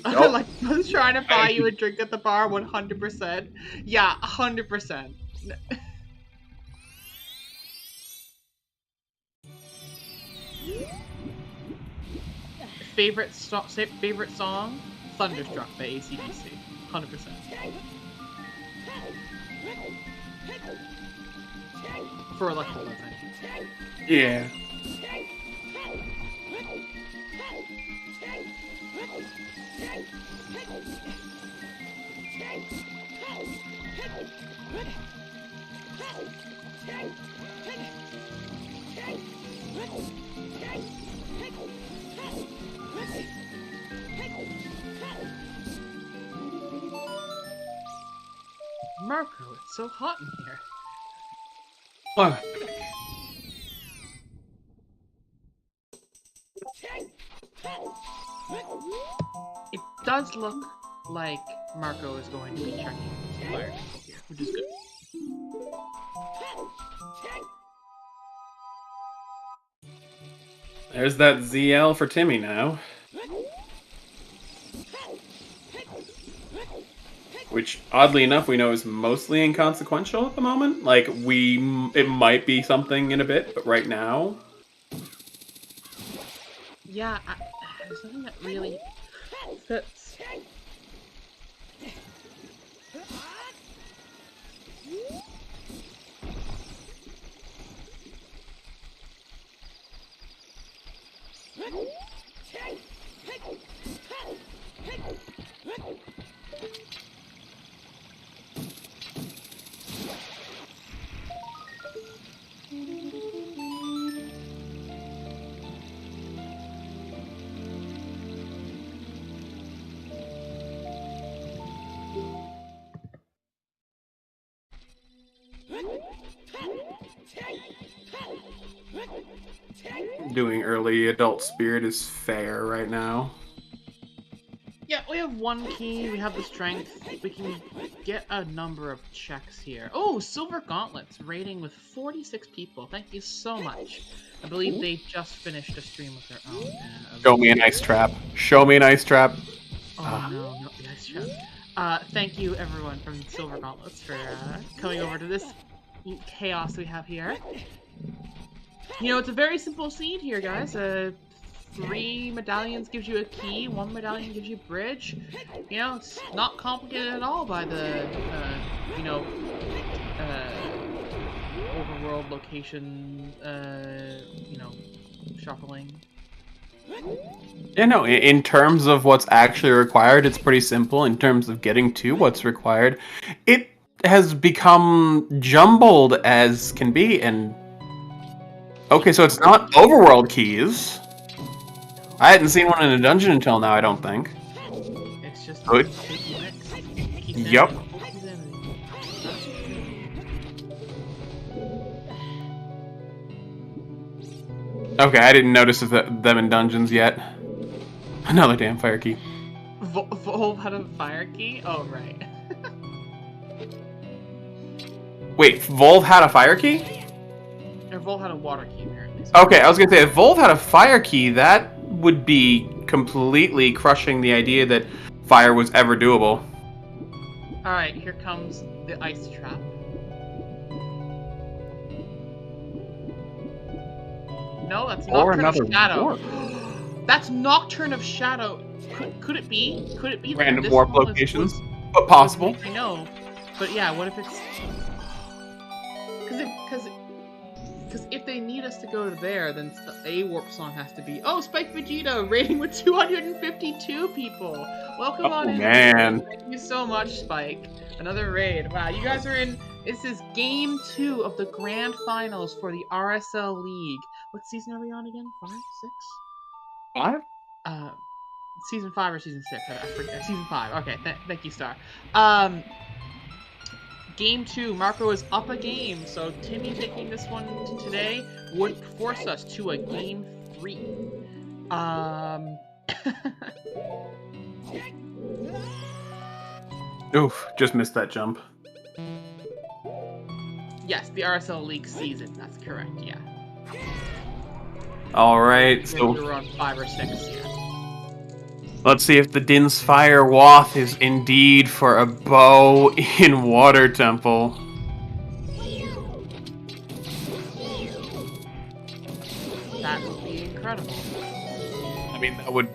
Nope. Like, I was trying to buy you a drink at the bar 100%. Yeah, 100%. Favorite song? Thunderstruck by AC/DC. 100%. For Electabuzz, I think. Yeah. Marco, it's so hot in here. What? It does look like Marco is going to be checking fire control here, which is good. There's that ZL for Timmy now. Which, oddly enough, we know is mostly inconsequential at the moment. Like, it might be something in a bit, but right now... Yeah, there's nothing that really fits. Doing early adult spirit is fair right now. Yeah, we have one key, we have the strength, we can get a number of checks here. Oh, Silver Gauntlets, rating with 46 people. Thank you so much. I believe they just finished a stream of their own. Show me an ice trap. Show me an ice trap. Oh no, not the ice trap. Thank you everyone from Silver Gauntlets for coming over to this chaos we have here. You know, it's a very simple scene here, guys. 3 medallions gives you a key, 1 medallion gives you a bridge. You know, it's not complicated at all by the, overworld location, shuffling. Yeah, no, in terms of what's actually required, it's pretty simple. In terms of getting to what's required, it has become jumbled as can be, and Okay, so it's not overworld keys. I hadn't seen one in a dungeon until now, I don't think. It's just Good. a big mix. Keep saying Yup. it. Keep saying it. Okay, I didn't notice them in dungeons yet. Another damn fire key. Volve had a fire key? Oh, right. Wait, Volve had a fire key? Or Volve had a water key, apparently. Okay, I was gonna say, if Volve had a fire key, that would be completely crushing the idea that fire was ever doable. Alright, here comes the ice trap. No, that's Or Nocturne of another Shadow. warp. That's Nocturne of Shadow. Could it be? Could it be that Random this warp one locations, was but possible. I know, but yeah, what if it's... Because if they need us to go to there, then a warp song has to be, oh, Spike Vegeta, raiding with 252 people! Welcome on in. Man. Thank you so much, Spike. Another raid. Wow, you guys are in... This is Game 2 of the Grand Finals for the RSL League. What season are we on again? 5? 6? 5? Season 5 or Season 6? I forget. Season 5. Okay, thank you, Star. Game 2, Marco is up a game, so Timmy taking this one today would force us to a Game 3. Oof, just missed that jump. Yes, the RSL League season, that's correct, yeah. Alright, So so we're on 5 or 6, yeah. let's see if the Din's Fire Wath is indeed for a bow in Water Temple. That would be incredible. I mean, that would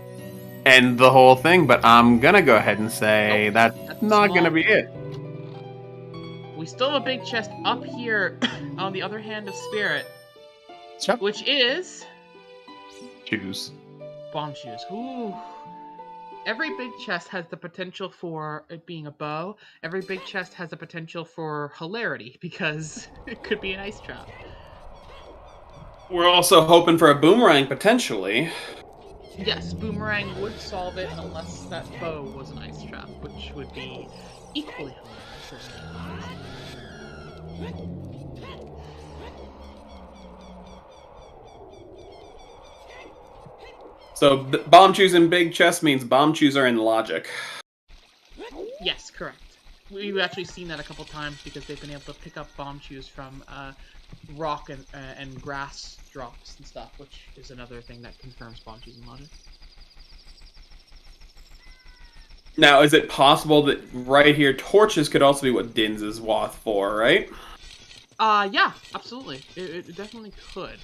end the whole thing, but I'm gonna go ahead and say Nope, that's that's not small. gonna be it. We still have a big chest up here on the other hand of Spirit, Yep. which is Choose. bomb shoes. Ooh. Every big chest has the potential for it being a bow. Every big chest has the potential for hilarity because it could be an ice trap. We're also hoping for a boomerang, potentially. Yes, boomerang would solve it unless that bow was an ice trap, which would be equally hilarious. So, bomb choose in big chest means bomb choose are in logic. Yes, correct. We've actually seen that a couple times because they've been able to pick up bomb shoes from rock and grass drops and stuff, which is another thing that confirms bomb shoes in logic. Now, is it possible that right here, torches could also be what Din's is Wath for, right? Yeah, absolutely. It definitely could.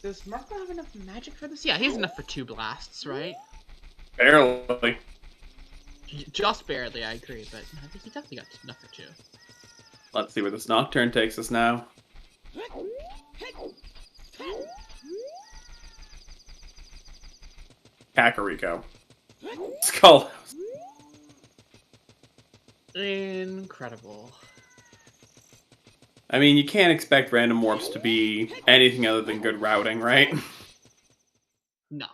Does Marco have enough magic for this? Yeah, he has enough for 2 blasts, right? Barely. Just barely, I agree, but I think he definitely got enough for 2. Let's see where this Nocturne takes us now. Kakariko. Skull. Incredible. I mean, you can't expect random warps to be anything other than good routing, right? No.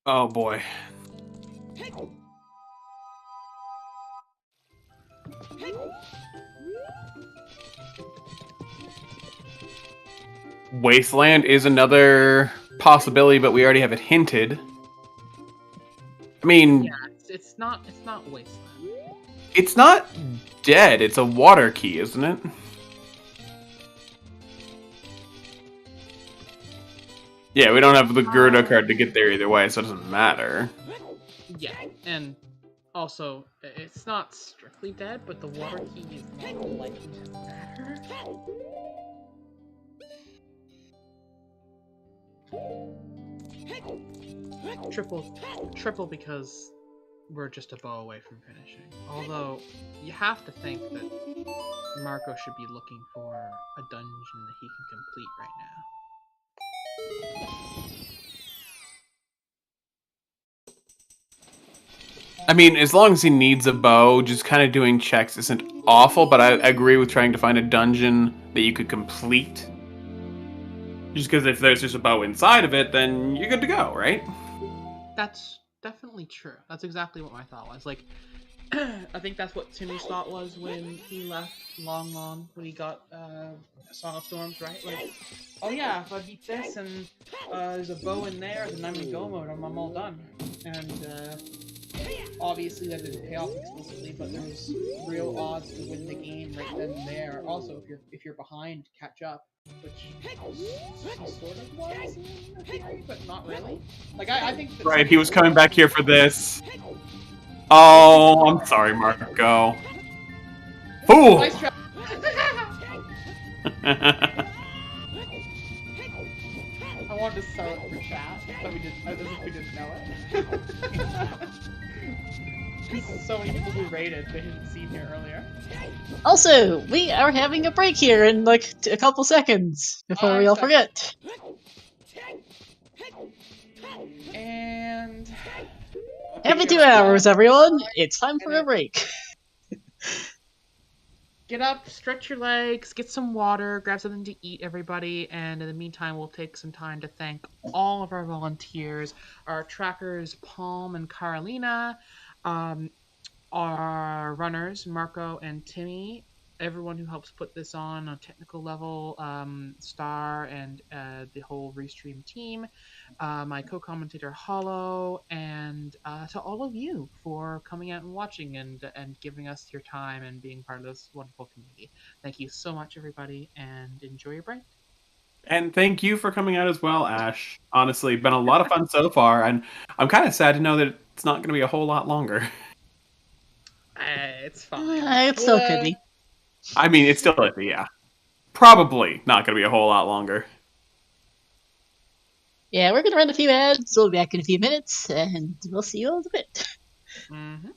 Oh boy. Wasteland is another possibility, but we already have it hinted. I mean, Yeah, it's not wasteland. it's not dead. It's a water key, isn't it? Yeah, we don't have the Gerda card to get there either way, so it doesn't matter. Yeah, and Also, it's not strictly dead, but the water key is not likely to matter. Triple because we're just a bow away from finishing. Although, you have to think that Marco should be looking for a dungeon that he can complete right now. I mean, as long as he needs a bow, just kind of doing checks isn't awful, but I agree with trying to find a dungeon that you could complete. Just because if there's just a bow inside of it, then you're good to go, right? That's definitely true. That's exactly what my thought was. Like, I think that's what Timmy's thought was when he left Long when he got Song of Storms, right? Like, oh yeah, if I beat this and there's a bow in there, then I'm in go mode. I'm all done. And obviously that didn't pay off explicitly, but there was real odds to win the game right then and there. Also, if you're behind, catch up, which he sort of was in theory, but not really. Like I think that Right, he was coming back here for this. Oh, I'm sorry, Marco. Fool! Nice try. I wanted to sell it for chat, but we didn't. As if we didn't know it. So many people who rated they hadn't seen here earlier. Also, we are having a break here in like a couple seconds before we all forget. And Happy 2 hours, everyone! It's time for a break. get up, stretch your legs, get some water, grab something to eat, everybody. And in the meantime, we'll take some time to thank all of our volunteers, our trackers, Palm and Carolina, our runners, Marco and Timmy, everyone who helps put this on a technical level, Star and the whole Restream team, my co-commentator Hollow, and to all of you for coming out and watching and giving us your time and being part of this wonderful community. Thank you so much, everybody, and enjoy your break. And thank you for coming out as well, Ash. Honestly, been a lot of fun so far, and I'm kind of sad to know that it's not going to be a whole lot longer. It's fine. It still could be. I mean, it's still iffy, yeah. Probably not going to be a whole lot longer. Yeah, we're gonna run a few ads, so we'll be back in a few minutes, and we'll see you all in a bit. Mm-hmm.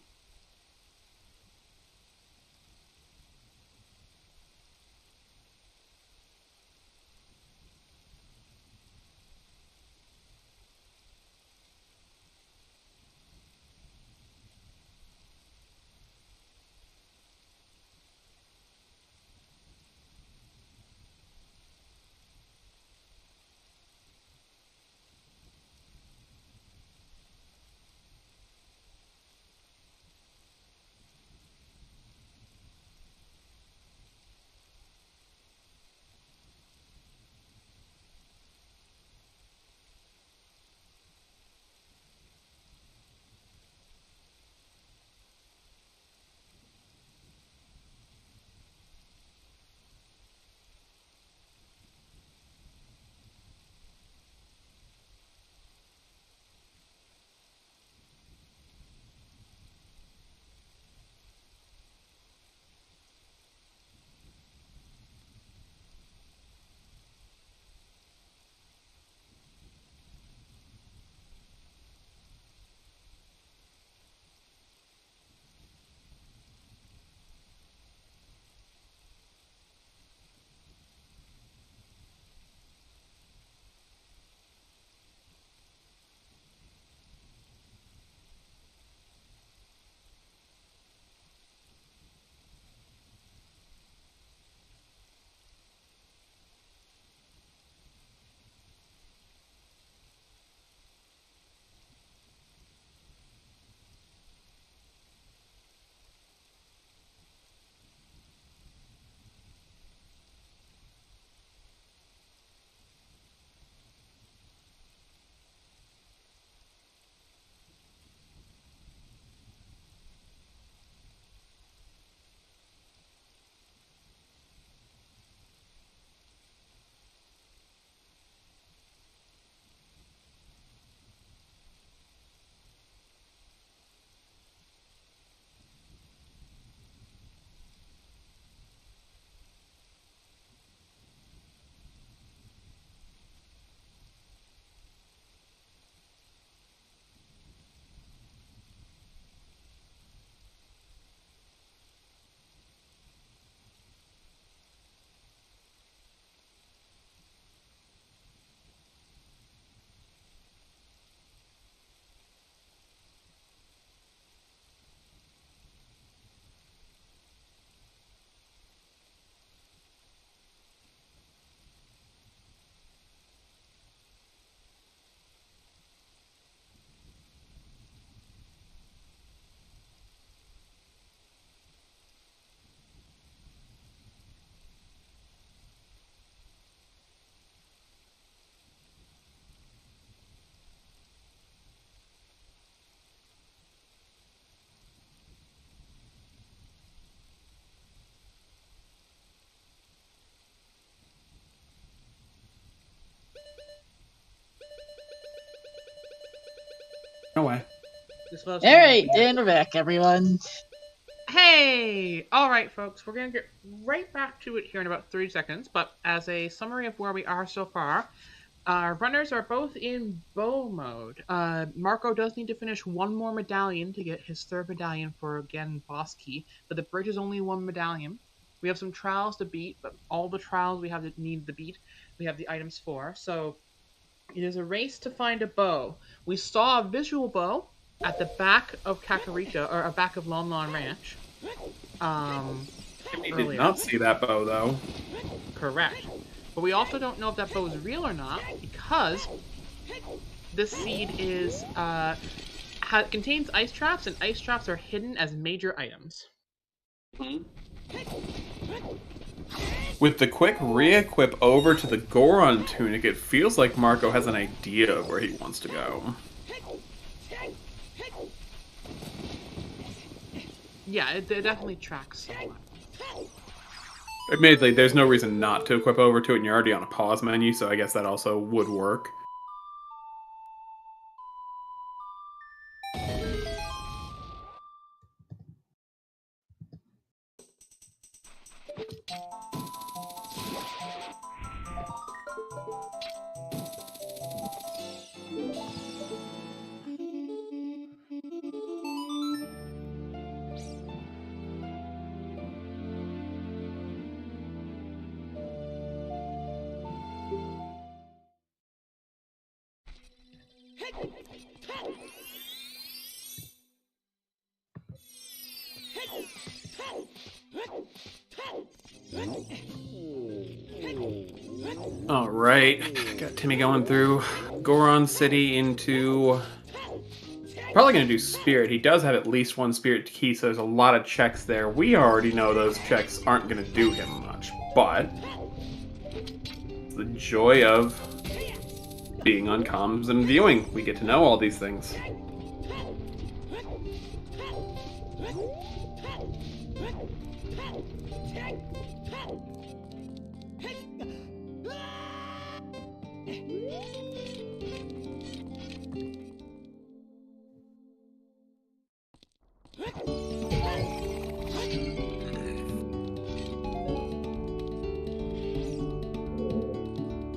Just let us All know. right, and we're back, everyone. Hey! Alright, folks, we're going to get right back to it here in about 30 seconds, but as a summary of where we are so far, our runners are both in bow mode. Marco does need to finish one more medallion to get his third medallion for, again, boss key, but the bridge is only one medallion. We have some trials to beat, but all the trials we have that need to beat, we have the items for, so it is a race to find a bow. We saw a visual bow at the back of Kakariko, or back of Lon Lon Ranch. We Earlier. did not see that bow, though. Correct. But we also don't know if that bow is real or not, because this seed is contains ice traps, and ice traps are hidden as major items. With the quick re-equip over to the Goron tunic, it feels like Marco has an idea of where he wants to go. Yeah, it definitely tracks somewhat. Admittedly, there's no reason not to equip over to it, and you're already on a pause menu, so I guess that also would work. Alright, got Timmy going through Goron City into... Probably going to do Spirit. He does have at least one Spirit key, so there's a lot of checks there. We already know those checks aren't going to do him much, but... the joy of being on comms and viewing. We get to know all these things.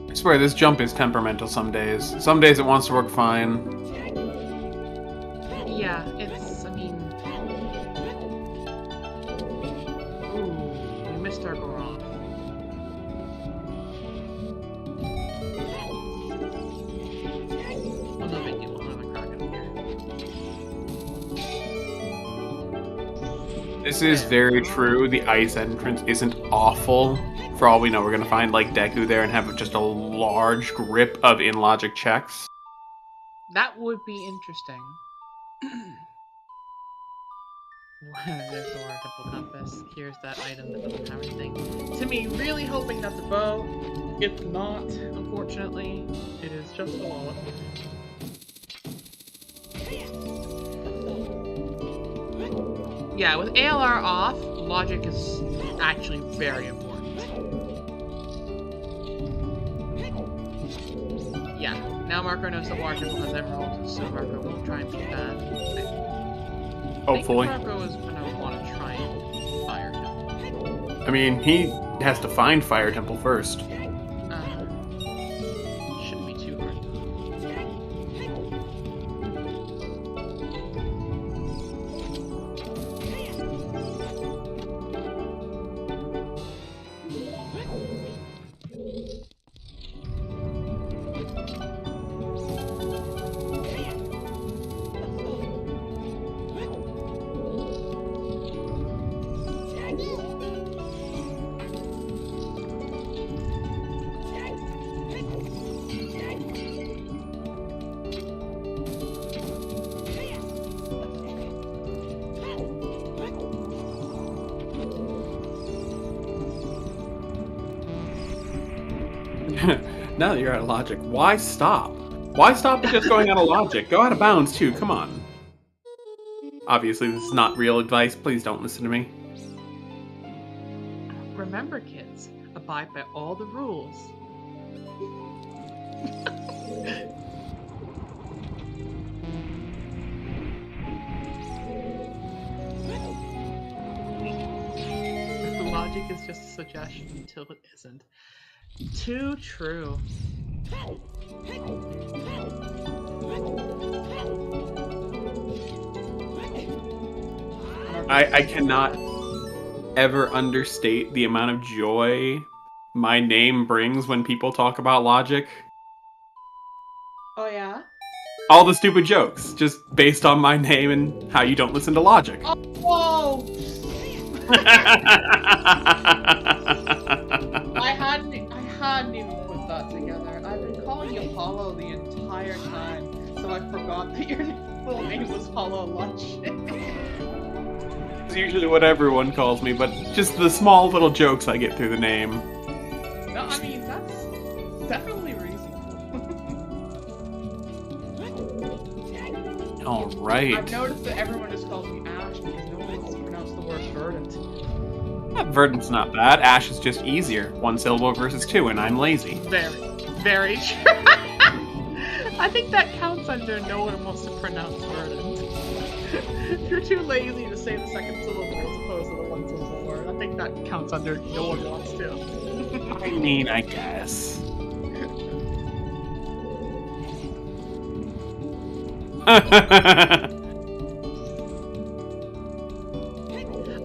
I swear, this jump is temperamental some days. Some days it wants to work fine. Yeah, it's, I mean... Ooh, we missed our Goron. Oh, no big deal, we'll have a Kraken here. This is very true. The ice entrance isn't awful. For all we know, we're going to find, like, Deku there and have just a large grip of in-logic checks. That would be interesting. There's the Water Temple Compass. Here's that item that doesn't have anything. Timmy really hoping that's a bow. It's not, unfortunately. It is just a wallet. Yeah, with ALR off, logic is actually very important. Yeah, now Marco knows that Water Temple has Emerald, so Marco won't try and beat that. Hopefully. I think Marco is going to want to try and Fire Temple. I mean, he has to find Fire Temple first. Shouldn't be too hard. Now that you're out of logic, why stop? Why stop at just going out of logic? Go out of bounds, too. Come on. Obviously, this is not real advice. Please don't listen to me. Remember, kids, abide by all the rules. logic is just a suggestion until it isn't. Too true. I cannot ever understate the amount of joy my name brings when people talk about logic. Oh yeah? All the stupid jokes, just based on my name and how you don't listen to logic. Oh, whoa! I hadn't even put that together. I've been calling you Hollow the entire time, so I forgot that your full name was Hollow Lunch. It's usually what everyone calls me, but just the small little jokes I get through the name. No, I mean, that's definitely reasonable. Alright. I've noticed that everyone just calls me Ash because no one wants to pronounce the word verdant. Verdant's not bad. Ash is just easier. 1 syllable versus 2, and I'm lazy. Very, very true. I think that counts under no one wants to pronounce verdant. If you're too lazy to say the second syllable as opposed to the 1 syllable word, I think that counts under no one wants to. I mean, I guess.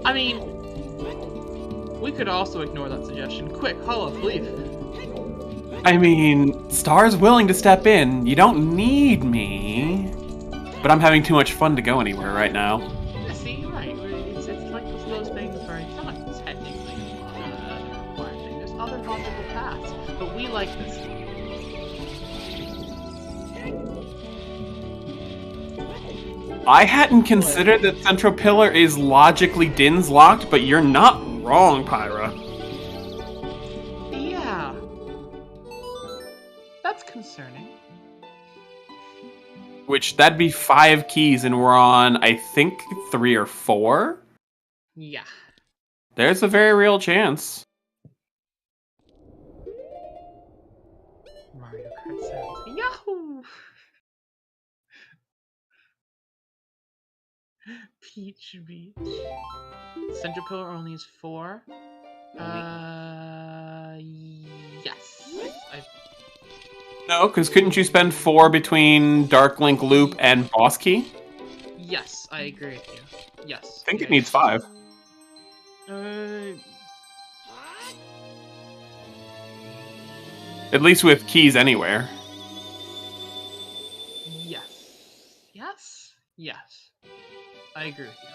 I mean, we could also ignore that suggestion. Quick, Hollow, leave. I mean, Star's willing to step in. You don't need me. But I'm having too much fun to go anywhere right now. Yeah, see, right. It's like those things where it's not technically required thing. There's other logical paths. But we like this. I hadn't considered that Central Pillar is logically Din's locked, but you're not wrong, Pyra. Yeah. That's concerning. Which, that'd be 5 keys, and we're on, I think, 3 or 4? Yeah. There's a very real chance. Mario Kart sounds. Yahoo! Peach Beach. Central Pillar only is 4. Yes. No, because couldn't you spend 4 between Dark Link Loop and Boss Key? Yes, I agree with you. Yes. I think it needs 5. At least with keys anywhere. Yes. Yes? Yes. I agree with you.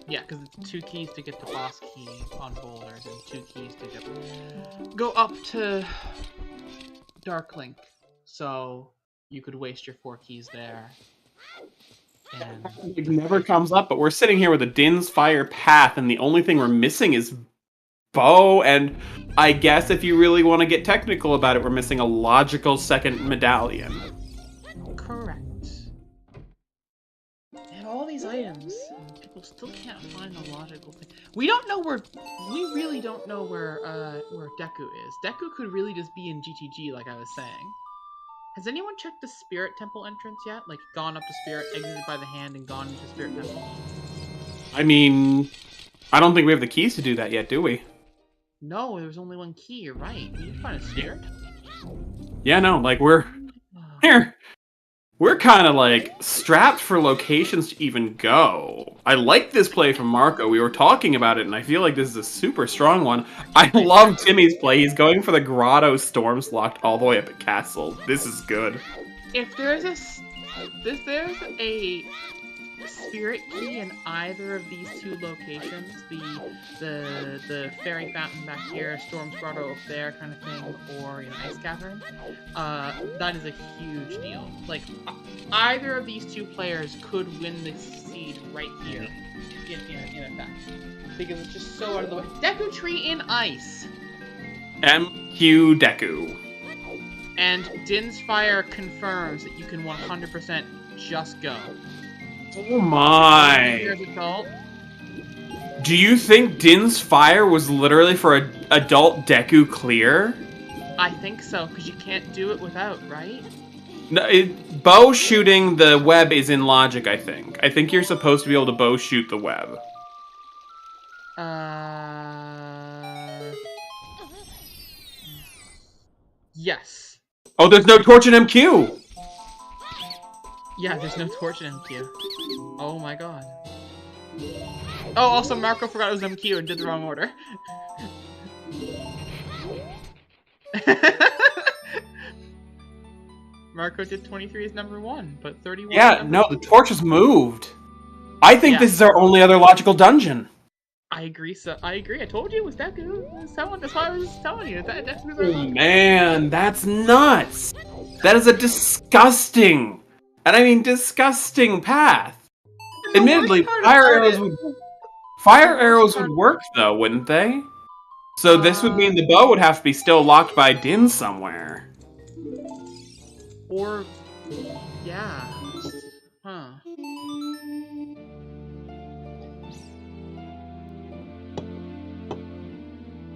Yeah, because it's 2 keys to get the boss key on boulders, and 2 keys to go up to Dark Link. So you could waste your 4 keys there. And It never comes up, but we're sitting here with a Din's Fire path, and the only thing we're missing is bow, and I guess if you really want to get technical about it, we're missing a logical second medallion. correct. And all these items, and people still can't find the logical thing. We really don't know where Deku is. Deku could really just be in GTG, like I was saying. Has anyone checked the Spirit Temple entrance yet? Like, gone up to Spirit, exited by the hand, and gone into Spirit Temple? I mean, I don't think we have the keys to do that yet, do we? No, there's only 1 key, you're right. We need to find a Spirit. Yeah, no, like, we're kind of, like, strapped for locations to even go. I like this play from Marco. We were talking about it, and I feel like this is a super strong one. I love Timmy's play. He's going for the Grotto Storms locked all the way up at Castle. This is good. If there's a Spirit key in either of these 2 locations, the Fairy Fountain back here, Storm's Grotto up there kind of thing, or Ice Cavern, that is a huge deal. Like, either of these 2 players could win this seed right here in effect. Because it's just so out of the way. Deku Tree in Ice! MQ Deku. And Din's Fire confirms that you can 100% just go. Oh my! Do you think Din's Fire was literally for an adult Deku clear? I think so, because you can't do it without, right? No, bow shooting the web is in logic, I think. I think you're supposed to be able to bow shoot the web. Yes. Oh, there's no torch in MQ! Yeah, there's no torch in MQ. Oh my god. Oh, also Marco forgot it was MQ and did the wrong order. Marco did 23 as number 1, but 31 Yeah, no, the torch has moved. I think this is our only other logical dungeon. I agree, I agree. I told you it was that good. That's why I was telling you. That Oh man, that's nuts. That is a disgusting, and I mean disgusting path. Admittedly, fire arrows would work though, wouldn't they? So this would mean the bow would have to be still locked by Din somewhere. Or, yeah. Huh.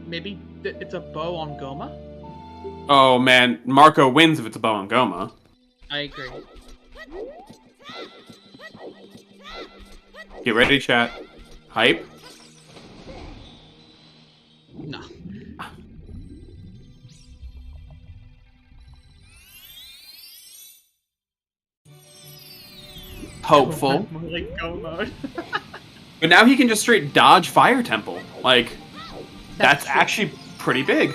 Maybe it's a bow on Goma? Oh man, Marco wins if it's a bow on Goma. I agree. Get ready, chat. Hype? No. Hopeful. More like go mode. But now he can just straight dodge Fire Temple. Like, that's true. actually pretty big.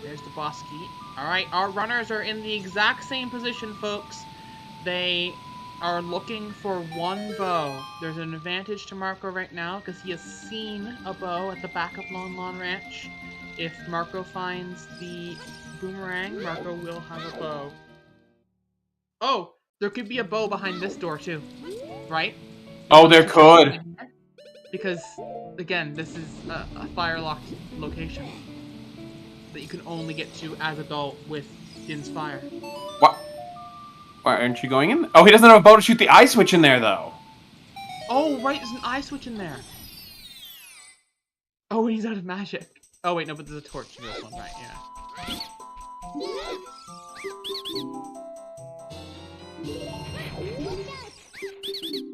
There's the boss key. Alright, our runners are in the exact same position, folks. They are looking for one bow. There's an advantage to Marco right now because he has seen a bow at the back of Lon Lon Ranch. If Marco finds the boomerang, Marco will have a bow. Oh, there could be a bow behind this door too, right? Oh, there could. Because, again, this is a fire-locked location that you can only get to as a bow with Din's fire. What? Why aren't you going in? Oh, he doesn't have a bow to shoot the eye switch in there, though. Oh, right, there's an eye switch in there. Oh, he's out of magic. Oh, wait, no, but there's a torch in this one, right, yeah.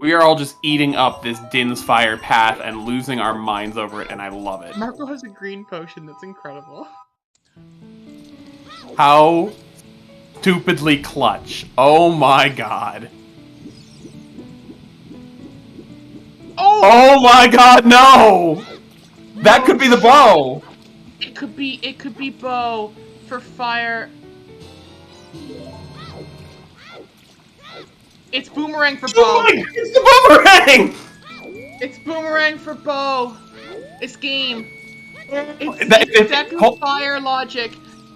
We are all just eating up this Din's fire path and losing our minds over it, and I love it. Marco has a green potion that's incredible. How stupidly clutch. Oh my god. Oh my god, no! That could be the bow! It could be bow for fire. It's boomerang for bow. Oh my, it's the boomerang! It's boomerang for bow. It's game. It's That- exactly fire logic.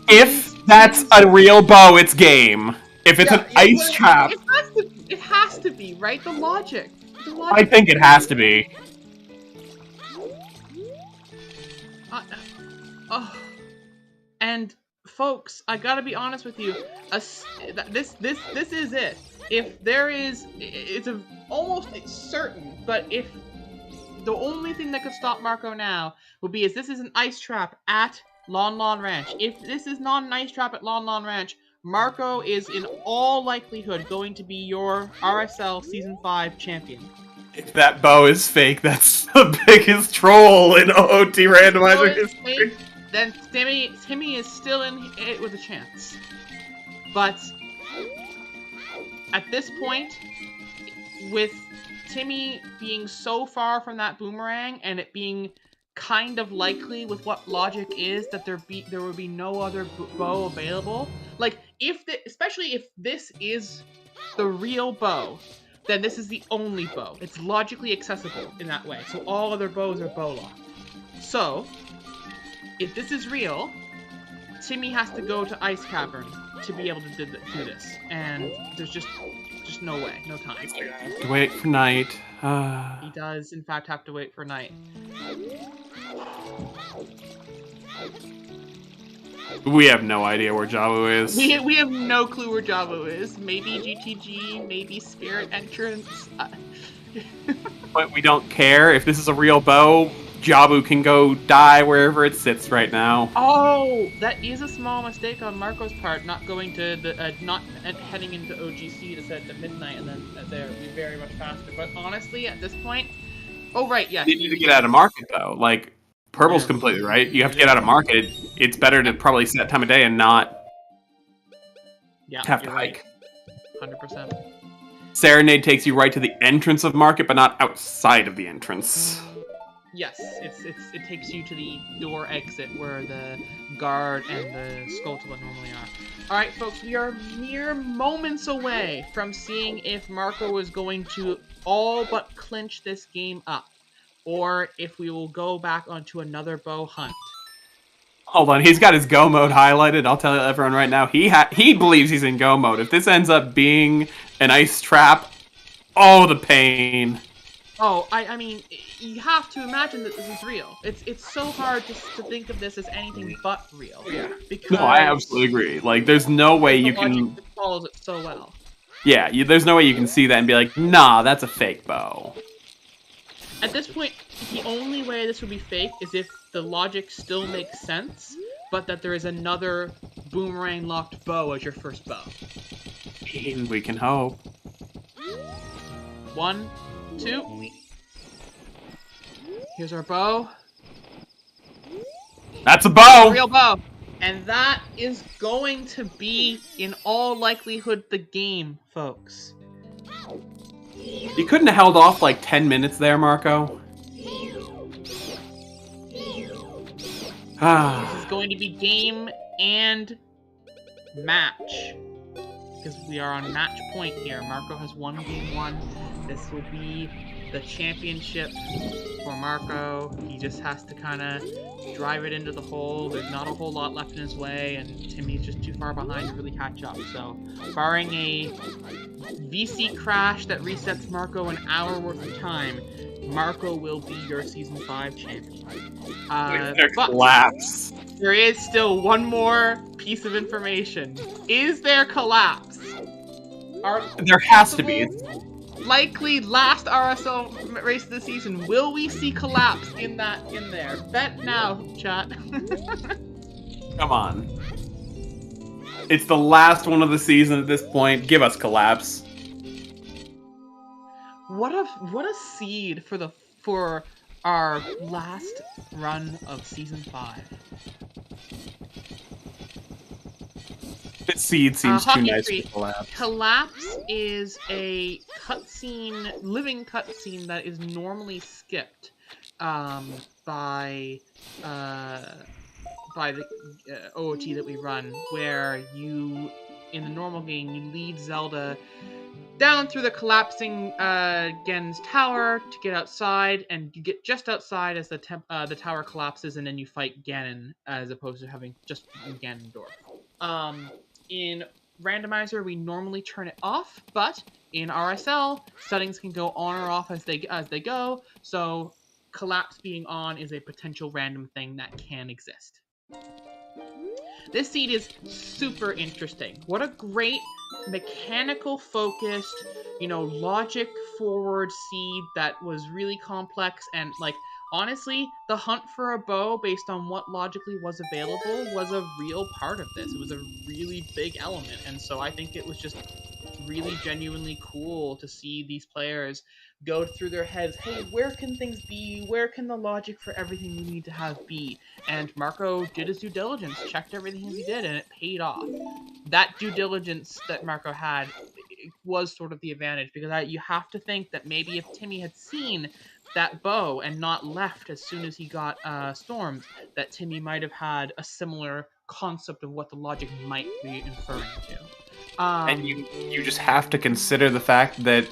If that's a real bow, it's game. If it's an ice trap, It has to be, right? The logic. I think it has to be. And folks, I gotta be honest with you. This is it. If there is, it's almost certain. But if the only thing that could stop Marco now would be this is an ice trap at Lon Lon Ranch. If this is not an ice trap at Lon Lon Ranch, Marco is in all likelihood going to be your RSL Season 5 champion. If that bow is fake, that's the biggest troll in OOT Randomizer history. Then Timmy is still in it with a chance. But at this point, with Timmy being so far from that boomerang and it being kind of likely with what logic is that there would be no other bow available. Like especially if this is the real bow, then this is the only bow. It's logically accessible in that way. So all other bows are bow locked. So if this is real, Timmy has to go to Ice Cavern to be able to do this, and there's just no way, no time. To wait for night. He does, in fact, have to wait for night. We have no idea where Jawu is. We have no clue where Javu is. Maybe GTG, maybe Spirit Entrance. But we don't care. If this is a real bow, Jabu can go die wherever it sits right now. Oh, that is a small mistake on Marco's part, not going to the not heading into OGC to set it to midnight, and then there would be very much faster. But honestly, at this point, oh right, yes, You need to get out of market though. Like Purple's Yeah. completely right. You have to get out of market. It's better to probably set time of day and not have to you're hike. 100%. Serenade takes you right to the entrance of market, but not outside of the entrance. Yes, it takes you to the door exit where the guard and the Skulltula normally are. All right, folks, we are mere moments away from seeing if Marco is going to all but clinch this game up, or if we will go back onto another bow hunt. Hold on, he's got his go mode highlighted. I'll tell everyone right now, he believes he's in go mode. If this ends up being an ice trap, oh, the pain. Oh, I mean, you have to imagine that this is real. It's so hard to think of this as anything but real. Yeah. Because No, I absolutely agree. Like, there's no way you can... follows it so well. Yeah, there's no way you can see that and be like, nah, that's a fake bow. At this point, the only way this would be fake is if the logic still makes sense, but that there is another boomerang-locked bow as your first bow. We can hope. 1, 2. Here's our bow. That's a bow! Real bow. And that is going to be, in all likelihood, the game, folks. You couldn't have held off like 10 minutes there, Marco. This is going to be game and match. Because we are on match point here. Marco has won game 1. This will be the championship for Marco. He just has to kind of drive it into the hole. There's not a whole lot left in his way, and Timmy's just too far behind to really catch up. So, barring a VC crash that resets Marco an hour worth of time, Marco will be your Season 5 champion. But Collapse. there is still one more piece of information. Is there collapse? There has to be. Likely last RSL race of the season. Will we see collapse in there? Bet now, chat. Come on. It's the last one of the season at this point. Give us collapse. What a seed for our last run of season 5. This seed seems too nice for collapse. Collapse is a cutscene, living cutscene that is normally skipped by the OOT that we run, where you, in the normal game, you lead Zelda down through the collapsing Gen's tower to get outside, and you get just outside as the tower collapses, and then you fight Ganon, as opposed to having just Ganondorf. In Randomizer, we normally turn it off, but in RSL, settings can go on or off as they go, so collapse being on is a potential random thing that can exist. This seed is super interesting. What a great mechanical focused, logic forward seed that was really complex, and honestly, the hunt for a bow based on what logically was available was a real part of this. It was a really big element, and so I think it was just really genuinely cool to see these players go through their heads, hey, where can things be? Where can the logic for everything we need to have be? And Marco did his due diligence, checked everything he did, and it paid off. That due diligence that Marco had was sort of the advantage, because you have to think that maybe if Timmy had seen that bow and not left as soon as he got stormed, that Timmy might have had a similar concept of what the logic might be inferring to. And you just have to consider the fact that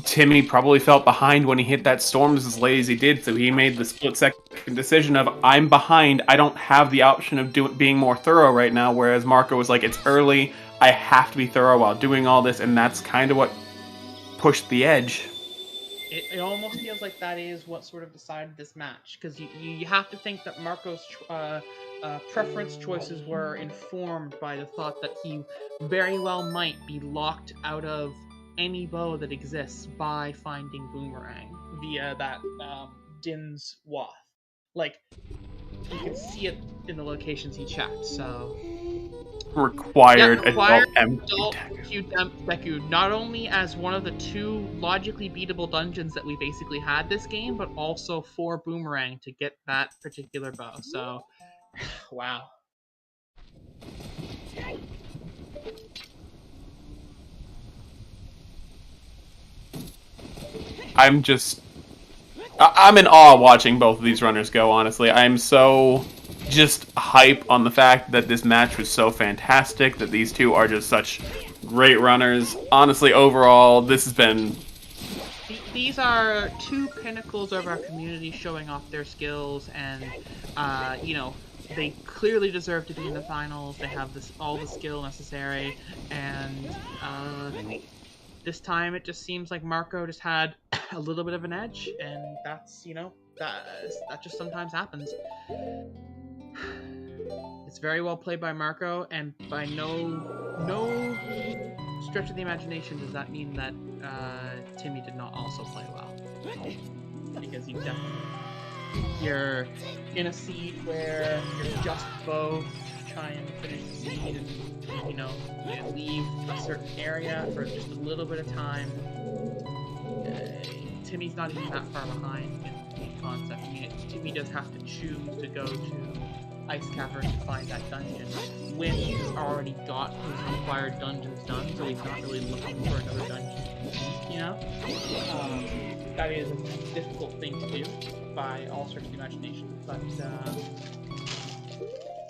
Timmy probably felt behind when he hit that storm as late as he did, so he made the split-second decision of, I'm behind, I don't have the option of being more thorough right now, whereas Marco was like, it's early, I have to be thorough while doing all this, and that's kind of what pushed the edge. It almost feels like that is what sort of decided this match, because you have to think that Marco's preference choices were informed by the thought that he very well might be locked out of any bow that exists by finding Boomerang via that Din's Wath. Like, you can see it in the locations he checked, so... Required required adult Deku, not only as one of the 2 logically beatable dungeons that we basically had this game, but also for Boomerang to get that particular bow, so... wow. I'm in awe watching both of these runners go, honestly. I'm so just hype on the fact that this match was so fantastic, that these two are just such great runners. Honestly, overall, this has been... These are 2 pinnacles of our community showing off their skills, and, you know, they clearly deserve to be in the finals. They have all the skill necessary, and, this time it just seems like Marco just had a little bit of an edge, and that's, you know, that just sometimes happens. It's very well played by Marco, and by no stretch of the imagination does that mean that Timmy did not also play well. Because you're in a seed where you're just both try and finish the seed, and you know, you leave a certain area for just a little bit of time. Timmy's not even that far behind in concept. I mean, Timmy does have to choose to go to Ice Cavern to find that dungeon. Win has already got his required dungeons done, so he's not really looking for another dungeon. You know, that is a difficult thing to do by all sorts of imagination, but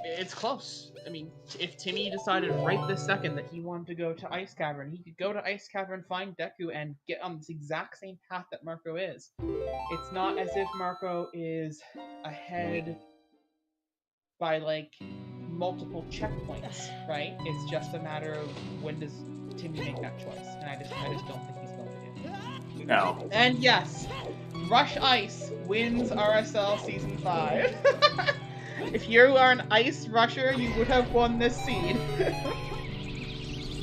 it's close. I mean, if Timmy decided right this second that he wanted to go to Ice Cavern, he could go to Ice Cavern, find Deku, and get on this exact same path that Marco is. It's not as if Marco is ahead by, like, multiple checkpoints, right? It's just a matter of when does Timmy make that choice, and I just don't think he's going to. No. And yes, Rush Ice wins RSL Season 5. If you are an Ice Rusher, you would have won this seed.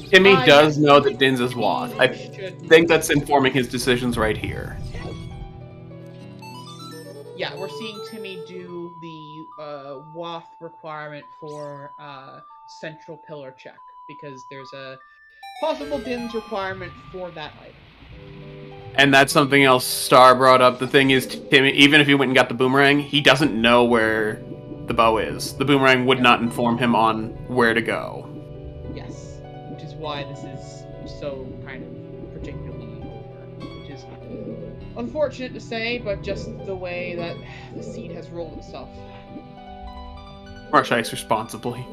Timmy does know that Din's is Wath. I think that's informing his decisions right here. Yeah, we're seeing Timmy do the Wath requirement for Central Pillar check, because there's a possible Din's requirement for that item. And that's something else Star brought up. The thing is, Timmy, even if he went and got the boomerang, he doesn't know where the bow is. The boomerang would not inform him on where to go. Yes, which is why this is so kind of particularly over, which is unfortunate to say, but just the way that the seed has rolled itself. Rush Ice responsibly.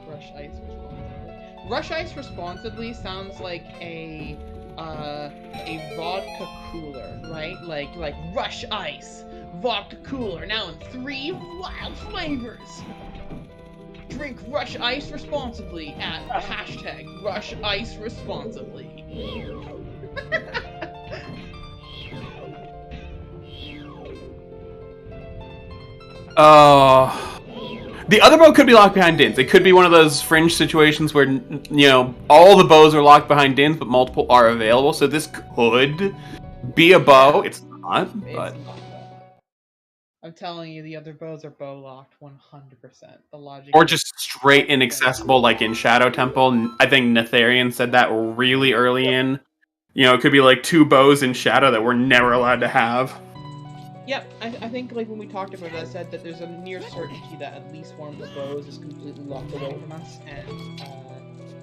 Rush Ice responsibly. Rush Ice responsibly sounds like a vodka cooler, right? Like Rush Ice, vodka cooler, now in 3 wild flavors. Drink Rush Ice responsibly at hashtag Rush Ice responsibly. The other bow could be locked behind Din's. It could be one of those fringe situations where, you know, all the bows are locked behind Din's, but multiple are available. So this could be a bow. It's not, but... I'm telling you, the other bows are bow locked 100%. The logic. Or just straight inaccessible, like in Shadow Temple. I think Netharian said that really early in. You know, it could be like 2 bows in Shadow that we're never allowed to have. Yep, I think like when we talked about it, I said that there's a near certainty that at least one of the bows is completely locked away from us, and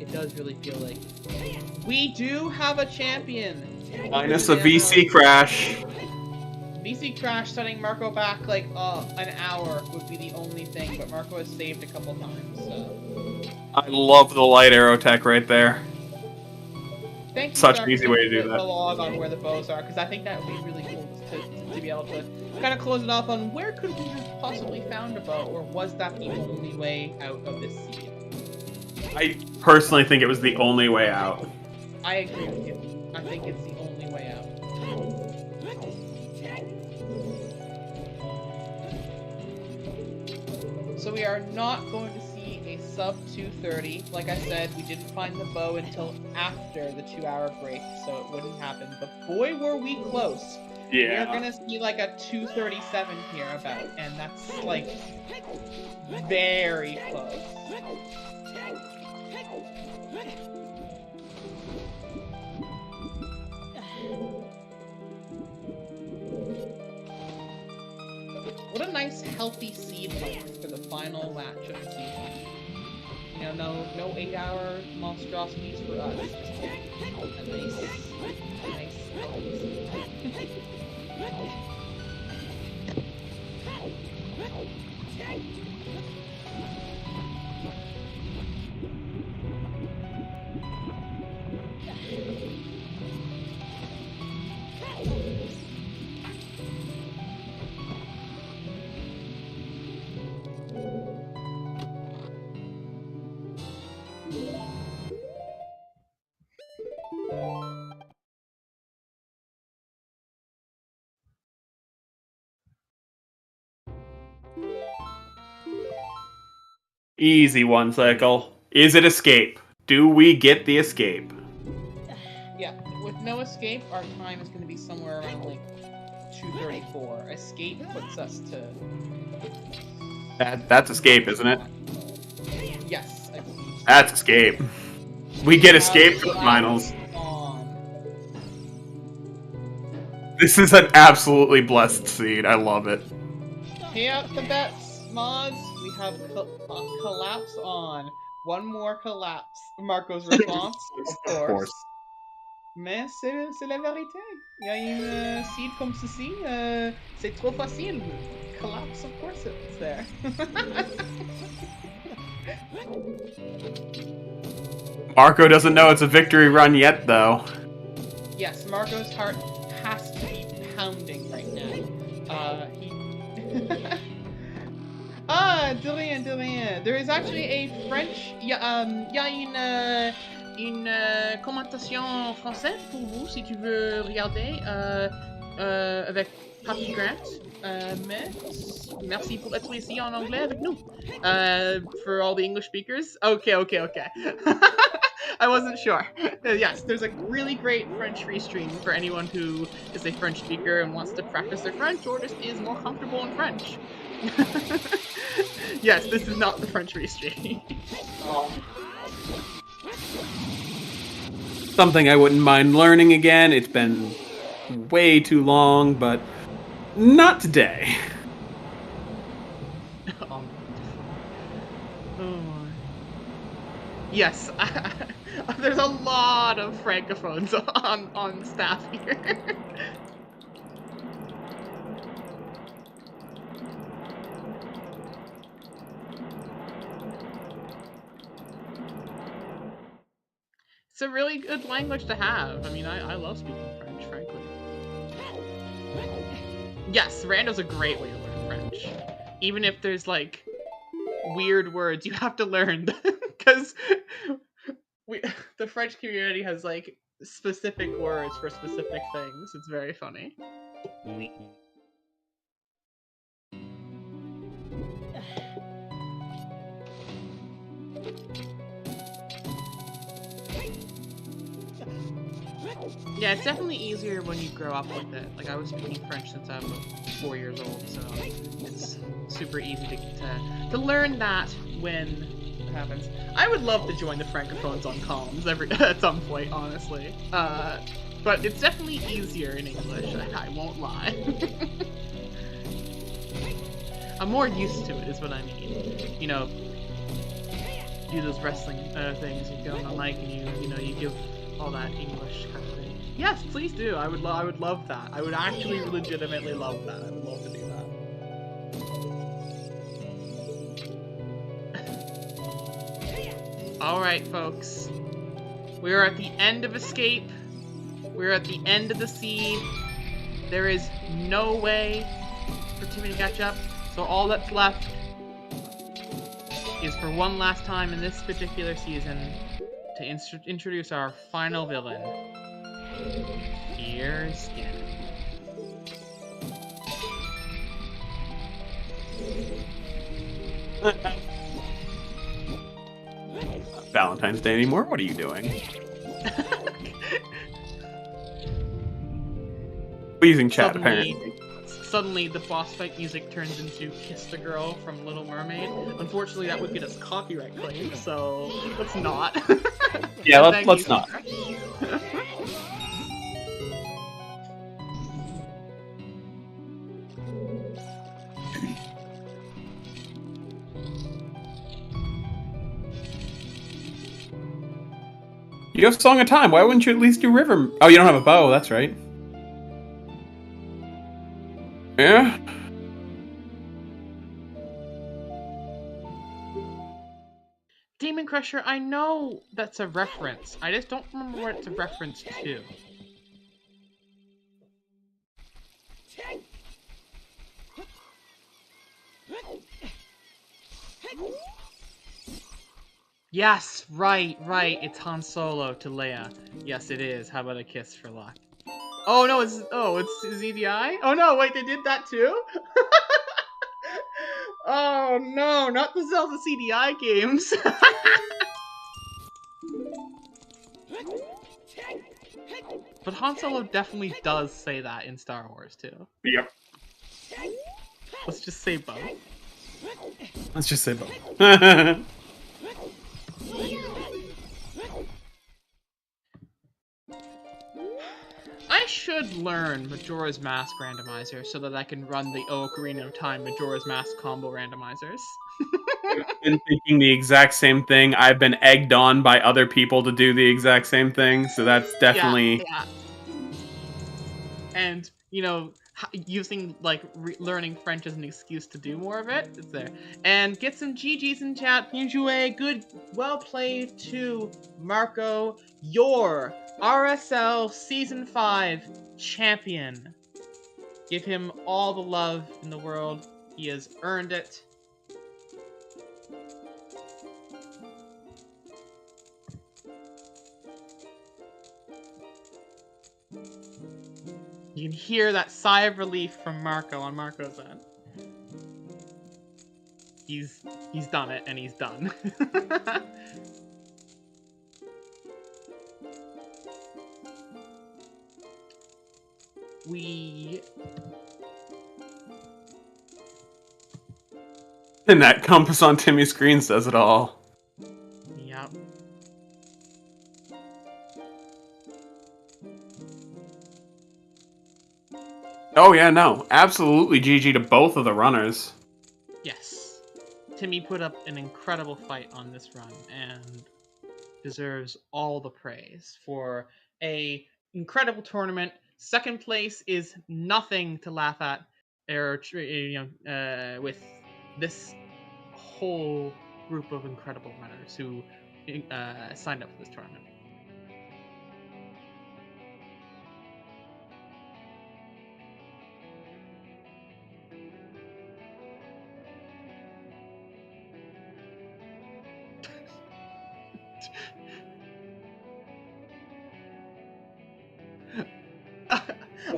it does really feel like we do have a champion. Minus a VC crash. VC crash setting Marco back like an hour would be the only thing, but Marco has saved a couple times. So. I love the light arrow tech right there. Thank you. Such an easy way to do that. The log on where the bows are, because I think that would be really cool to be able to kind of close it off on where could we have possibly found a bow, or was that the only way out of this seed? I personally think it was the only way out. I agree with you. I think it's the only way out. So we are not going to see a sub 230. Like I said, we didn't find the bow until after the 2-hour break, so it wouldn't happen. But boy, were we close. We're gonna see like a 237 here about, and that's like very close. What a nice healthy seed length for the final match of the season. You know, no 8-hour monstrosities for us. Just a nice healthy seed. Easy one, Cycle. Is it escape? Do we get the escape? Yeah, with no escape, our time is going to be somewhere around like 2:34. Escape puts us to. That's escape, isn't it? Yes, I believe. That's escape. We get escape for the finals. This is an absolutely blessed seed. I love it. Pay out the bets, mods. We have collapse on. One more collapse. Marco's response, of course. Mais c'est la vérité. Il y a une seed comme ceci. C'est trop facile. Collapse, of course it's there. Marco doesn't know it's a victory run yet, though. Yes, Marco's heart has to be pounding right now. De rien, de rien. There is actually a French. Il y a une commentation française pour vous si tu veux regarder avec Happy Grant. Mais merci pour être ici en anglais avec nous. For all the English speakers. Okay. I wasn't sure. Yes, there's a really great French restream for anyone who is a French speaker and wants to practice their French or just is more comfortable in French. Yes, this is not the French restream. Something I wouldn't mind learning again. It's been way too long, but not today. Yes, there's a lot of francophones on staff here. It's a really good language to have. I mean, I love speaking French, frankly. Yes, Rando's a great way to learn French. Even if there's, like, weird words, you have to learn them. Because the French community has, like, specific words for specific things. It's very funny. Yeah, it's definitely easier when you grow up with it. Like, I was speaking French since I was 4 years old, so it's super easy to learn that when it happens. I would love to join the francophones on comms at some point, honestly. But it's definitely easier in English, I won't lie. I'm more used to it, is what I mean. You know, do those wrestling things, you get on the mic and you give all that English kind of thing. Yes, please do. I would love that. I would actually legitimately love that. I would love to do that. Alright, folks. We are at the end of Escape. We're at the end of the seed. There is no way for Timmy to catch up. So all that's left is for one last time in this particular season to introduce our final villain. Here's Ganon. Valentine's Day anymore? What are you doing? Pleasing chat, apparently. Suddenly, the boss fight music turns into "Kiss the Girl" from Little Mermaid. Unfortunately, that would get us copyright claim, so let's not. Yeah, Thank let's you, not. Sarah. You have Song of Time. Why wouldn't you at least do River? Oh, you don't have a bow. That's right. Yeah. Demon Crusher, I know that's a reference. I just don't remember what it's a reference to. Yes, right. It's Han Solo to Leia. Yes, it is. How about a kiss for luck? Oh no, it's ZDI? Oh no, wait, they did that too? Oh no, not the Zelda CDI games. But Han Solo definitely does say that in Star Wars too. Yep. Let's just say both. Let's just say both. I should learn Majora's Mask Randomizer so that I can run the Ocarina of Time Majora's Mask combo randomizers. I've been thinking the exact same thing. I've been egged on by other people to do the exact same thing, so that's definitely... Yeah. And, you know, using, like, learning French as an excuse to do more of it, it's there. And get some GGs in chat. Bien joué. Good, well played to Marco, your RSL Season 5 champion. Give him all the love in the world. He has earned it. You can hear that sigh of relief from Marco on Marco's end. He's done it, and he's done. And that compass on Timmy's screen says it all. Yep. Oh yeah, no. Absolutely GG to both of the runners. Yes. Timmy put up an incredible fight on this run, and deserves all the praise for a incredible tournament. Second place is nothing to laugh at, with this whole group of incredible runners who signed up for this tournament.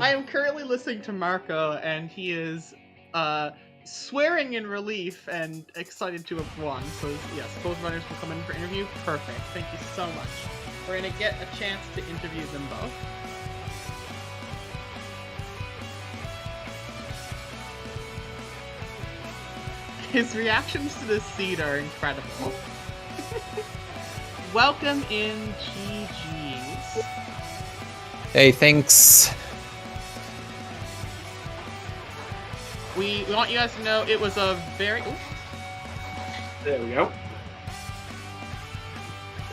I am currently listening to Marco, and he is swearing in relief and excited to have won. So yes, both runners will come in for interview. Perfect. Thank you so much. We're gonna get a chance to interview them both. His reactions to this seed are incredible. Welcome in, GG's. Hey, thanks. We want you guys to know it was a very... Ooh. There we go.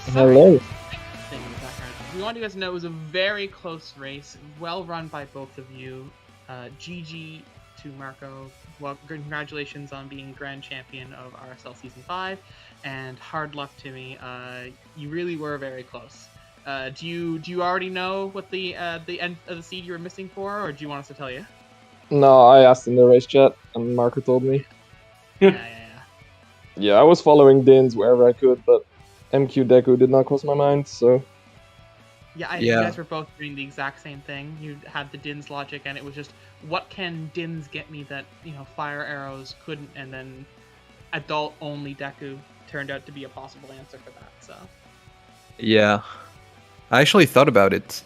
Hello. Thing in the background. We want you guys to know it was a very close race, well run by both of you. GG to Marco. Well, congratulations on being Grand Champion of RSL Season 5, and hard luck to me. You really were very close. Do you already know what the end of the seed you were missing for, or do you want us to tell you? No, I asked in the race chat, and Marco told me. Yeah. Yeah, I was following Dins wherever I could, but MQ Deku did not cross my mind, so... Yeah, you guys were both doing the exact same thing. You had the Dins logic, and it was just, what can Dins get me that, fire arrows couldn't, and then adult-only Deku turned out to be a possible answer for that, so... Yeah. I actually thought about it.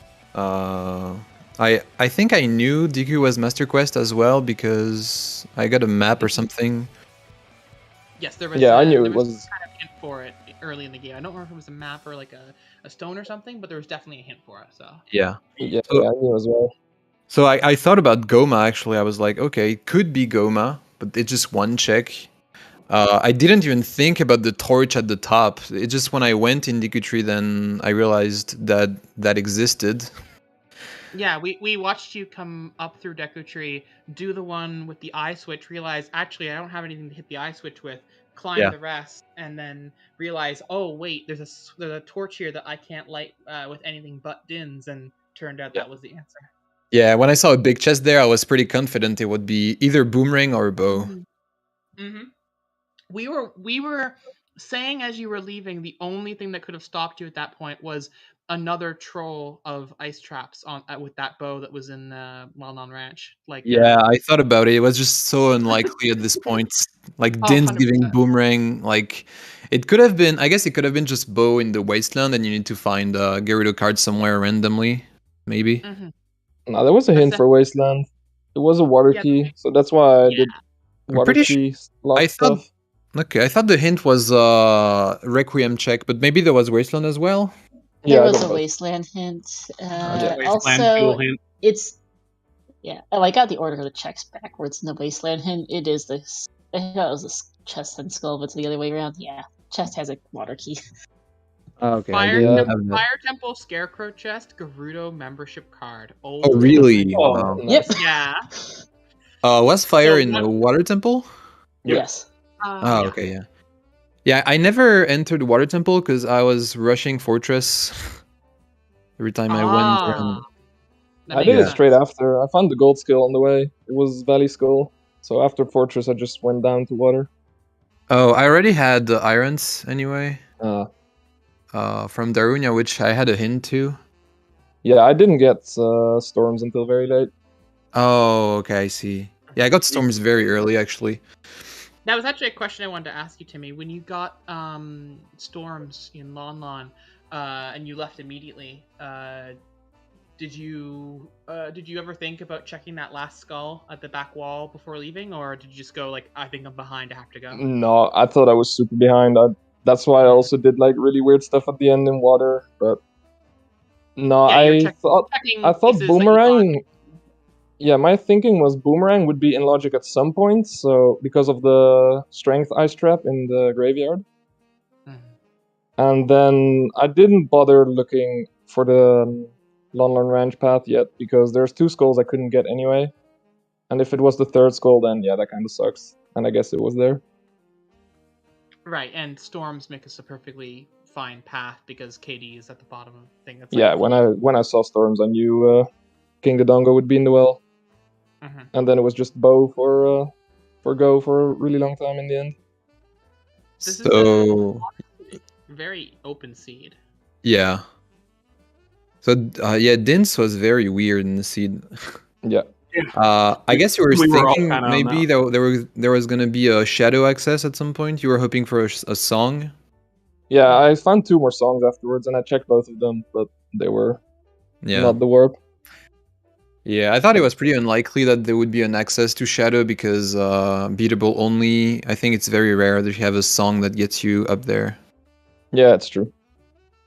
I think I knew Deku was Master Quest as well because I got a map or something. Yes, there was. Yeah, I knew there it was. kind of hint for it early in the game. I don't remember if it was a map or like a stone or something, but there was definitely a hint for it. So Yeah. Yeah, So- I knew as well. So I thought about Goma actually. I was like, okay, it could be Goma, but it's just one check. I didn't even think about the torch at the top. It just when I went in Deku Tree, then I realized that that existed. yeah, we watched you come up through Deku Tree, do the one with the eye switch, realize actually I don't have anything to hit the eye switch with, climb Yeah. the rest, and then realize, oh wait, there's a torch here that I can't light with anything but Din's, and turned out Yeah. that was the answer. Yeah, when I saw a big chest there, I was pretty confident it would be either boomerang or bow. Mm-hmm. We were saying as you were leaving, the only thing that could have stopped you at that point was another troll of ice traps on with that bow that was in Well-Known Ranch. Like Yeah, I thought about it. It was just so unlikely at this point. Like Oh, Din's 100%. giving boomerang. Like it could have been. I guess it could have been just bow in the wasteland, and you need to find a Gerudo card somewhere randomly, maybe. Mhm. No, there was a hint That's for Wasteland. It was a water Yeah, key, so that's why I yeah. did I'm water pretty key lock I thought. stuff. Okay, I thought the hint was Requiem check, but maybe there was wasteland as well. There Yeah, I was got a both. wasteland hint. Wasteland Also, fuel hint. it's Oh, I got the order of the checks backwards in the wasteland hint. It is this. I thought it was this chest and skull, but it's the other way around. Yeah, chest has a water key. Okay, Fire, didn't have that. Fire Temple Scarecrow chest, Gerudo membership card. Oh, really? Oh. Wow. Yep. Yeah. Was fire So in what- the water temple? Yes. Oh, yeah. okay, yeah. Yeah, I never entered the water temple because I was rushing Fortress every time I went around. That I makes did it sense. straight after. I found the gold skill on the way. It was Valley Skull. So after Fortress, I just went down to water. Oh, I already had the irons anyway. Uh, From Darunia, which I had a hint to. yeah, I didn't get storms until very late. Oh, okay, I see. Yeah, I got storms very early actually. That was actually a question I wanted to ask you, Timmy. When you got storms in Lon Lon, and you left immediately, did you ever think about checking that last skull at the back wall before leaving, or did you just go like, I think I'm behind, I have to go? No, I thought I was super behind. That's why I also did like really weird stuff at the end in water. But no, Yeah, you're I checking thought pieces that you boomerang. Yeah, my thinking was boomerang would be in logic at some point. So because of the strength ice trap in the graveyard, thought. Mhm. and then I didn't bother looking for the Lon Lon Ranch path yet because there's 2 skulls I couldn't get anyway. And if it was the 3rd skull, then yeah, that kind of sucks. And I guess it was there. Right, and storms make us a perfectly fine path because KD is at the bottom of the thing. That's Yeah, when I saw storms, I knew King Dodongo would be in the well. Mhm. And then it was just bow for go for a really long time in the end. This is So very open seed. yeah. So yeah, Dins was very weird in the seed. Yeah. I guess you were We were all thinking kinda on maybe there was gonna be a shadow access at some point. You were hoping for a song. Yeah, I found 2 more songs afterwards, and I checked both of them, but they were Yeah. not the warp. Yeah, I thought it was pretty unlikely that there would be an access to Shadow because beatable only. I think it's very rare that you have a song that gets you up there. Yeah, it's true.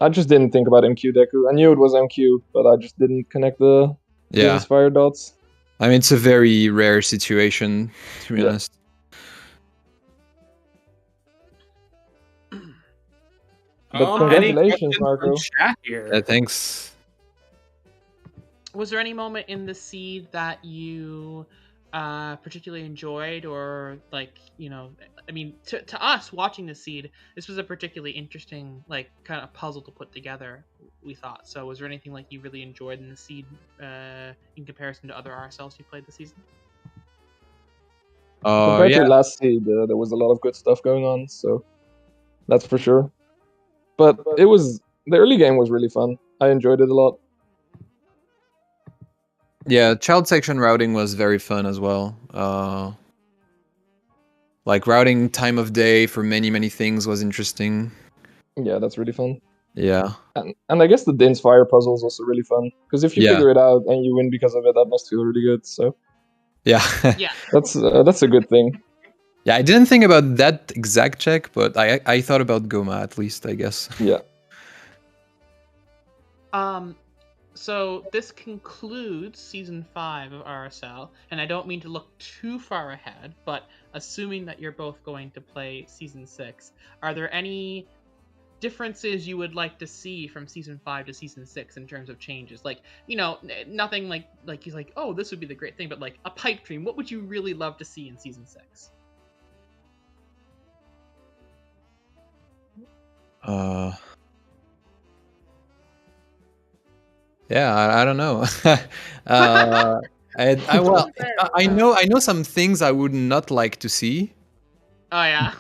I just didn't think about MQ Deku. I knew it was MQ, but I just didn't connect the Yeah, fire dots. I mean it's a very rare situation to be Yeah. honest. But Any congratulations, questions from Marco. chat here? Yeah, thanks. Was there any moment in the seed that you particularly enjoyed, or like, you know, I mean, to us watching the seed, this was a particularly interesting, like, kind of puzzle to put together, we thought. So was there anything like you really enjoyed in the seed in comparison to other RSLs you played this season? Compared Yeah, to last seed, there was a lot of good stuff going on, so that's for sure. But the early game was really fun. I enjoyed it a lot. yeah. Child section routing was very fun as well. Like routing time of day for many things was interesting. Yeah, that's really fun. Yeah. And I guess the Din's Fire puzzle is also really fun because if you Yeah. figure it out and you win because of it, that must feel really good. So Yeah. Yeah. that's a good thing. Yeah, I didn't think about that exact check, but I thought about Goma at least, I guess. Yeah. So this concludes season 5 of RSL, and I don't mean to look too far ahead, but assuming that you're both going to play season 6, are there any differences you would like to see from season 5 to season 6 in terms of changes? Like, nothing like he's like, oh, this would be the great thing, but like a pipe dream, what would you really love to see in season 6? Yeah, I don't know. I know some things I would not like to see. Oh yeah.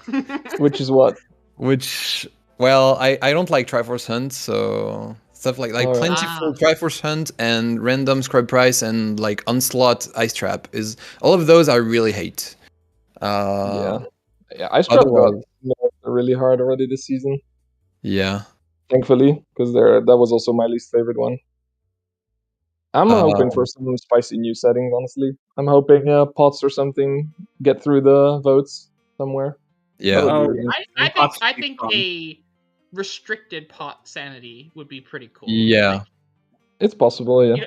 Which is what? Which, well, I don't like Triforce Hunt, so stuff like Alright. Plentiful Triforce Hunt and random Scrub Price and like Onslaught Ice Trap is all of those I really hate. Yeah, Ice Trap got really hard already this season. Yeah. Thankfully, because that was also my least favorite one. I'm hoping for some spicy new settings, honestly. I'm hoping pots or something get through the votes somewhere. Yeah. That would be really I think a restricted pot sanity would be pretty cool. Yeah. Like, it's possible, yeah.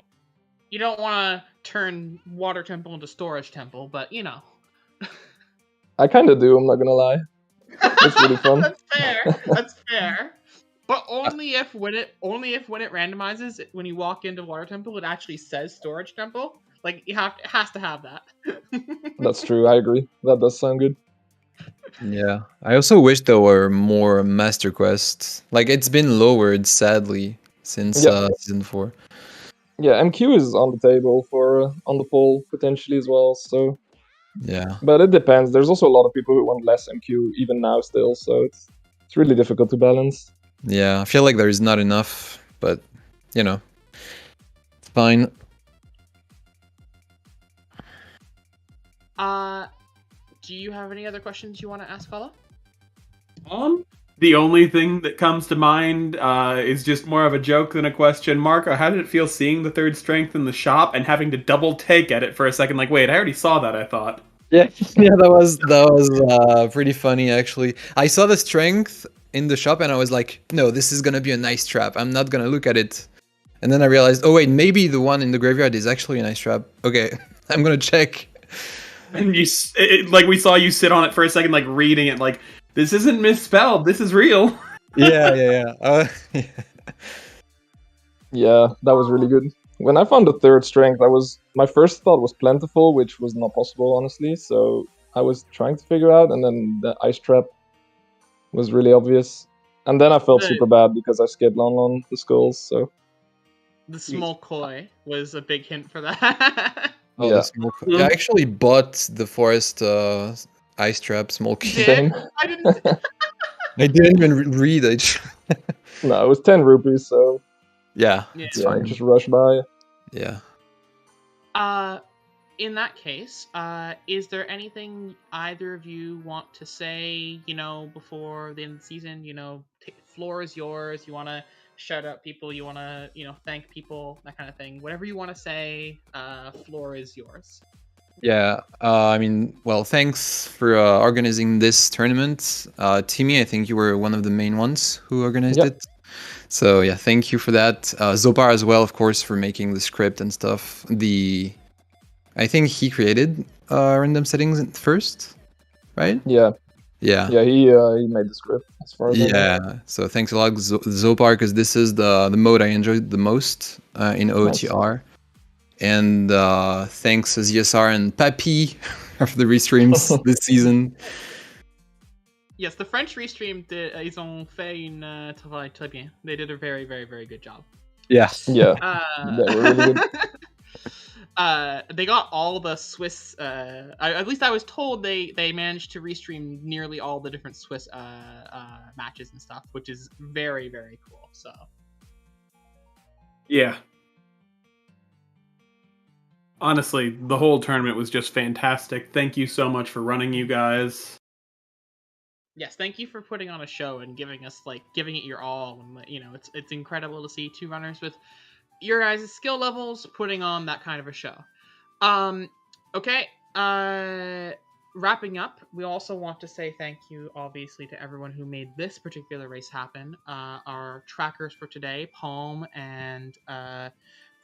You don't want to turn Water Temple into Storage Temple, but I kind of do, I'm not gonna lie. It's really fun. That's fair. That's fair. But only if when it randomizes, when you walk into Water Temple, it actually says Storage Temple. Like it has to have that. That's true. I agree. That does sound good. Yeah. I also wish there were more Master Quests. Like it's been lowered, sadly, since season 4. Yeah, MQ is on the table for on the poll potentially as well. So yeah. But it depends. There's also a lot of people who want less MQ even now still. So it's really difficult to balance. Yeah, I feel like there is not enough, but it's fine. Do you have any other questions you want to ask, Fala? The only thing that comes to mind is just more of a joke than a question. Marco, how did it feel seeing the third strength in the shop and having to double take at it for a second? Like, wait, I already saw that, I thought. Yeah, that was pretty funny actually. I saw the strength in the shop and I was like, no, this is gonna be a nice trap. I'm not gonna look at it. And then I realized, oh wait, maybe the one in the graveyard is actually a nice trap. Okay, I'm gonna check. And we saw you sit on it for a second, like reading it, like this isn't misspelled. This is real. Yeah. Yeah, that was really good. When I found the third strength, my first thought was Plentiful, which was not possible, honestly. So I was trying to figure out, and then the Ice Trap was really obvious. And then I felt super bad because I skipped on the skulls. So the small koi was a big hint for that. Oh, yeah. I actually bought the forest Ice Trap small key. Same. I didn't even read it. No, it was 10 rupees, so yeah, it's fine. Just rush by. Yeah. In that case, is there anything either of you want to say, before the end of the season? Floor is yours. You want to shout out people, you want to, thank people, that kind of thing. Whatever you want to say, floor is yours. Yeah, thanks for organizing this tournament. Timmy, I think you were one of the main ones who organized it. So yeah, thank you for that. Zopar as well, of course, for making the script and stuff. I think he created random settings first, right? Yeah. Yeah. Yeah, he made the script as far as I know. So thanks a lot, Zopar, because this is the mode I enjoyed the most in OoTR. And thanks ZSR and Papi for the restreams this season. Yes, the French restream, ils ont fait un travail très bien. They did a very, very, very good job. Yeah. Yeah. They were really good. They got all the Swiss. At least I was told they managed to restream nearly all the different Swiss matches and stuff, which is very, very cool. So. Yeah. Honestly, the whole tournament was just fantastic. Thank you so much for running, you guys. Yes, thank you for putting on a show and giving it your all. And it's incredible to see two runners with your guys' skill levels putting on that kind of a show. Okay. Wrapping up, we also want to say thank you, obviously, to everyone who made this particular race happen. Our trackers for today, Palm and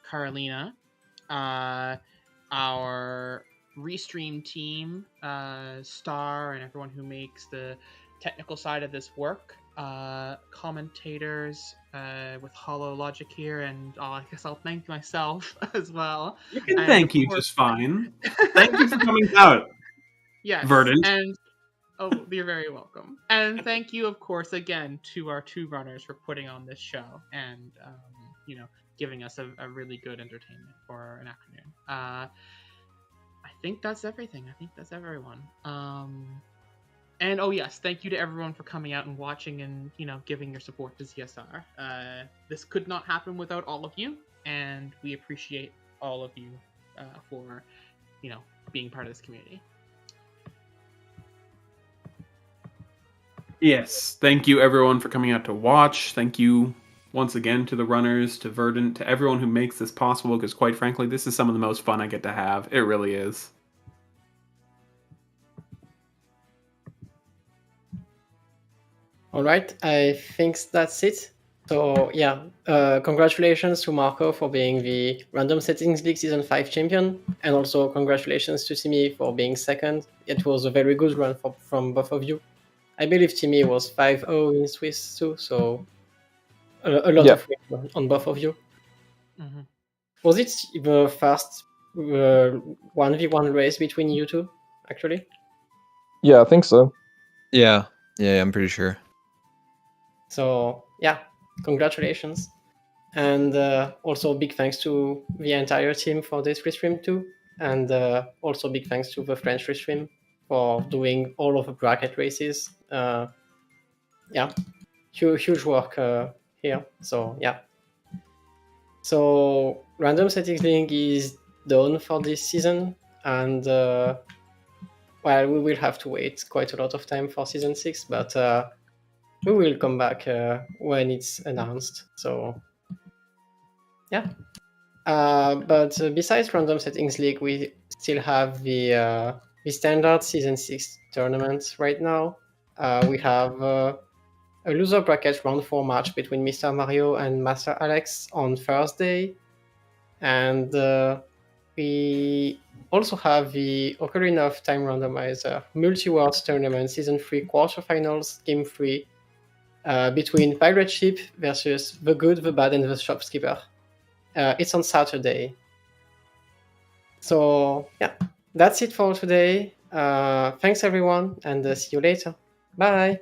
Carolina. Our restream team, Star, and everyone who makes the technical side of this work. Commentators with Hollow Logic here, and I guess I'll thank myself as well. You can And thank of you course- just fine. Thank you for coming out. Yes, Verdant. and you're very welcome. And thank you, of course, again to our two runners for putting on this show and giving us a really good entertainment for an afternoon. I think that's everything. I think that's everyone. And yes, thank you to everyone for coming out and watching and giving your support to ZSR. This could not happen without all of you, and we appreciate all of you for being part of this community. Yes, thank you everyone for coming out to watch. Thank you once again to the runners, to Verdant, to everyone who makes this possible, because quite frankly, this is some of the most fun I get to have. It really is. All right, I think that's it. So yeah, congratulations to Marco for being the Random Settings League Season 5 champion, and also congratulations to Timmy for being second. It was a very good run from both of you. I believe Timmy was 5-0 in Swiss too, so a lot of wins on both of you. Mm-hmm. Was it the first 1v1 race between you two, actually? Yeah, I think so. Yeah, I'm pretty sure. So yeah, congratulations. And also big thanks to the entire team for this restream too. And also big thanks to the French restream for doing all of the bracket races. Yeah, huge work here. So yeah. So Random Settings League is done for this season. And well, we will have to wait quite a lot of time for season 6, but we will come back when it's announced. So yeah. But besides Random Settings League, we still have the standard season 6 tournament right now. We have a loser bracket round 4 match between Mr. Mario and Master Alex on Thursday. And we also have the Ocarina of Time Randomizer Multi-Worlds Tournament Season 3 quarterfinals, Game 3, between Pirate Ship versus The Good, The Bad, and The Shopkeeper. It's on Saturday. So yeah, that's it for today. Thanks everyone, and see you later. Bye.